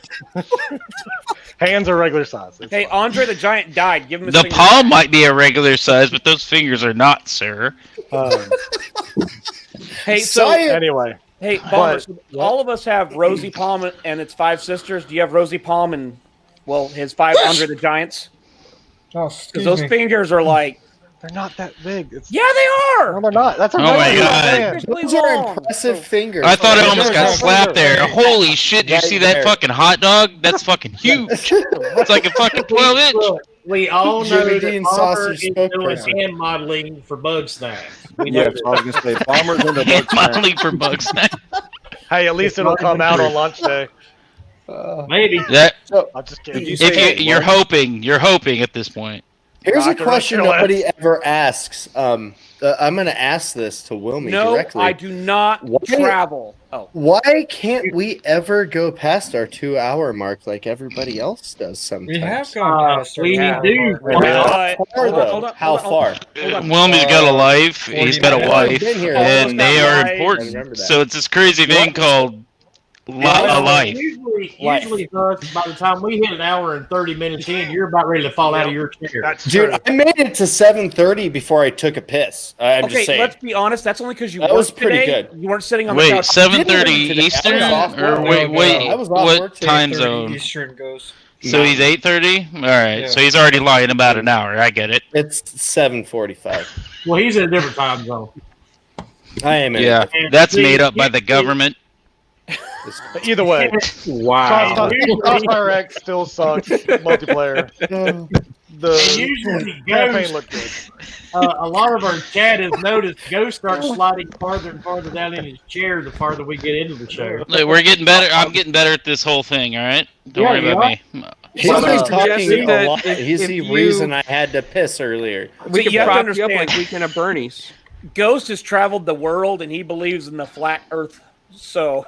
Hands are regular size. It's Hey, fine. Andre the Giant died. Give him his The finger. palm might be a regular size, but those fingers are not, sir. Hey, so Science. Anyway, hey, Bomber, But- so all of us have Rosie Palm and its 5 sisters. Do you have Rosie Palm and his 5 Andre the Giants? Oh, Because excuse those me. fingers are like, they're not that big. It's, yeah, they no, are. they're not. That's a Oh my regular God. hand. Those are impressive fingers. I thought I almost got Fingers. slapped there. Holy shit! Did you Right see that there. fucking hot dog? That's fucking huge. It's like a fucking 12-inch. Look, we all know Jimmy that Dean Bomber sausage is spoke doing for him. hand modeling for Bug Snacks. We know Yes, that. I was gonna say bombers and the Hand bug snacks. modeling for bugs. Hey, at least it'll come out on lunch day. Maybe. That I'm just kidding. Did you say if you're hoping at this point. Here's I a can question wreck your nobody ever asks. I'm going to ask this to Wilmy No, directly. I do not What? travel. Oh, Why can't we ever go past our 2-hour mark like everybody else does sometimes? We have gone past our we hour do. mark. How But- far, hold on, though? hold on, How hold on, far? hold on. Wilmy's got a life. He's got a 40 wife, minutes. Been here. and Almost they got are life. I remember important. that. So it's this crazy thing called a life. Usually, us, by the time we hit an hour and 30 minutes in, you're about ready to fall out of your chair. That's Dude, true. I made it to 7:30 before I took a piss. I'm Okay, just saying. let's be honest. That's only because you That worked was pretty today. good. You weren't sitting on the Wait, couch. 7:30 today. I was Eastern off or work. wait, I was off what work today, time 30 zone? Eastern goes. So he's 8:30. All right. Yeah. So he's already lying about an hour. I get it. It's 7:45. Well, he's in a different time zone. I am in. Yeah, that's made up by the government. Either way, Wow. Crossfire X still sucks. Multiplayer. The Usually campaign Ghost, looked good. a lot of our chat has noticed Ghost starts sliding farther and farther down in his chair the farther we get into the show. Look, we're getting better. I'm getting better at this whole thing. All right. Don't Yeah, worry you about me. He's been Somebody talking suggested a that lot. He's if the you- reason I had to piss earlier. We you can have to prop you up understand- like Weekend at Bernie's. Ghost has traveled the world and he believes in the flat Earth. So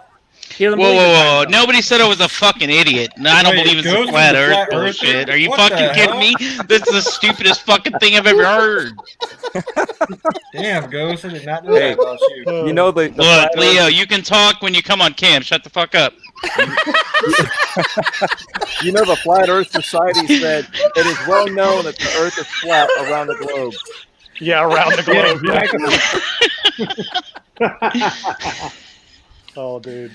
he doesn't Whoa, believe in whoa, time whoa! zone. Nobody said I was a fucking idiot. No, I don't Wait, believe in Ghost some is flat a Earth flat bullshit. earther? Are you What fucking the kidding hell? me? That's the stupidest fucking thing I've ever heard. Damn, Ghost, I did not know that about you. You know the Look, flat Leo, you can talk when you come on cam. Shut the fuck up. You know, the Flat Earth Society said it is well known that the Earth is flat around the globe. Yeah, around the globe. Oh, dude.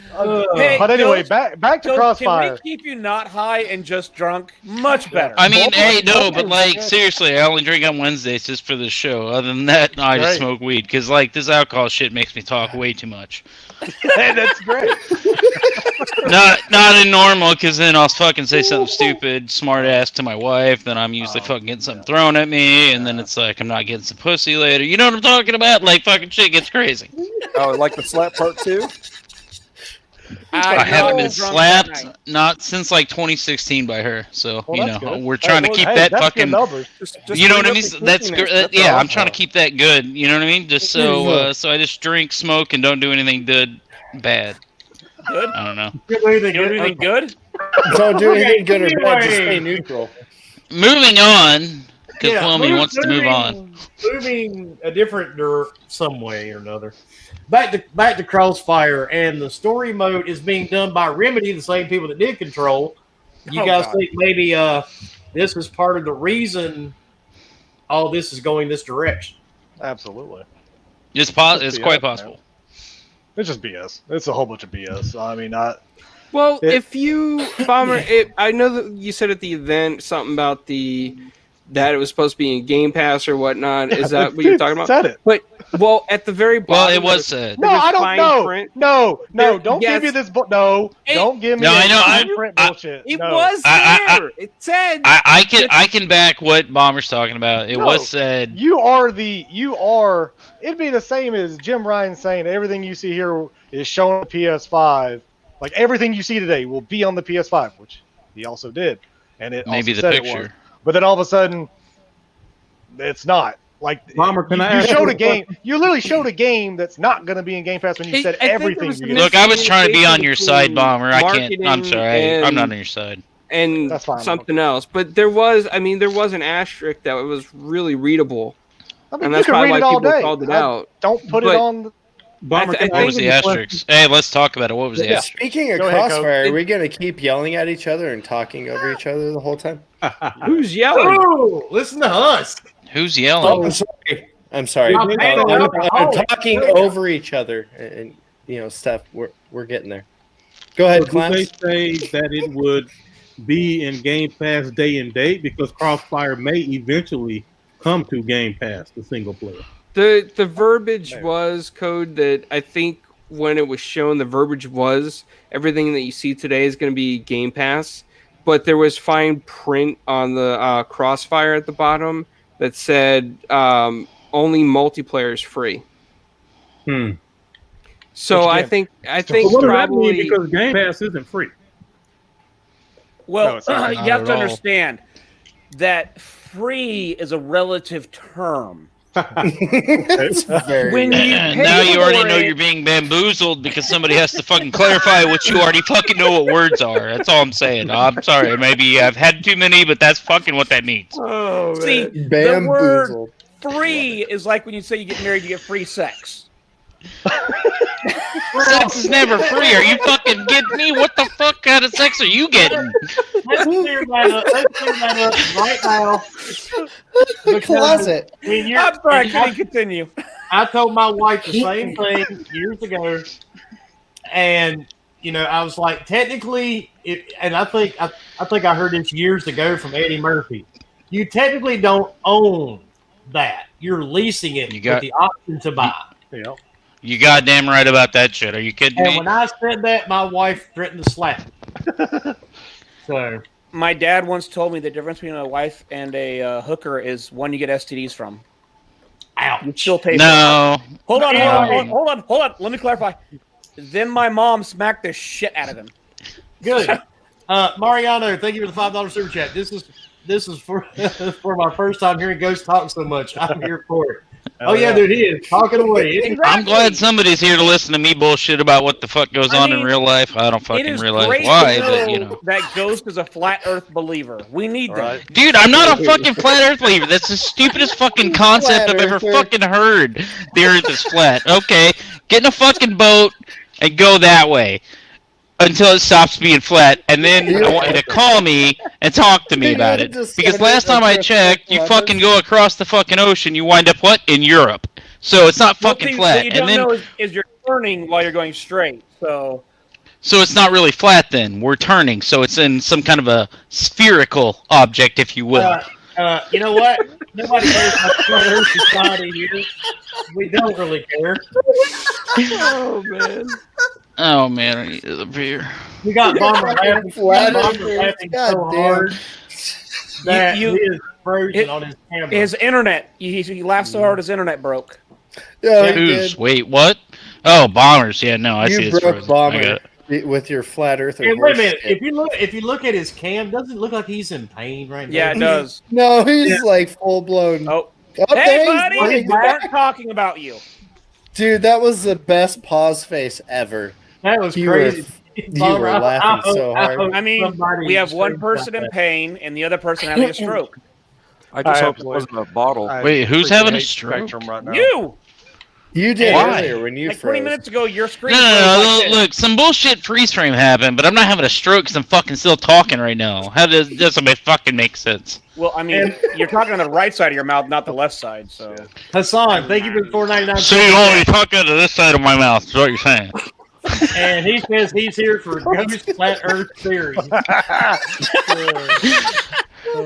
Hey, But anyway, Ghost, back to Ghost, Crossfire. Can we keep you not high and just drunk? Much better. I mean, hey, no, but like seriously, I only drink on Wednesdays just for the show. Other than that, no, I just Right. smoke weed because like this alcohol shit makes me talk way too much. Hey, that's great. Not in normal, because then I'll fucking say something stupid, smart ass to my wife. Then I'm usually fucking getting something thrown at me, and then it's like I'm not getting some pussy later. You know what I'm talking about? Like fucking shit gets crazy. Oh, like the slap part too? I haven't been drunk that slapped night. not since like 2016 so Well, you that's know good. we're trying to Well, keep hey, that that's good fucking. numbers. Just You know what I bring mean? up the That's kookiness. good. Yeah, all. I'm trying to keep that good. You know what I mean? Just so I just drink, smoke, and don't do anything bad. Good? I don't know. Anything good? Don't do anything good or bad. Just anyway. stay neutral. Moving on, because Yeah, Fleming wants to move on. Moving a different some way or another. Back to Crossfire, and the story mode is being done by Remedy, the same people that did Control. You Oh, guys God. think maybe this is part of the reason all this is going this direction? Absolutely. It's Just quite BS, possible. It's just BS. It's a whole bunch of BS. I mean, Well, It- if you Bomber, I know that you said at the event something about that it was supposed to be in Game Pass or whatnot. Is that what you're talking about? Said it. But well, at the very Well, bottom, it was said. No, There was I don't fine know. print. No, There- don't yes. give me this book. No, It- don't give me No, that I know, fine print bullshit. It No. was I- there. It said. I can back what Bomber's talking about. It No. was said. You are. It'd be the same as Jim Ryan saying everything you see here is shown on PS5. Like everything you see today will be on the PS5, which he also did, and it Maybe also the said it was. picture. But then all of a sudden, it's not. Like Bomber, can I you ask showed you a game. You literally showed a game that's not going to be in Game Pass when you I said think there everything. was you some get. Look, I was trying to be on your side, between Bomber. I can't. I'm marketing sorry. I'm not and- on your side. and That's fine. something else. But there was an asterisk that was really readable, I mean, and you that's can probably read why it all people day. called it out. Don't put it But- on. Bomber, I can think What was the ask you a asterisk? Hey, let's talk about it. What was the Yeah. asterisk? Speaking of Go ahead, Coach. Crossfire, are we gonna keep yelling at each other and talking over each other the whole time? question? Who's yelling? Oh, listen to us. Who's Oh, yelling? I'm sorry. I'm sorry. I'm I'm talking over each other and stuff. We're getting there. Go ahead, So do they Clance. say that it would be in Game Pass day and date because Crossfire may eventually come to Game Pass, the single player? The verbiage was code that I think when it was shown, the verbiage was everything that you see today is going to be Game Pass, but there was fine print on the Crossfire at the bottom that said only multiplayer is free. So Which I again, think But what does that mean? probably Because Game Pass isn't free. Well, No, it's not. you Not have at to all. understand that free is a relative term. It's very When you pay Now you already for know it- you're being bamboozled because somebody has to fucking clarify what you already fucking know what words are. That's all I'm saying. I'm sorry. Maybe I've had too many, but that's fucking what that means. See, the bamboozled. word free is like when you say you get married, you get free sex. Sex is never free. Are you fucking kidding me? What the fuck kind of sex are you getting? Let's clear that up right now. The closet. When you're- I'm sorry, I couldn't continue. I told my wife the same thing years ago, and I was like, technically, and I think I heard this years ago from Eddie Murphy. You technically don't own that. You're leasing it with the option to buy. Yeah. You goddamn right about that shit. Are you kidding And me? when I said that, my wife threatened to slap me. So My dad once told me the difference between a wife and a hooker is one you get STDs from. ouch. You still taste it. No. Hold on. Let me clarify. Then my mom smacked the shit out of him. Good. Mariano, thank you for the $5 super chat. This is for for my first time hearing Ghost talk so much. I'm here for it. Oh yeah, dude, he is talking away. I'm glad somebody's here to listen to me bullshit about what the fuck goes on in real life. I don't fucking realize why, but that Ghost is a flat Earth believer. We need that, dude. I'm not a fucking flat Earth believer. That's the stupidest fucking concept I've ever fucking heard. The Earth is flat. Okay, get in a fucking boat and go that way until it stops being flat, and then I want you to call me and talk to me about it. Because last time I checked, you fucking go across the fucking ocean, you wind up what? In Europe. So it's not fucking flat. What you don't know is you're turning while you're going straight. So it's not really flat then. We're turning, so it's in some kind of a spherical object, if you will. You know what? Nobody cares about Flat Earth society here. We don't really care. Oh man. Oh man, I need the beer. We got Bomber laughing so hard that You- he is frozen on his camera. his internet, he laughed so hard his internet broke. Yeah, Who's? Wait, what? Oh, bombers. Yeah, no, I see you it's broke frozen. I got Bomber it. with your flat earther. Hey, wait a horse minute. shit. If you look at his cam, doesn't it look like he's in pain right now? Yeah, it does. No, he's like full blown. Oh, Oh, hey, thanks, buddy, buddy. we weren't talking about you. Dude, that was the best pause face ever. That was You crazy. You were laughing so hard. I mean, we have one person in pain and the other person having a stroke. I just hope it wasn't a bottle. Wait, who's having a hate stroke? Spectrum right now. You did Why? earlier when you Like 20 froze. minutes ago, your screen. No, froze like this. look, some bullshit freeze frame happened, but I'm not having a stroke because I'm fucking still talking right now. How does that fucking make sense? Well, I mean, you're talking on the right side of your mouth, not the left side. So Hassan, thank you for the $4.99. So you only talk out of this side of my mouth, is what you're saying. And he says he's here for Ghost Flat Earth Theory.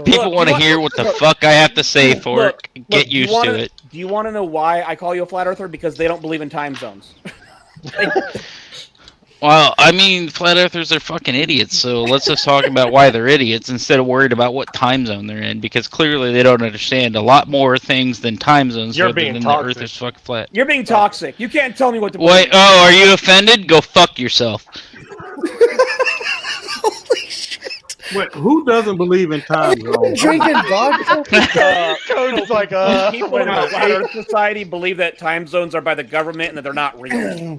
People want to hear what the fuck I have to say for it. Get do you used wanna- to it. Do you want to know why I call you a flat earther? Because they don't believe in time zones. Well, I mean, flat earthers are fucking idiots, so let's just talk about why they're idiots instead of worried about what time zone they're in, because clearly they don't understand a lot more things than time zones You're other being than toxic. the earth is fucking flat. You're being toxic. You can't tell me what to Wait, believe. oh, are you offended? Go fuck yourself. Wait, who doesn't believe in time zones? Drinking vodka? Cody's like, People wait in a the minute. flat Earth Society believe that time zones are by the government and that they're not real.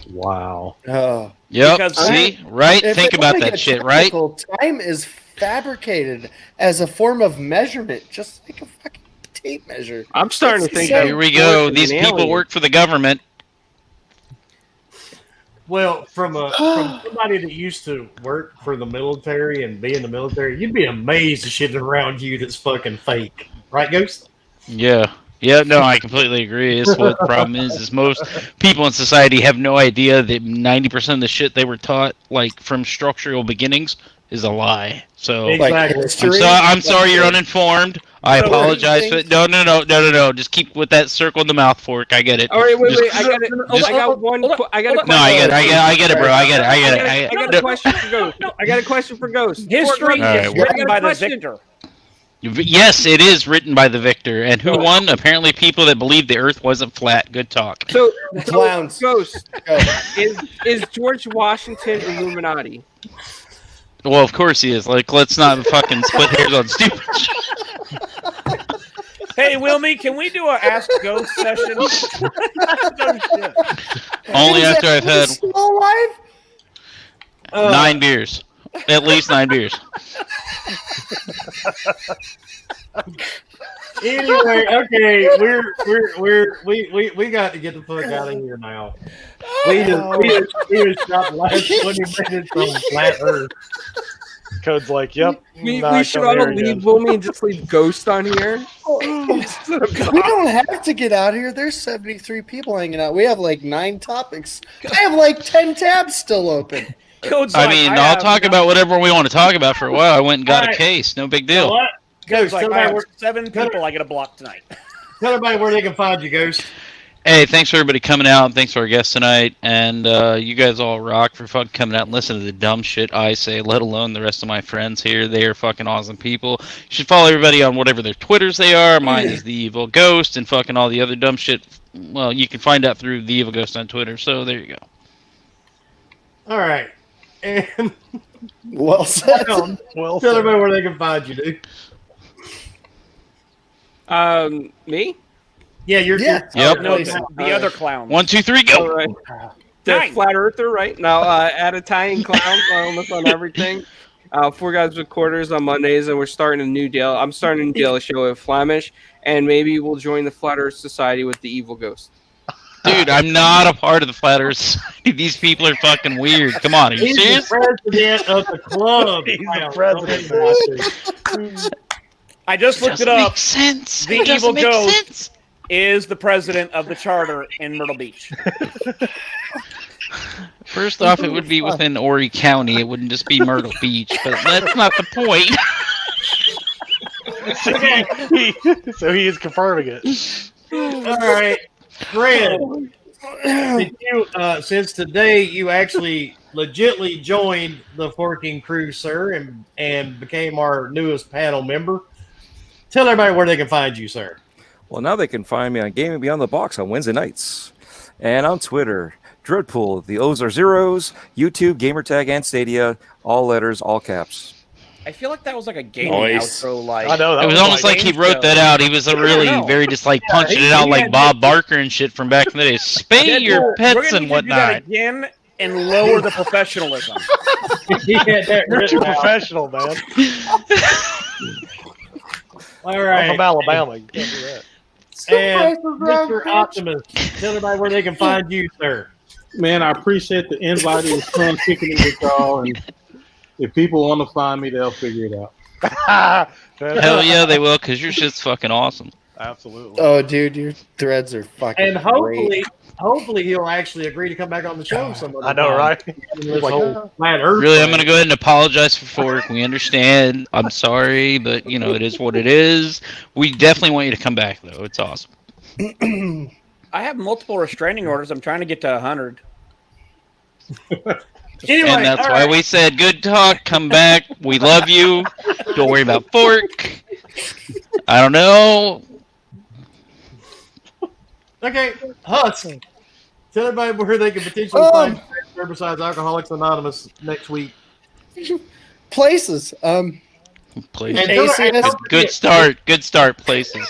Wow. Oh. Yep, Because see? Right? If Think it about wanna that get shit, right? technical, time is fabricated as a form of measurement, just like a fucking tape measure. I'm starting to think Here Here we go. These people work for the government. Well, from somebody that used to work for the military and be in the military, you'd be amazed at shit around you that's fucking fake. Right, Ghost? Yeah. Yeah, no, I completely agree. It's what the problem is most people in society have no idea that 90% of the shit they were taught, like from structural beginnings, is a lie. So Exactly. I'm sorry you're uninformed. I apologize for no. Just keep with that circle in the mouth fork. I get it. All right, wait. Just- I got it. I got one. I got a question. No, I get it, bro. I get I got a it. question for Ghost. I got a question for Ghost. History All right, is well- written by the victor. Yes, it is written by the victor. And who won? Apparently people that believed the earth wasn't flat. Good talk. So, Clowns. Ghost, is George Washington Illuminati? Well, of course he is. Like, let's not fucking split hairs on stupid shit. Hey, Wilmy, can we do a Ask Ghost session? No shit. Only after I've had Still alive? 9 beers. At least 9 beers. Anyway, okay, we got to get the fuck out of here now. We just stopped the last 20 minutes on Flat Earth. Code's like, yep. We not should coming all here leave again. Boomy and just leave Ghost on here. We don't have to get out of here. There's 73 people hanging out. We have like 9 topics. I have like 10 tabs still open. Code's I like, mean, I I'll have talk about whatever we want to talk about for a while. I went and got a Alright. case. No big You know deal. what? Code's Ghost, like, tell I have everybody, 7 people I get a block tonight. tell everybody where they can find you, Ghost. Hey, thanks for everybody coming out, and thanks for our guests tonight. And you guys all rock for fucking coming out and listening to the dumb shit I say, let alone the rest of my friends here. They are fucking awesome people. You should follow everybody on whatever their Twitters they are. Mine is The Evil Ghost, and fucking all the other dumb shit. Well, you can find out through The Evil Ghost on Twitter, so there you go. All right. And Well said. Well, tell everybody where they can find you, dude. Me? Yeah, you're Yeah. Yep. No, Please. the other clown. 1, 2, 3, All go. right. The Nine. Flat Earther, right? Now, at Italian Clown, almost on everything. 4 Guys with Quarters on Mondays, and we're starting a new deal. I'm starting a new deal show with Flamish, and maybe we'll join the Flat Earth Society with the Evil Ghost. Dude, I'm not a part of the Flat Earth Society. These people are fucking weird. Come on, are you He's serious? the president of the club. He's the Wow. president. I just looked it Doesn't up. make sense. The It doesn't Evil make Ghost. sense. Is the president of the charter in Myrtle Beach. First off, it would be within Horry County. It wouldn't just be Myrtle Beach, but that's not the point. So he is confirming it. All right, Fred. Did you, since today you actually legitly joined the Forking Crew, sir, and became our newest panel member, tell everybody where they can find you, sir. Well, now they can find me on Gaming Beyond the Box on Wednesday nights, and on Twitter, Dreadpool. The O's are zeros. YouTube, Gamertag, and Stadia. All letters, all caps. I feel like that was like a gaming Nice. outro. Like I know that It was almost like he wrote that out. He was a really know. very just like punching he- it out he like had Bob Barker and shit from back in the day. Spay your Deadpool, we're pets gonna and need to do that whatnot. again and lower the professionalism. He had that You're too written out. professional, man. All I'm right. from Alabama. You can't do that. And Mr. Optimus, tell everybody where they can find you, sir. Man, I appreciate the invite. It was fun kicking it with y'all. And if people want to find me, they'll figure it out. Hell yeah, they will, because your shit's fucking awesome. Absolutely. Oh, dude, your threads are fucking And hopefully he'll actually agree to come back on the show some other I know, time. right? This whole flat Earth Really, I'm thing. going to go ahead and apologize for Fork. We understand. I'm sorry, but, you know, it is what it is. We definitely want you to come back, though. It's awesome. I have multiple restraining orders. I'm trying to get to 100. Anyway, And that's all why right. we said, good talk, come back. We love you. Don't worry about Fork. I don't know. Okay, Husk. Tell everybody where they can potentially find you besides Alcoholics Anonymous next week. Places. Please. And tell, and ACS. don't Good start. Good start, places.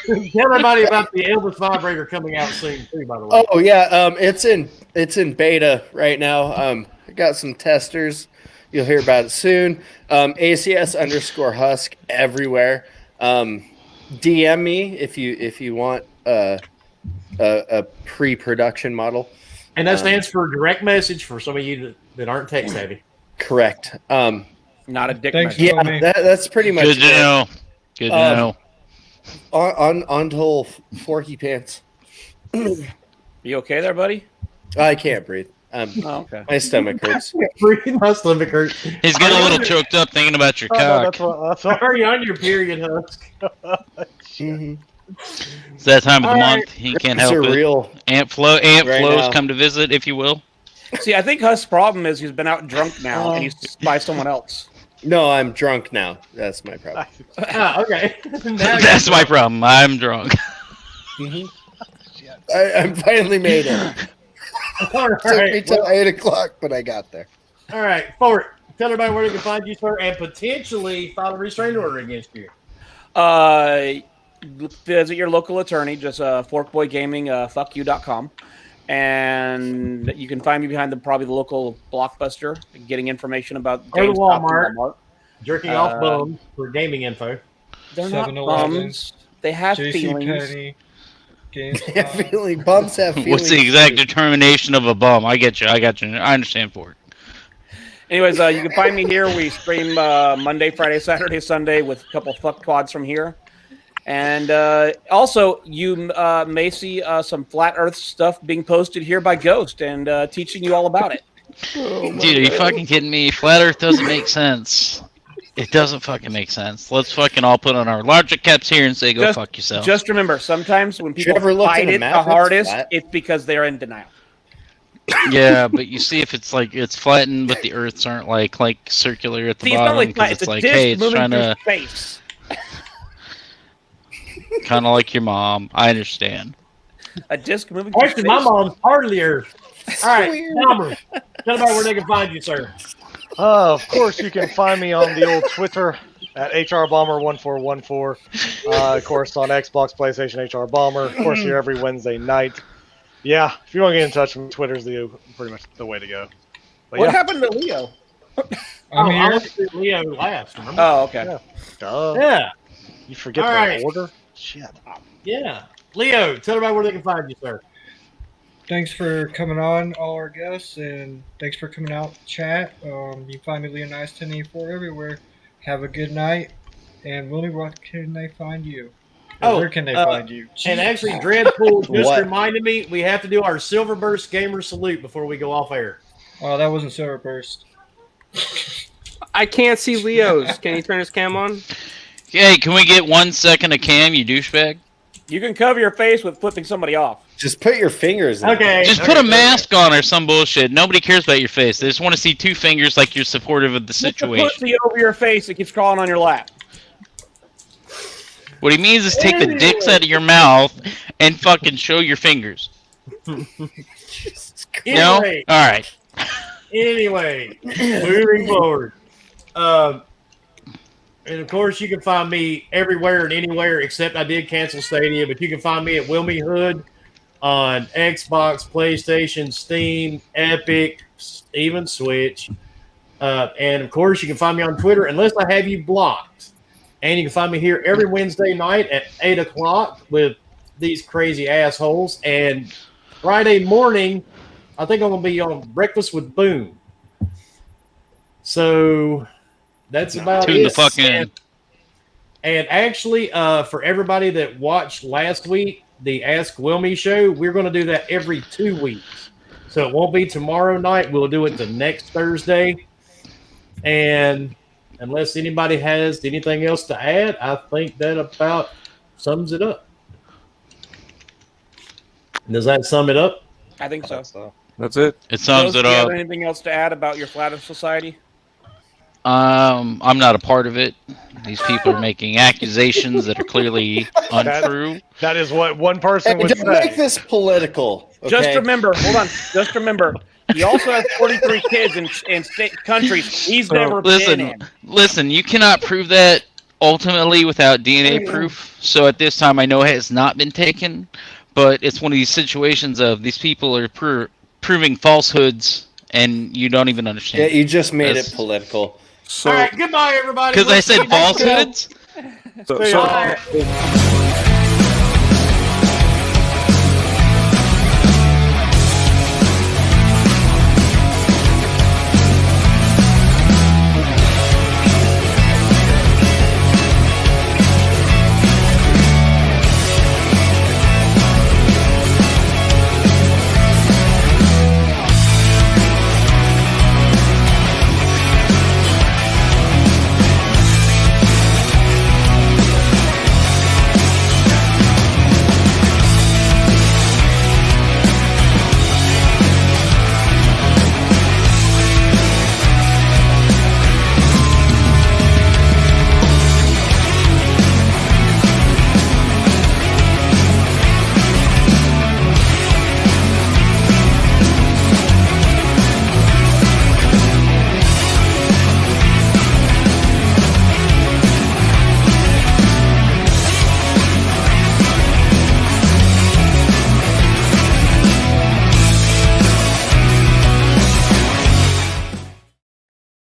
tell everybody about the Elvis Vibrator coming out soon too. By the way, Oh yeah, it's in beta right now. I got some testers. You'll hear about it soon. ACS_Husk everywhere. DM me if you want a pre-production model. and that stands for direct message for some of you that aren't tech savvy. Correct. Not a dick Thanks, message. Yeah, Tommy. that's pretty much Good to it. know. Good to know. On to whole Forky Pants. You okay there, buddy? I can't breathe. Oh, okay. My stomach hurts. Breathing, my stomach hurts. He's getting a little choked up thinking about your cock. That's what, Are you on your period, Husk? Mhm. It's that time of the All right. month. He can't It's help it. surreal. Aunt Right Flo's now. come to visit, if you will. See, I think Husk's problem is he's been out drunk now and he's by someone else. No, I'm drunk now. That's my problem. Ah, okay. Now That's my problem. I'm drunk. I finally made it. All Took me right. till 8 o'clock, but I got there. All right, Fort. Tell everybody where they can find you, sir, and potentially file a restraining order against you. Visit your local attorney, just forkboygaming, fuckyou.com. And you can find me behind probably the local Blockbuster, getting information about Or the GameStop and Walmart. Jerking off bums for gaming info. They're not 7-Eleven, bums. They have feelings. JCPenney, Bums have feelings. What's the exact determination of a bum? I get you. I understand for it. Anyways, you can find me here. We stream Monday, Friday, Saturday, Sunday with a couple fuck quads from here. And also, you may see some Flat Earth stuff being posted here by Ghost and teaching you all about it. Dude, are you fucking kidding me? Flat Earth doesn't make sense. It doesn't fucking make sense. Let's fucking all put on our larger caps here and say, go fuck yourself. Just remember, sometimes when people ever looked fight at a it map the that's hardest, flat? it's because they're in denial. Yeah, but you see if it's like it's flattened, but the Earths aren't like circular at the See, it's not bottom like because flat, it's it's a like, disc hey, it's moving trying through to space. kind of like your mom. I understand. A disc moving through Actually, space. my mom's part of the earth. All right, Bomber, tell about where they can find you, sir. Of course, you can find me on the old Twitter at HRBomber1414. Of course, on Xbox, PlayStation, HR Bomber. Of course, here every Wednesday night. Yeah, if you want to get in touch with me, Twitter's pretty much the way to go. But What yeah, happened to Leo? I'm I here. want to see Leo last. Remember? Oh, okay. Yeah. duh. Yeah, You forget All the right. order? Shit. yeah. Leo, tell about where they can find you, sir. Thanks for coming on, all our guests, and thanks for coming out to chat. You can find me Leonice1084 everywhere. Have a good night. And Willie, what can they find you? Or Oh, where can they find you? And actually, Dreadpool just What? reminded me we have to do our Silverburst Gamer salute before we go off air. Oh, that wasn't Silverburst. I can't see Leo's. Can you turn his cam on? Hey, can we get 1 second of Cam, you douchebag? You can cover your face with flipping somebody off. Just put your fingers in. Okay. Just put a mask on or some bullshit. Nobody cares about your face. They just want to see 2 fingers like you're supportive of the Put the situation. pussy over your face. It keeps crawling on your lap. What he means is take the dicks out of your mouth and fucking show your fingers. No? Anyway, Alright. anyway, moving forward. And of course, you can find me everywhere and anywhere except I did cancel Stadia, but you can find me at Wilmy Hood on Xbox, PlayStation, Steam, Epic, even Switch. And of course, you can find me on Twitter unless I have you blocked. And you can find me here every Wednesday night at 8 o'clock with these crazy assholes. And Friday morning, I think I'm going to be on Breakfast with Boom. So that's about Tune it. the fuck in. And actually, for everybody that watched last week, the Ask Wilmy show, we're going to do that every 2 weeks. So it won't be tomorrow night. We'll do it the next Thursday. And unless anybody has anything else to add, I think that about sums it up. Does that sum it up? I think so. That's it. It sums Ghost, it do you have up. anything else to add about your Flat Earth Society? I'm not a part of it. These people are making accusations that are clearly untrue. That is what one person Hey, would don't make say. this political. Okay? Just remember, hold on. Just remember, he also has 43 kids in countries he's never been in. Listen, you cannot prove that ultimately without DNA proof. So at this time, I know it has not been taken, but it's one of these situations of these people are proving falsehoods, and you don't even understand. Yeah, you just made That's- it political. So, All right, goodbye, everybody. Because I We'll see you said next time. falsehoods. so, Bye.